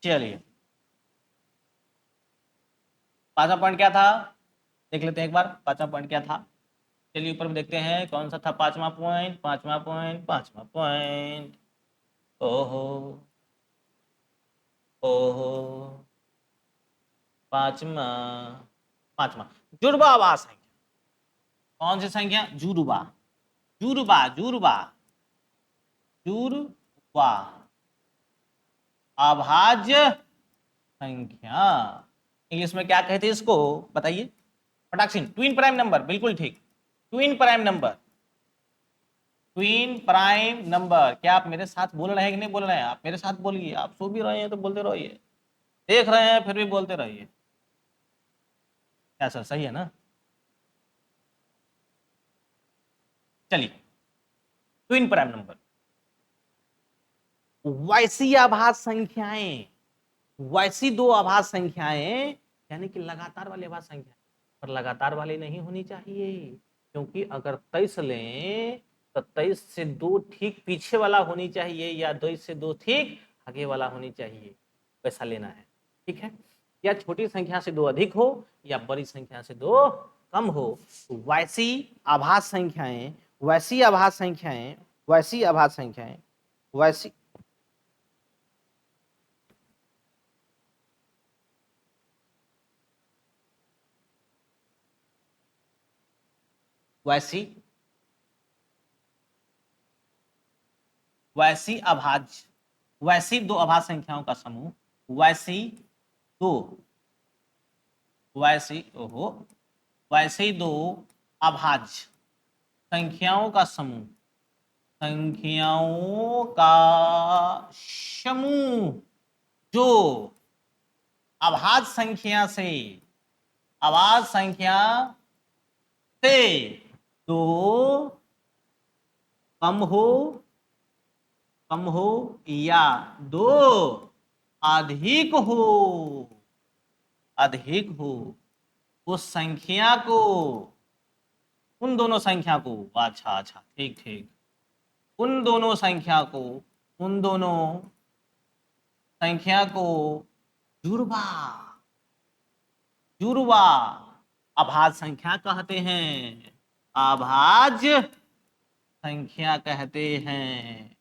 चलिए पांचवा पॉइंट क्या था देख लेते हैं एक बार। पांचवा पॉइंट क्या था? चलिए ऊपर में देखते हैं कौन सा था पांचवा पॉइंट। पांचवा पॉइंट, पांचवा पॉइंट। ओहो ओहो, पांचवा। पांचवा जुड़वा आवाज संख्या। कौन सी संख्या? जुड़वा। जुड़वा जुड़वा जुड़वा अभाज्य संख्या। इंग्लिश में क्या कहते हैं इसको बताइए फटाक से। ट्विन प्राइम नंबर, बिल्कुल ठीक। Twin prime number. Twin prime number. क्या आप मेरे साथ बोल रहे हैं कि नहीं बोल रहे हैं? आप मेरे साथ बोलिए। आप सो भी रहे हैं तो बोलते रहिए, देख रहे हैं फिर भी बोलते रहिए। क्या सर सही है ना? चलिए ट्विन प्राइम नंबर। वैसी आभाज्य संख्याएं, वैसी दो आभाज्य संख्याएं यानी कि लगातार वाली आभाज्य संख्या, पर लगातार वाली नहीं होनी चाहिए, क्योंकि अगर 23 लें तो 23 से दो ठीक पीछे वाला होनी चाहिए या 2 से दो ठीक आगे वाला होनी चाहिए, वैसा लेना है। ठीक है? या छोटी संख्या से दो अधिक हो या बड़ी संख्या से दो कम हो। वैसी आभाज्य संख्याएं, वैसी आभाज्य संख्याएं, वैसी आभाज्य संख्याएं, वैसी वैसी वैसी अभाज्य, वैसी दो अभाज्य संख्याओं का समूह, वैसी दो, वैसी ओहो, वैसी दो अभाज्य संख्याओं का समूह, संख्याओं का समूह जो अभाज्य संख्या से, अभाज्य संख्या से दो कम हो या दो अधिक हो, अधिक हो, उस संख्या को, उन दोनों संख्या को, अच्छा अच्छा ठीक ठीक, उन दोनों संख्या को, उन दोनों संख्या को जुड़वा, जुड़वा अभाज्य संख्या कहते हैं, अभाज्य संख्या कहते हैं।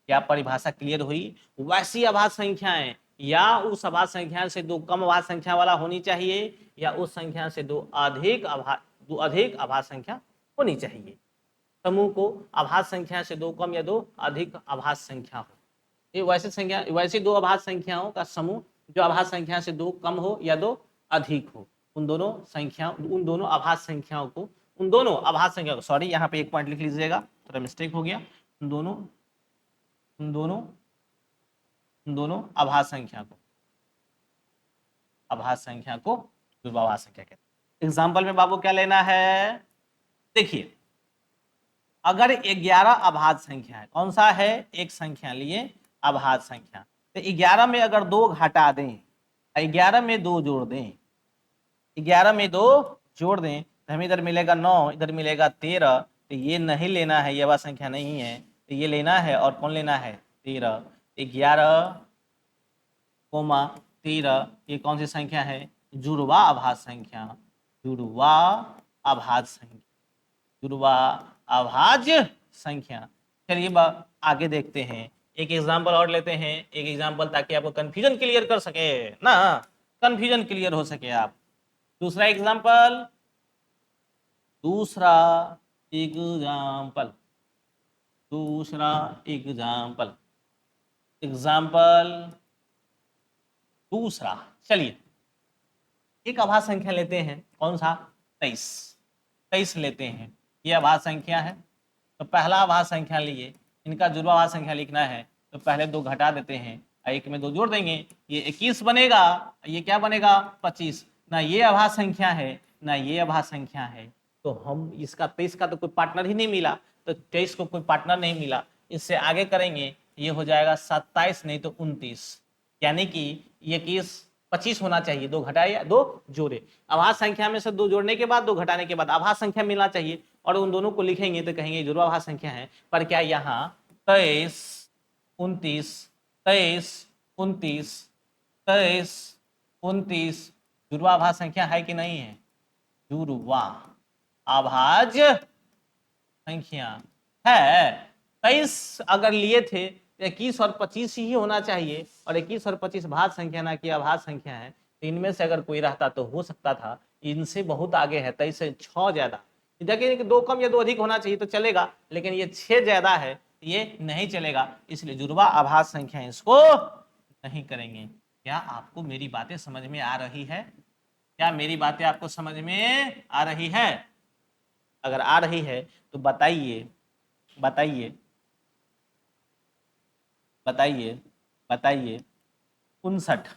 क्या परिभाषा क्लियर हुई? वैसी अभाज्य संख्याएं या उस अभाज्य संख्या से दो कम अभाज्य संख्या वाला होनी चाहिए या उस संख्या से दो अधिक अभाज्य संख्या होनी चाहिए। समूह को अभाज्य संख्या से दो कम या दो अधिक अभाज्य संख्या हो। ये वैसी संख्या, वैसी दो अभाज्य संख्याओं का समूह जो अभाज्य संख्या से दो कम हो या दो अधिक हो। उन दोनों संख्या, उन दोनों अभाज्य संख्याओं को, उन दोनों अभाज्य संख्या को, सॉरी यहाँ पे एक पॉइंट लिख लीजिएगा, थोड़ा मिस्टेक हो गया। उन दोनों, उन दोनों, उन दोनों अभाज्य संख्या को, अभाज्य संख्या को अभाज्य संख्या कहते हैं। एग्जाम्पल में बाबू क्या लेना है? देखिए अगर 11 अभाज्य संख्या है, कौन सा है? एक संख्या लिए अभाज्य संख्या, तो 11 में अगर 2 घटा दें, 11 में 2 जोड़ दें, 11 में 2 जोड़ दें तो हमें इधर मिलेगा 9, इधर मिलेगा 13। तो ये नहीं लेना है, ये अभाज्य संख्या नहीं है, तो ये लेना है। और कौन लेना है? 13। 11 कोमा 13 ये कौन सी संख्या है? जुड़वा अभाज्य संख्या, जुड़वा अभाज्य संख्या, जुड़वा अभाज्य संख्या। चलिए आगे देखते हैं, एक एग्जांपल और लेते हैं, एक एग्जांपल, ताकि आपको कंफ्यूजन क्लियर कर सके ना, कंफ्यूजन क्लियर हो सके आप। दूसरा एग्जांपल, दूसरा एग्जांपल, दूसरा एग्जांपल, एग्जांपल दूसरा। चलिए एक अभाज्य संख्या लेते हैं, कौन सा? 23। 23 लेते हैं, ये अभाज्य संख्या है। तो पहला अभाज्य संख्या लिए, इनका जुड़वा अभाज्य संख्या लिखना है, तो पहले 2 घटा देते हैं, एक में 2 जोड़ देंगे, ये 21 बनेगा, ये क्या बनेगा? 25। ना ये अभाज्य संख्या है ना ये अभाज्य संख्या है, तो हम इसका 23 का तो कोई पार्टनर ही नहीं मिला, तो 23 को कोई पार्टनर नहीं मिला। इससे आगे करेंगे, ये हो जाएगा 27 नहीं तो 29, यानी कि 21 25 होना चाहिए, 2 घटाए या 2 जोड़े। अभाज्य संख्या में से 2 जोड़ने के बाद 2 घटाने के बाद अभाज्य संख्या मिलना चाहिए, और उन दोनों को लिखेंगे तो कहेंगे जुड़वाभाज्य संख्या है। पर क्या यहाँ 23, 29, 23, 29, 23, 29 जुड़वाभाज्य संख्या है कि नहीं है? जुड़वा अभाज्य संख्या है। 23 अगर लिए थे तो 21 और 25 ही होना चाहिए, और 21 और 25 भाज्य संख्या ना कि अभाज्य संख्या है। तो इनमें से अगर कोई रहता तो हो सकता था, इनसे बहुत आगे है, 23 से 6 ज्यादा। देखिए कि 2 कम या 2 अधिक होना चाहिए तो चलेगा, लेकिन ये 6 ज्यादा है, ये नहीं चलेगा, इसलिए जुड़वा अभाज्य संख्या इसको नहीं करेंगे। क्या आपको मेरी बातें समझ में आ रही है? क्या मेरी बातें आपको समझ में आ रही है? अगर आ रही है तो बताइए, बताइए, बताइए, बताइए। 59,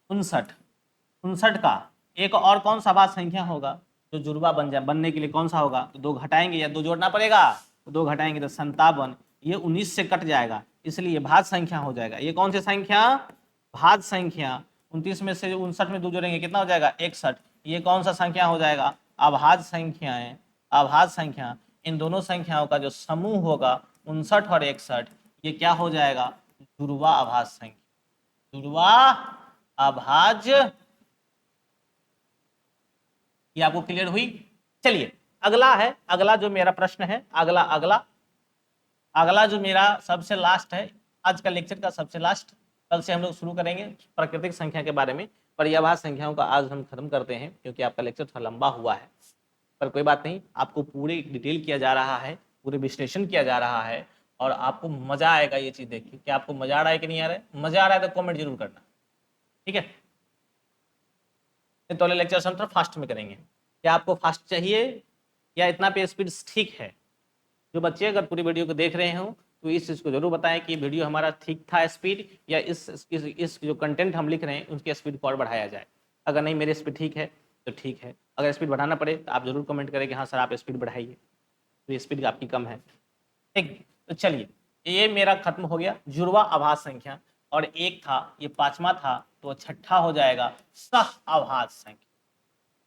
59, 59 का एक और कौन सा भाज्य संख्या होगा जो जुड़वा बनने के लिए कौन सा होगा? तो 2 घटाएंगे या 2 जोड़ना पड़ेगा, तो 2 घटाएंगे तो 57, ये 19 से कट जाएगा, इसलिए भाज्य संख्या हो जाएगा। ये कौन सी संख्या? भाज्य संख्या। 29 में से 59 में 2 जोड़ेंगे कितना हो जाएगा? 61। ये कौन सा संख्या हो जाएगा? अभाज्य संख्या है। अभाज्य संख्या, इन दोनों संख्याओं का जो समूह होगा 59 और 61, ये क्या हो जाएगा? जुड़वा अभाज्य संख्या। जुड़वा अभाज्य। ये आपको क्लियर हुई? चलिए अगला है, अगला जो मेरा प्रश्न है, अगला अगला अगला जो मेरा सबसे लास्ट है, आज का लेक्चर का सबसे लास्ट, कल से हम लोग शुरू करेंगे प्राकृतिक संख्या के बारे में, पर यह अभाज्य संख्याओं का आज हम खत्म करते हैं क्योंकि आपका लेक्चर थोड़ा लंबा हुआ है। पर कोई बात नहीं, आपको पूरी डिटेल किया जा रहा है, पूरे विश्लेषण किया जा रहा है, और आपको मजा आएगा ये चीज देख के। क्या आपको मजा आ रहा है कि नहीं आ रहा है? मजा आ रहा है तो कमेंट जरूर करना, ठीक है? तो लेक्चर हम फास्ट में करेंगे। क्या आपको फास्ट चाहिए या इतना पे स्पीड ठीक है? जो बच्चे अगर पूरी वीडियो को देख रहे हो तो इस चीज़ को जरूर बताएं कि वीडियो हमारा ठीक था स्पीड, या इस जो कंटेंट हम लिख रहे हैं उसकी स्पीड को और बढ़ाया जाए। अगर नहीं मेरी स्पीड ठीक है तो ठीक है, अगर स्पीड बढ़ाना पड़े तो आप जरूर कमेंट करें कि हाँ सर आप स्पीड बढ़ाइए, तो स्पीड आपकी कम है, ठीक। तो चलिए ये मेरा खत्म हो गया जुड़वा आभाज्य संख्या, और एक था ये 5वां था, तो 6ठा हो जाएगा सह अभाज्य संख्या।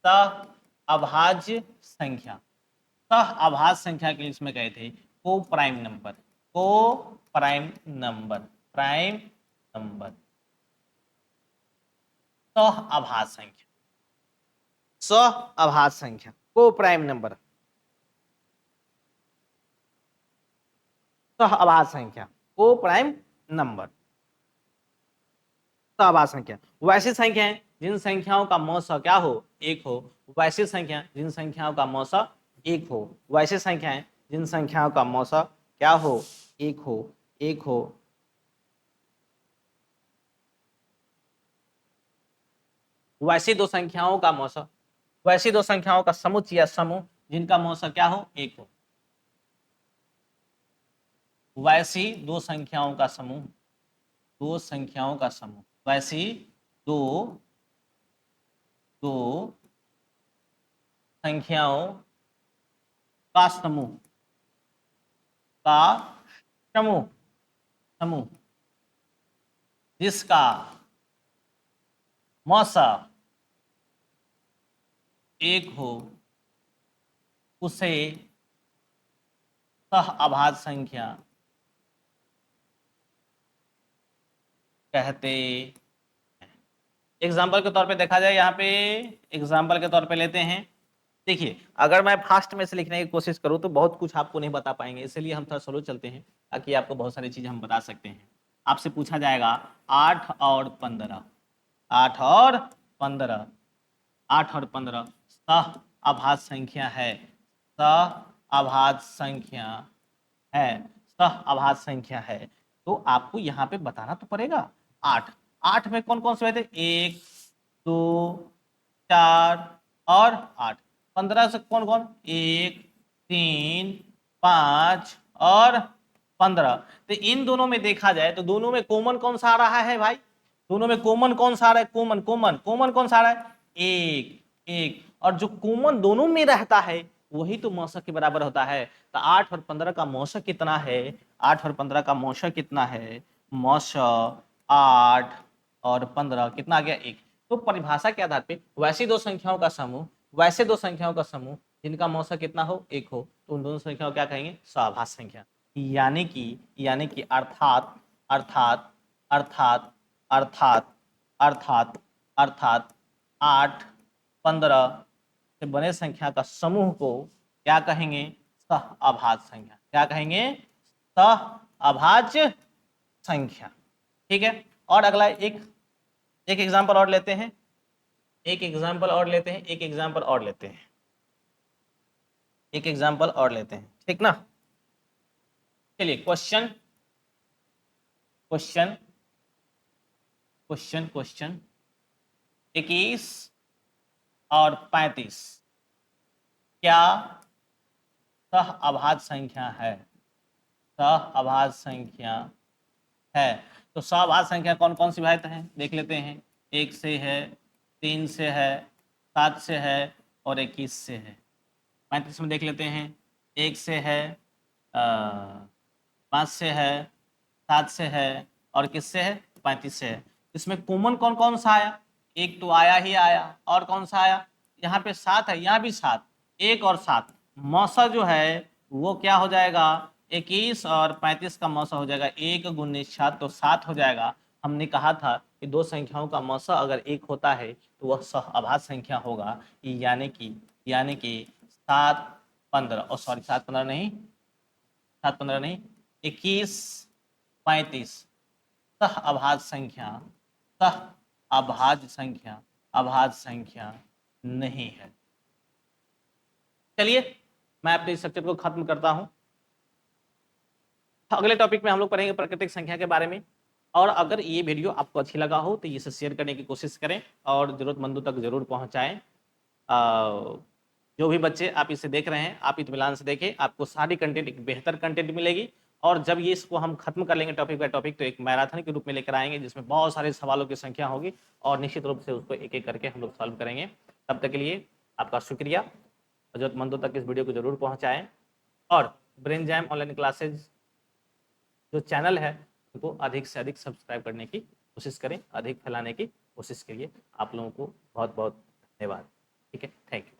सह अभाज्य संख्या, सह अभाज्य संख्या के लिए इसमें कहे थे को प्राइम नंबर, को प्राइम नंबर, प्राइम नंबर, सह अभाज्य संख्या, सह अभाज्य संख्या, को प्राइम नंबर, सह अभाज्य संख्या, को प्राइम नंबर, सह अभाज्य संख्या। वैसी संख्या है जिन संख्याओं का मौसा क्या हो? एक हो। वैसी संख्या जिन संख्याओं का मौसा एक हो। वैसी संख्याएं जिन संख्याओं का मौसा क्या हो? एक हो, एक हो। वैसी दो संख्याओं का मौसा, वैसी दो संख्याओं का समुच्चय या समूह जिनका मौसा क्या हो? एक हो। वैसी दो संख्याओं का समूह, दो संख्याओं का समूह, वैसी दो दो संख्याओं का समूह, का समूह, समूह जिसका मौसा एक हो उसे सह अभाज्य संख्या कहते हैं। एग्जाम्पल के तौर पे देखा जाए, यहाँ पे एग्जाम्पल के तौर पे लेते हैं। देखिए अगर मैं फास्ट में से लिखने की कोशिश करूँ तो बहुत कुछ आपको नहीं बता पाएंगे, इसलिए हम थोड़ा स्लो चलते हैं ताकि आपको बहुत सारी चीज़ हम बता सकते हैं। आपसे पूछा जाएगा 8 और 15, 8 और 15, 8 और 15 सह अभाज्य संख्या है, सह अभाज्य संख्या है, सह अभाज्य संख्या है। तो आपको यहाँ पे बताना तो पड़ेगा। 8, 8 में कौन कौन से हुए थे? 1, 2, 4 और 8। 15 से कौन कौन? 1, 3, 5 और 15। तो इन दोनों में देखा जाए तो दोनों में कॉमन कौन सा आ रहा है भाई? दोनों में कॉमन कौन सा आ रहा है? कॉमन कॉमन कॉमन कौन सा आ रहा है? एक, एक। और जो कॉमन दोनों में रहता है वही तो मौसा के बराबर होता है। तो 8 और 15 का मौसा कितना है? 8 और 15 का मौसा कितना है? मौसा 8 और 15 कितना आ गया 1। तो परिभाषा के आधार पे वैसी दो संख्याओं का समूह, वैसे दो संख्याओं का समूह जिनका मौसा कितना हो 1 हो, तो उन दोनों संख्याओं को क्या कहेंगे सहभाज्य संख्या। यानी कि अर्थात अर्थात अर्थात अर्थात अर्थात अर्थात 8 15 से बने संख्या का समूह को क्या कहेंगे सहअभाज्य संख्या। क्या कहेंगे सहअभाज्य संख्या। ठीक है। और अगला एक एग्जांपल और लेते हैं, एक एग्जांपल और लेते हैं, एक एग्जांपल और लेते हैं, एक एग्जांपल और लेते हैं। ठीक ना। चलिए क्वेश्चन क्वेश्चन क्वेश्चन क्वेश्चन 21 और 35 क्या सहअभाज्य संख्या है? सहअभाज्य संख्या है। तो सहअभाज्य संख्या कौन कौन सी विभाजित है देख लेते हैं। 1 से है, 3 से है, 7 से है और 21 से है। 35 में देख लेते हैं। 1 से है, 5 से है, 7 से है और किससे है 35 से है। इसमें कॉमन कौन कौन सा आया? एक तो आया ही आया, और कौन सा आया? यहाँ पे 7 है, यहाँ भी 7, 1 और 7। मौसा जो है वो क्या हो जाएगा 21 और 35 का मौसा हो जाएगा 1 गुणित 7, तो 7 हो जाएगा। हमने कहा था कि दो संख्याओं का मौसा अगर 1 होता है तो वह सहअभाज्य संख्या होगा। यानी कि 7 15 और सॉरी 7 15 नहीं, 7 15 नहीं, 21 35 सहअभाज्य संख्या, सहअभाज्य संख्या अभाज्य संख्या नहीं है। चलिए मैं अपने इस सब्जेक्ट को खत्म करता हूं। अगले टॉपिक में हम लोग पढ़ेंगे प्राकृतिक संख्या के बारे में। और अगर ये वीडियो आपको अच्छी लगा हो तो इसे शेयर करने की कोशिश करें और जरूरतमंदों तक जरूर पहुंचाएं। जो भी बच्चे आप इसे देख रहे हैं आप इत्मीनान से देखें, आपको सारी कंटेंट एक बेहतर कंटेंट मिलेगी। और जब ये इसको हम खत्म कर लेंगे टॉपिक बाय टॉपिक तो एक मैराथन के रूप में लेकर आएंगे जिसमें बहुत सारे सवालों की संख्या होगी और निश्चित रूप से उसको एक एक करके हम लोग सॉल्व करेंगे। तब तक के लिए आपका शुक्रिया। जरूरतमंदों तक इस वीडियो को जरूर पहुँचाएँ और ब्रेन जैम ऑनलाइन क्लासेज जो चैनल है उनको अधिक से अधिक सब्सक्राइब करने की कोशिश करें, अधिक फैलाने की कोशिश करिए। आप लोगों को बहुत बहुत धन्यवाद। ठीक है, थैंक यू।